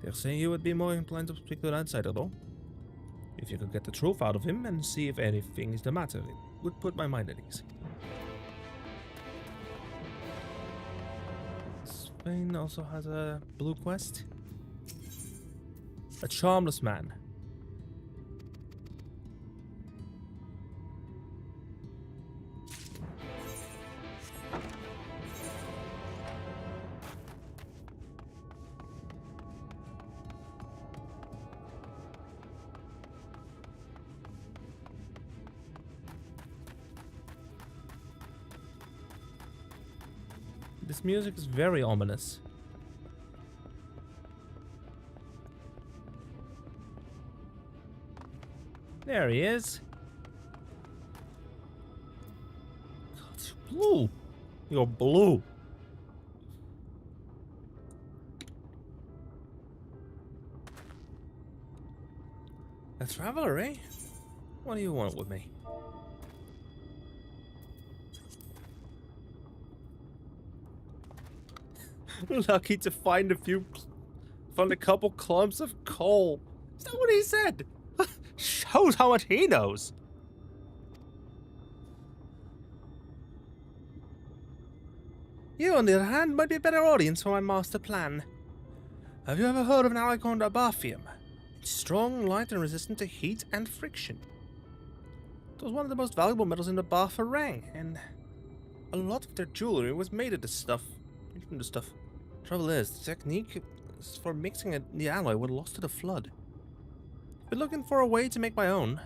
They're saying he would be more inclined to speak to an outsider though. If you could get the truth out of him and see if anything is the matter, it would put my mind at ease. Spain also has a blue quest. A charmless man. This music is very ominous. There he is. God, you're blue. You're blue. A traveler, eh? What do you want with me? Lucky to find a couple clumps of coal. Is that what he said? Shows how much he knows. You, on the other hand, might be a better audience for my master plan. Have you ever heard of an alicorn abathium? It's strong, light, and resistant to heat and friction. It was one of the most valuable metals in the Amh Araeng, and a lot of their jewelry was made of this stuff. Trouble is, the technique for mixing the alloy was lost to the flood. Been looking for a way to make my own,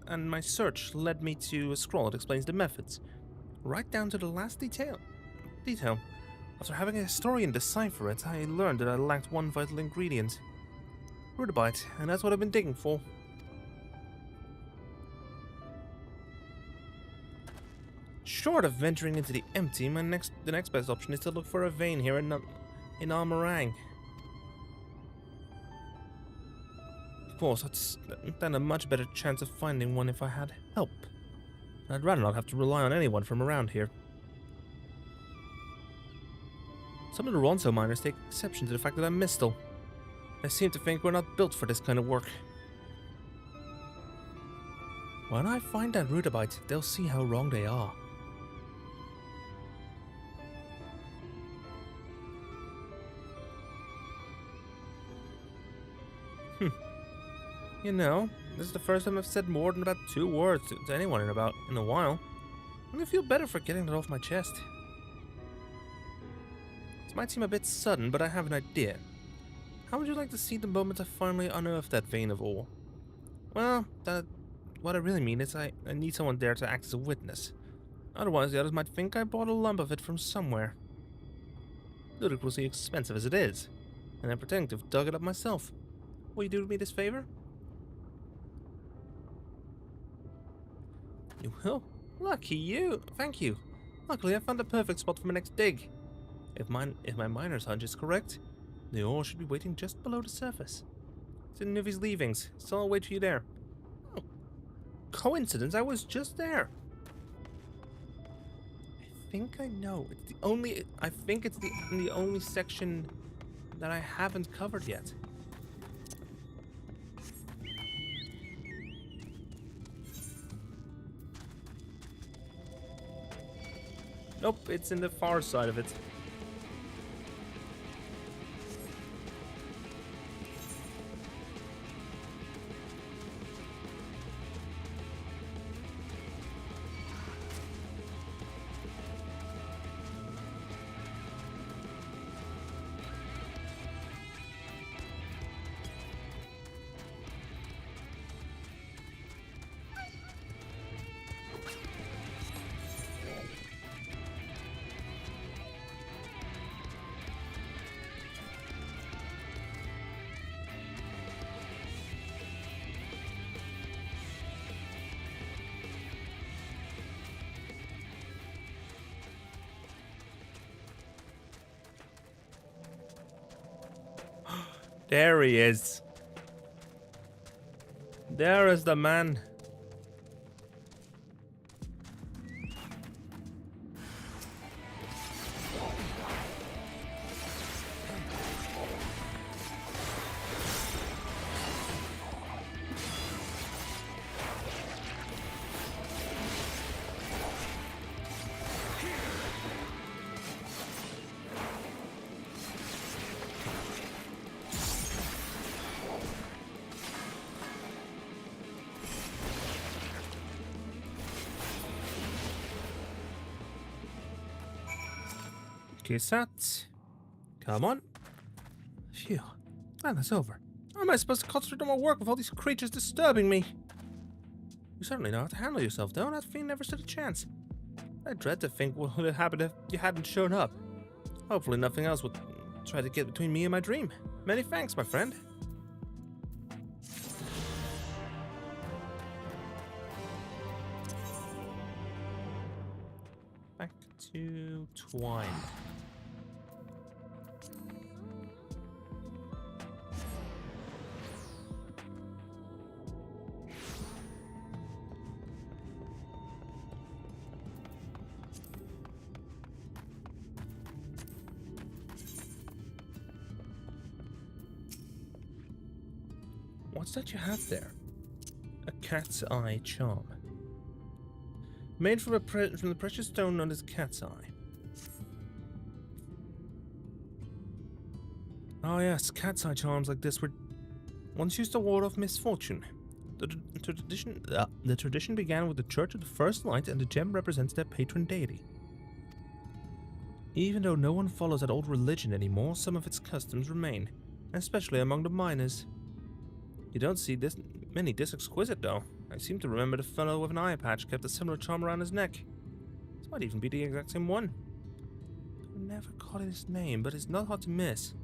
and my search led me to a scroll that explains the methods, right down to the last detail. After having a historian decipher it, I learned that I lacked one vital ingredient. Rudabite, and that's what I've been digging for. Short of venturing into the empty, the next best option is to look for a vein here in Amh Araeng. Of course, I'd stand a much better chance of finding one if I had help. I'd rather not have to rely on anyone from around here. Some of the Ronso miners take exception to the fact that I'm Mistel. They seem to think we're not built for this kind of work. When I find that Rudabite, they'll see how wrong they are. You know, this is the first time I've said more than about 2 words to anyone in a while. I'm gonna feel better for getting that off my chest. This might seem a bit sudden, but I have an idea. How would you like to see the moment I finally unearth that vein of ore? Well, what I really mean is I need someone there to act as a witness. Otherwise, the others might think I bought a lump of it from somewhere. Ludicrously expensive as it is, and I'm pretending to have dug it up myself. Will you do me this favor? You will? Lucky you! Thank you. Luckily, I found the perfect spot for my next dig. If my miner's hunch is correct, the ore should be waiting just below the surface. It's in Nuvi's leavings, so I'll wait for you there. Oh, coincidence, I was just there. I think I know. I think it's the only section that I haven't covered yet. Nope, it's in the far side of it. There he is. There is the man. Sat. Come on. Phew. Glad that's over. How am I supposed to concentrate on my work with all these creatures disturbing me? You certainly know how to handle yourself, though. That fiend never stood a chance. I dread to think what would have happened if you hadn't shown up. Hopefully nothing else would try to get between me and my dream. Many thanks, my friend. Back to Twine. What's that you have there? A cat's eye charm. Made from the precious stone known as cat's eye. Oh yes, cat's eye charms like this were once used to ward off misfortune. The tradition began with the Church of the First Light, and the gem represents their patron deity. Even though no one follows that old religion anymore, some of its customs remain, especially among the miners. You don't see many this exquisite, though. I seem to remember the fellow with an eye patch kept a similar charm around his neck. This might even be the exact same one. I never caught his name, but it's not hard to miss.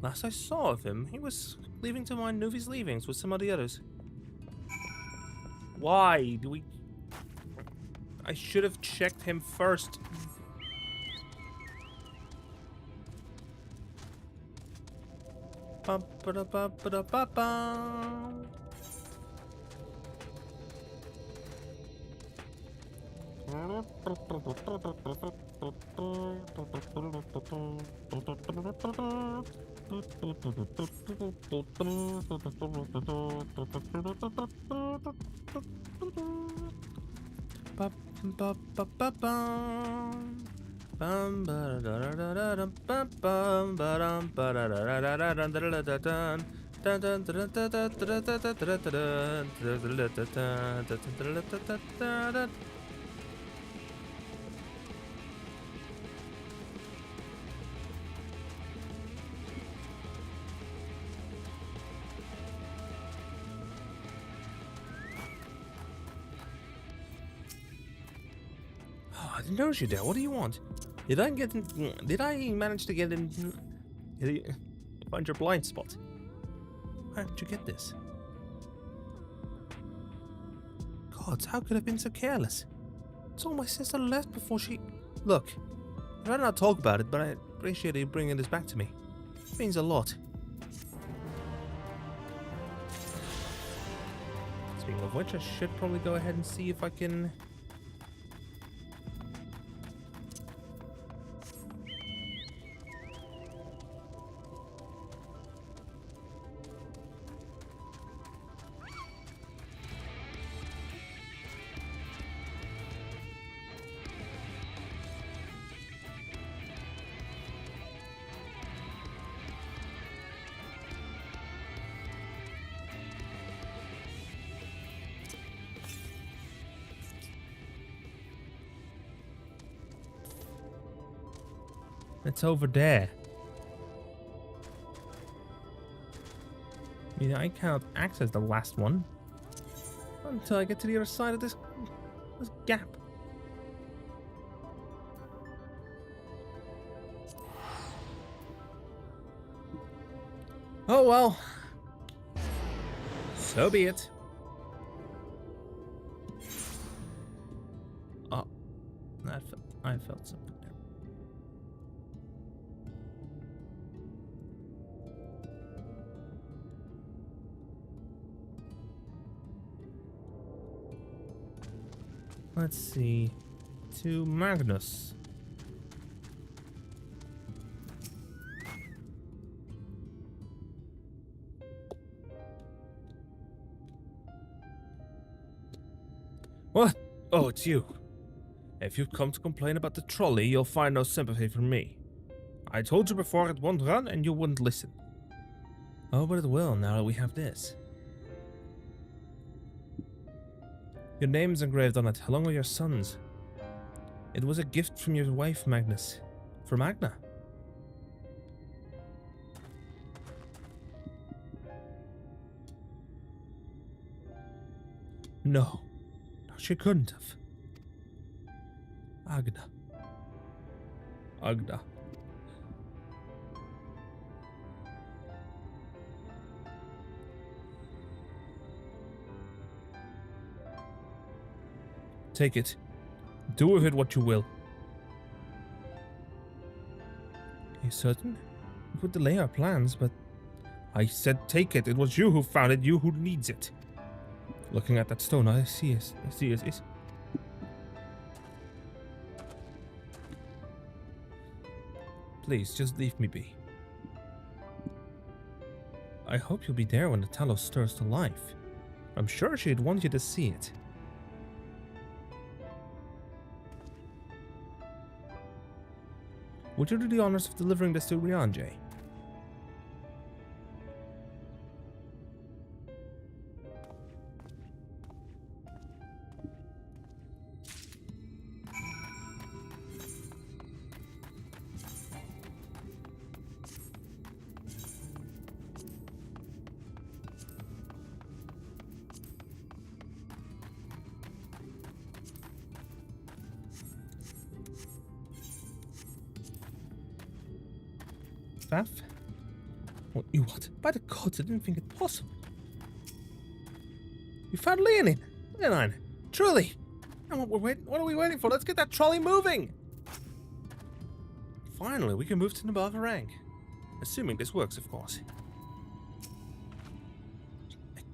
Last I saw of him, he was leaving to mine Nuvi's leavings with some of the others. Why do we... I should have checked him first. I didn't notice you there. What do you want? Did I manage to get in? Find your blind spot? How did you get this? Gods, how could I have been so careless? It's all my sister left before she... Look, I'd rather not talk about it, but I appreciate you bringing this back to me. It means a lot. Speaking of which, I should probably go ahead and see if I can... It's over there. I mean, I cannot access the last one until I get to the other side of this gap. Oh well. So be it. Oh, I felt something there. Let's see. To Magnus. What? Oh, it's you. If you've come to complain about the trolley, you'll find no sympathy from me. I told you before it won't run and you wouldn't listen. Oh, but it will now that we have this. Your name's engraved on it, along with your son's. It was a gift from your wife, Magnus. From Agna. No. She couldn't have. Agna. Agna. Take it. Do with it what you will. You certain? It would delay our plans, but... I said take it. It was you who found it, you who needs it. Looking at that stone, I see it. Please, just leave me be. I hope you'll be there when the Talos stirs to life. I'm sure she'd want you to see it. Would you do the honors of delivering this to Rianje? Faf? What you want? By the gods, I didn't think it possible. You found Leonine! Leonine! Truly! And what are we waiting for? Let's get that trolley moving! Finally, we can move to Amh Araeng. Assuming this works, of course.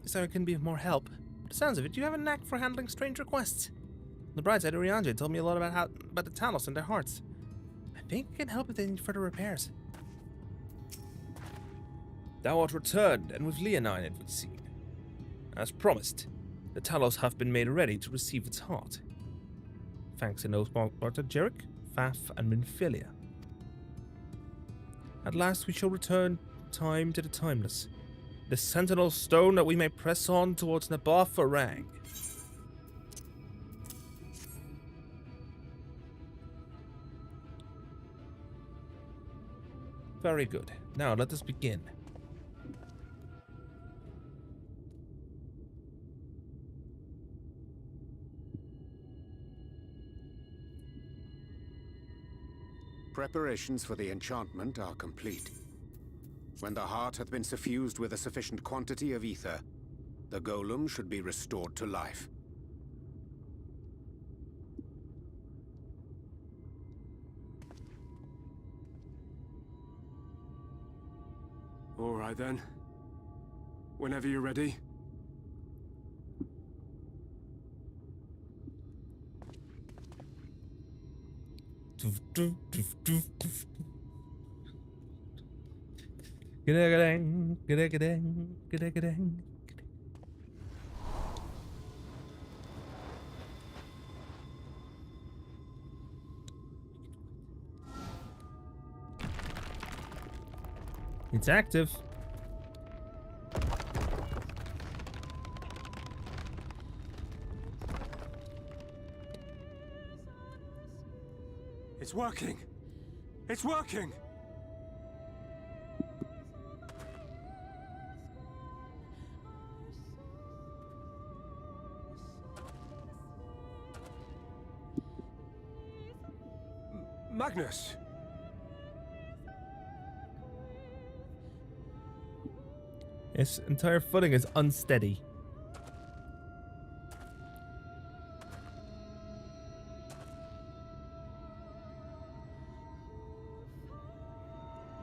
So I can be of more help. By the sounds of it, you have a knack for handling strange requests. The bright side of Rianje told me a lot about the Talos and their hearts. I think we can help if they need further repairs. Thou art returned, and with Leonine, it would seem. As promised, the Talos have been made ready to receive its heart. Thanks in oath part to Jerick, Faf, and Minfilia. At last we shall return time to the timeless, the sentinel stone that we may press on towards Amh Araeng. Very good. Now let us begin. Preparations for the enchantment are complete. When the heart hath been suffused with a sufficient quantity of ether, the golem should be restored to life. All right then. Whenever you're ready. It's active. It's working. It's working! Magnus! Its entire footing is unsteady.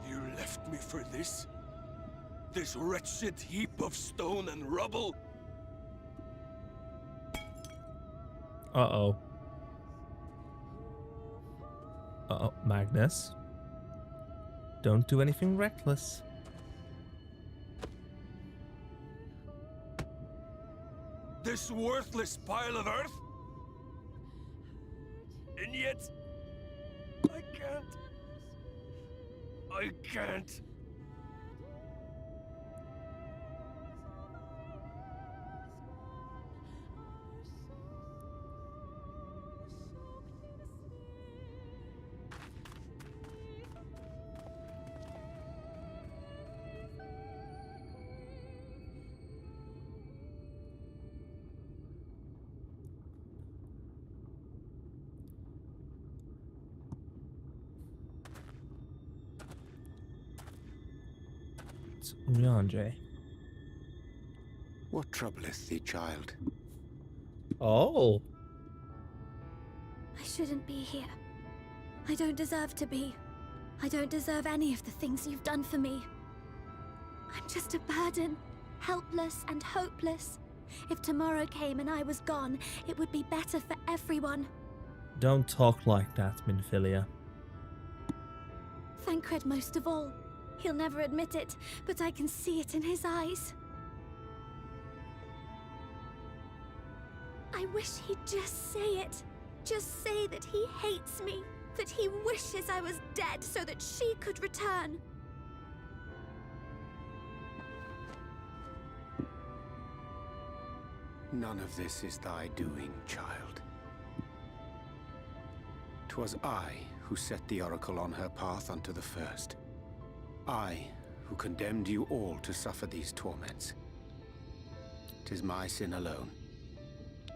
You left me for this? This wretched heap of stone and rubble? Uh-oh. Uh-oh, Magnus. Don't do anything reckless. This worthless pile of earth? And yet... I can't. I can't. It's Rianjay. What troubleth thee, child? Oh. I shouldn't be here. I don't deserve to be. I don't deserve any of the things you've done for me. I'm just a burden, helpless and hopeless. If tomorrow came and I was gone, it would be better for everyone. Don't talk like that, Minfilia. Thancred most of all. He'll never admit it, but I can see it in his eyes. I wish he'd just say it. Just say that he hates me, that he wishes I was dead so that she could return. None of this is thy doing, child. 'Twas I who set the Oracle on her path unto the first. I who condemned you all to suffer these torments. 'Tis my sin alone,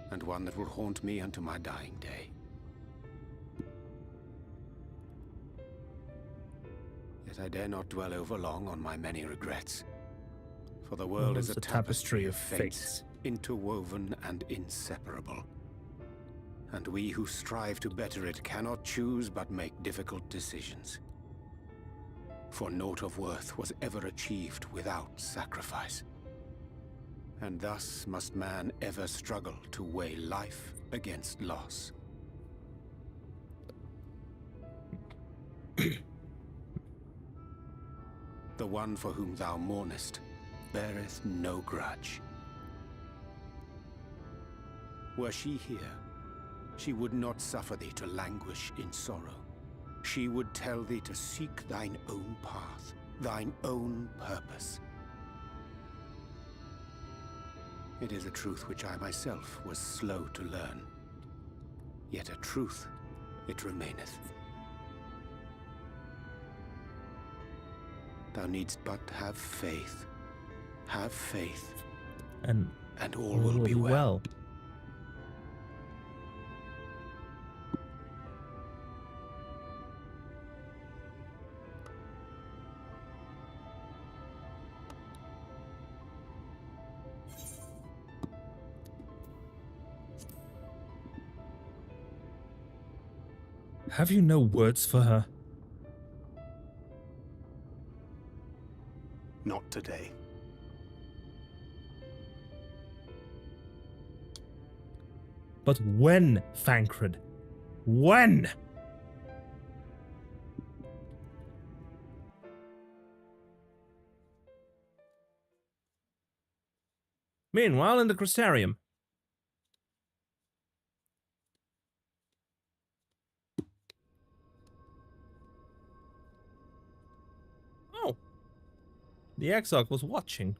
and one that will haunt me unto my dying day. Yet I dare not dwell over long on my many regrets, for the world is a tapestry of fates, interwoven and inseparable. And we who strive to better it cannot choose but make difficult decisions. For naught of worth was ever achieved without sacrifice. And thus must man ever struggle to weigh life against loss. The one for whom thou mournest beareth no grudge. Were she here, she would not suffer thee to languish in sorrow. She would tell thee to seek thine own path, thine own purpose. It is a truth which I myself was slow to learn. Yet a truth it remaineth. Thou needst but have faith. Have faith. And all will be well. Have you no words for her? Not today. But when, Thancred? When? Meanwhile, in the Crystarium. Oh. The Exarch was watching.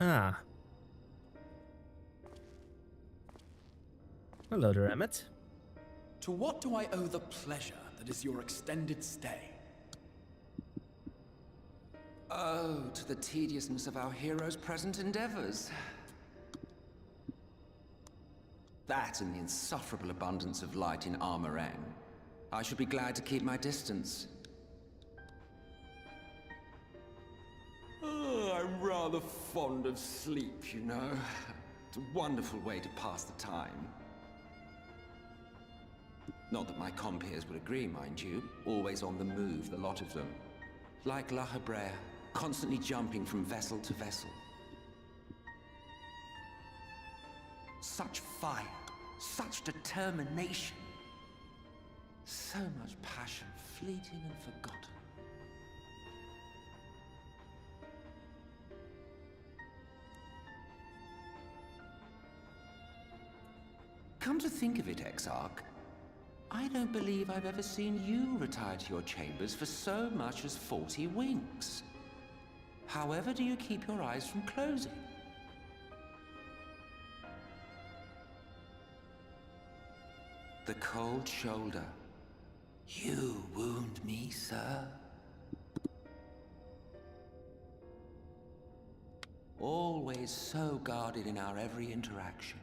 Ah, Hello there, Emmett. To what do I owe the pleasure that is your extended stay? Oh, to the tediousness of our hero's present endeavors. That and the insufferable abundance of light in Amh Araeng. I should be glad to keep my distance. Oh, I'm rather fond of sleep, you know. It's a wonderful way to pass the time. Not that my compeers would agree, mind you. Always on the move, the lot of them. Like La Hebrea, constantly jumping from vessel to vessel. Such fire, such determination. So much passion, fleeting and forgotten. Come to think of it, Exarch, I don't believe I've ever seen you retire to your chambers for so much as 40 winks. However do you keep your eyes from closing? The cold shoulder. You wound me, sir. Always so guarded in our every interaction.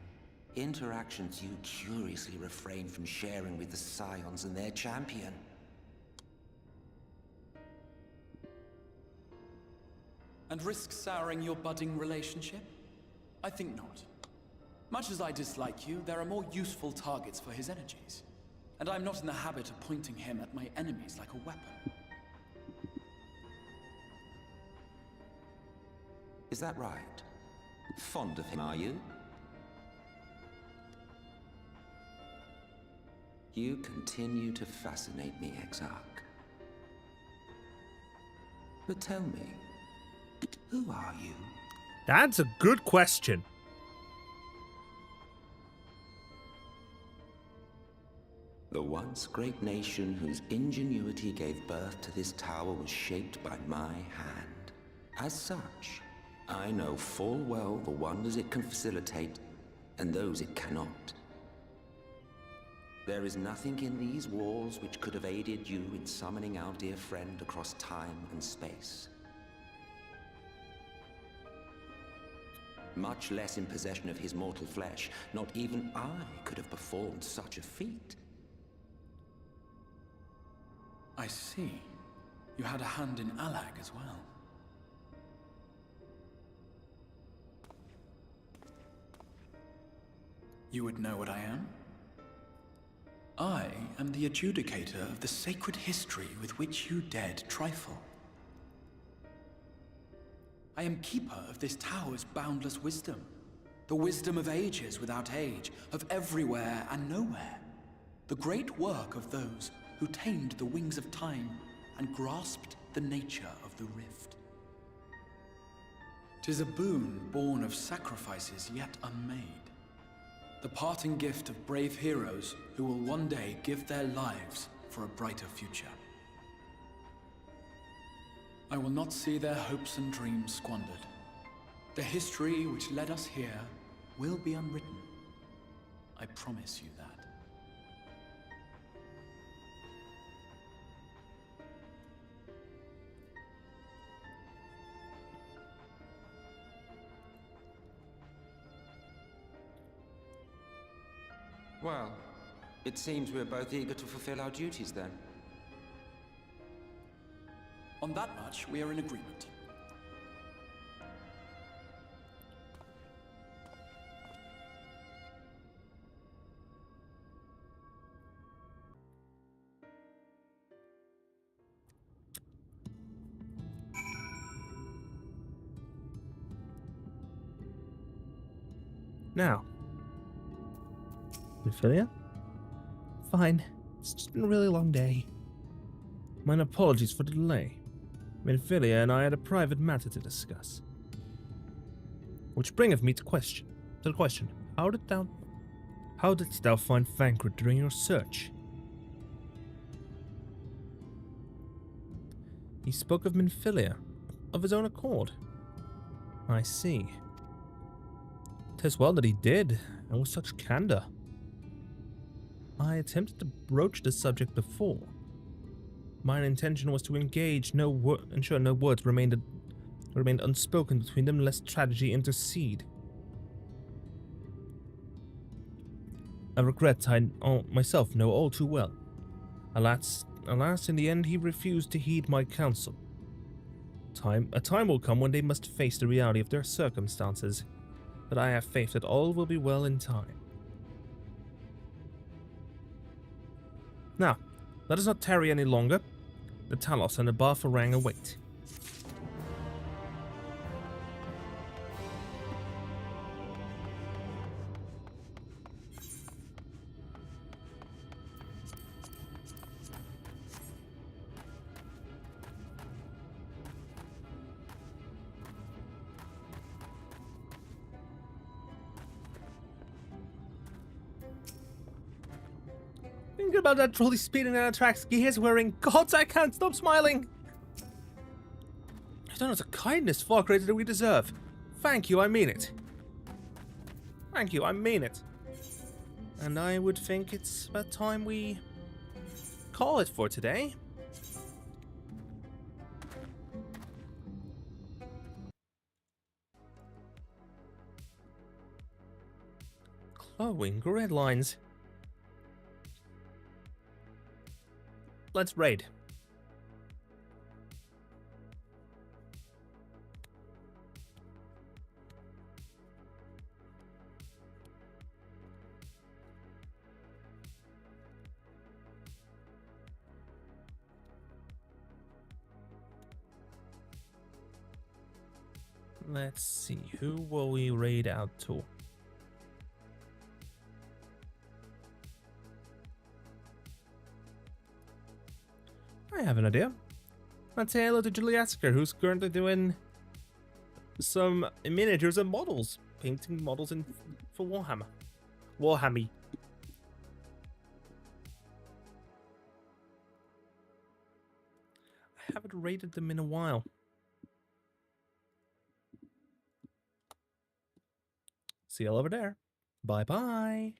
Interactions you curiously refrain from sharing with the Scions and their champion. And risk souring your budding relationship? I think not. Much as I dislike you, there are more useful targets for his energies. And I'm not in the habit of pointing him at my enemies like a weapon. Is that right? Fond of him, are you? You continue to fascinate me, Exarch. But tell me, who are you? That's a good question. The once great nation whose ingenuity gave birth to this tower was shaped by my hand. As such, I know full well the wonders it can facilitate and those it cannot. There is nothing in these walls which could have aided you in summoning our dear friend across time and space. Much less in possession of his mortal flesh, not even I could have performed such a feat. I see. You had a hand in Allag as well. You would know what I am? I am the adjudicator of the sacred history with which you dared trifle. I am keeper of this tower's boundless wisdom. The wisdom of ages without age, of everywhere and nowhere. The great work of those who tamed the wings of time and grasped the nature of the rift. 'Tis a boon born of sacrifices yet unmade. The parting gift of brave heroes who will one day give their lives for a brighter future. I will not see their hopes and dreams squandered. The history which led us here will be unwritten. I promise you that. Well, it seems we're both eager to fulfill our duties then. On that much, we are in agreement. Now, Minfilia? Fine. It's just been a really long day. My apologies for the delay. Minfilia and I had a private matter to discuss. Which bringeth me to the question, how didst thou find Thancred during your search? He spoke of Minfilia, of his own accord. I see. 'Tis well that he did, and with such candor. I attempted to broach the subject before. My intention was to ensure no words remained unspoken between them, lest tragedy intercede. A regret I myself know all too well. Alas, in the end he refused to heed my counsel. A time will come when they must face the reality of their circumstances, but I have faith that all will be well in time. Now, let us not tarry any longer. The Talos and the Amh Araeng await. Think about that trolley speeding down the tracks. He is wearing. Gods, I can't stop smiling. You've done us a kindness far greater than we deserve. Thank you, I mean it. Thank you, I mean it. And I would think it's about time we call it for today. Glowing grid lines. Let's raid. Let's see, who will we raid out to? I have an idea. Let's say hello to Juliasker, who's currently doing some miniatures and models. Painting models for Warhammer. Warhammy. I haven't raided them in a while. See you all over there. Bye-bye.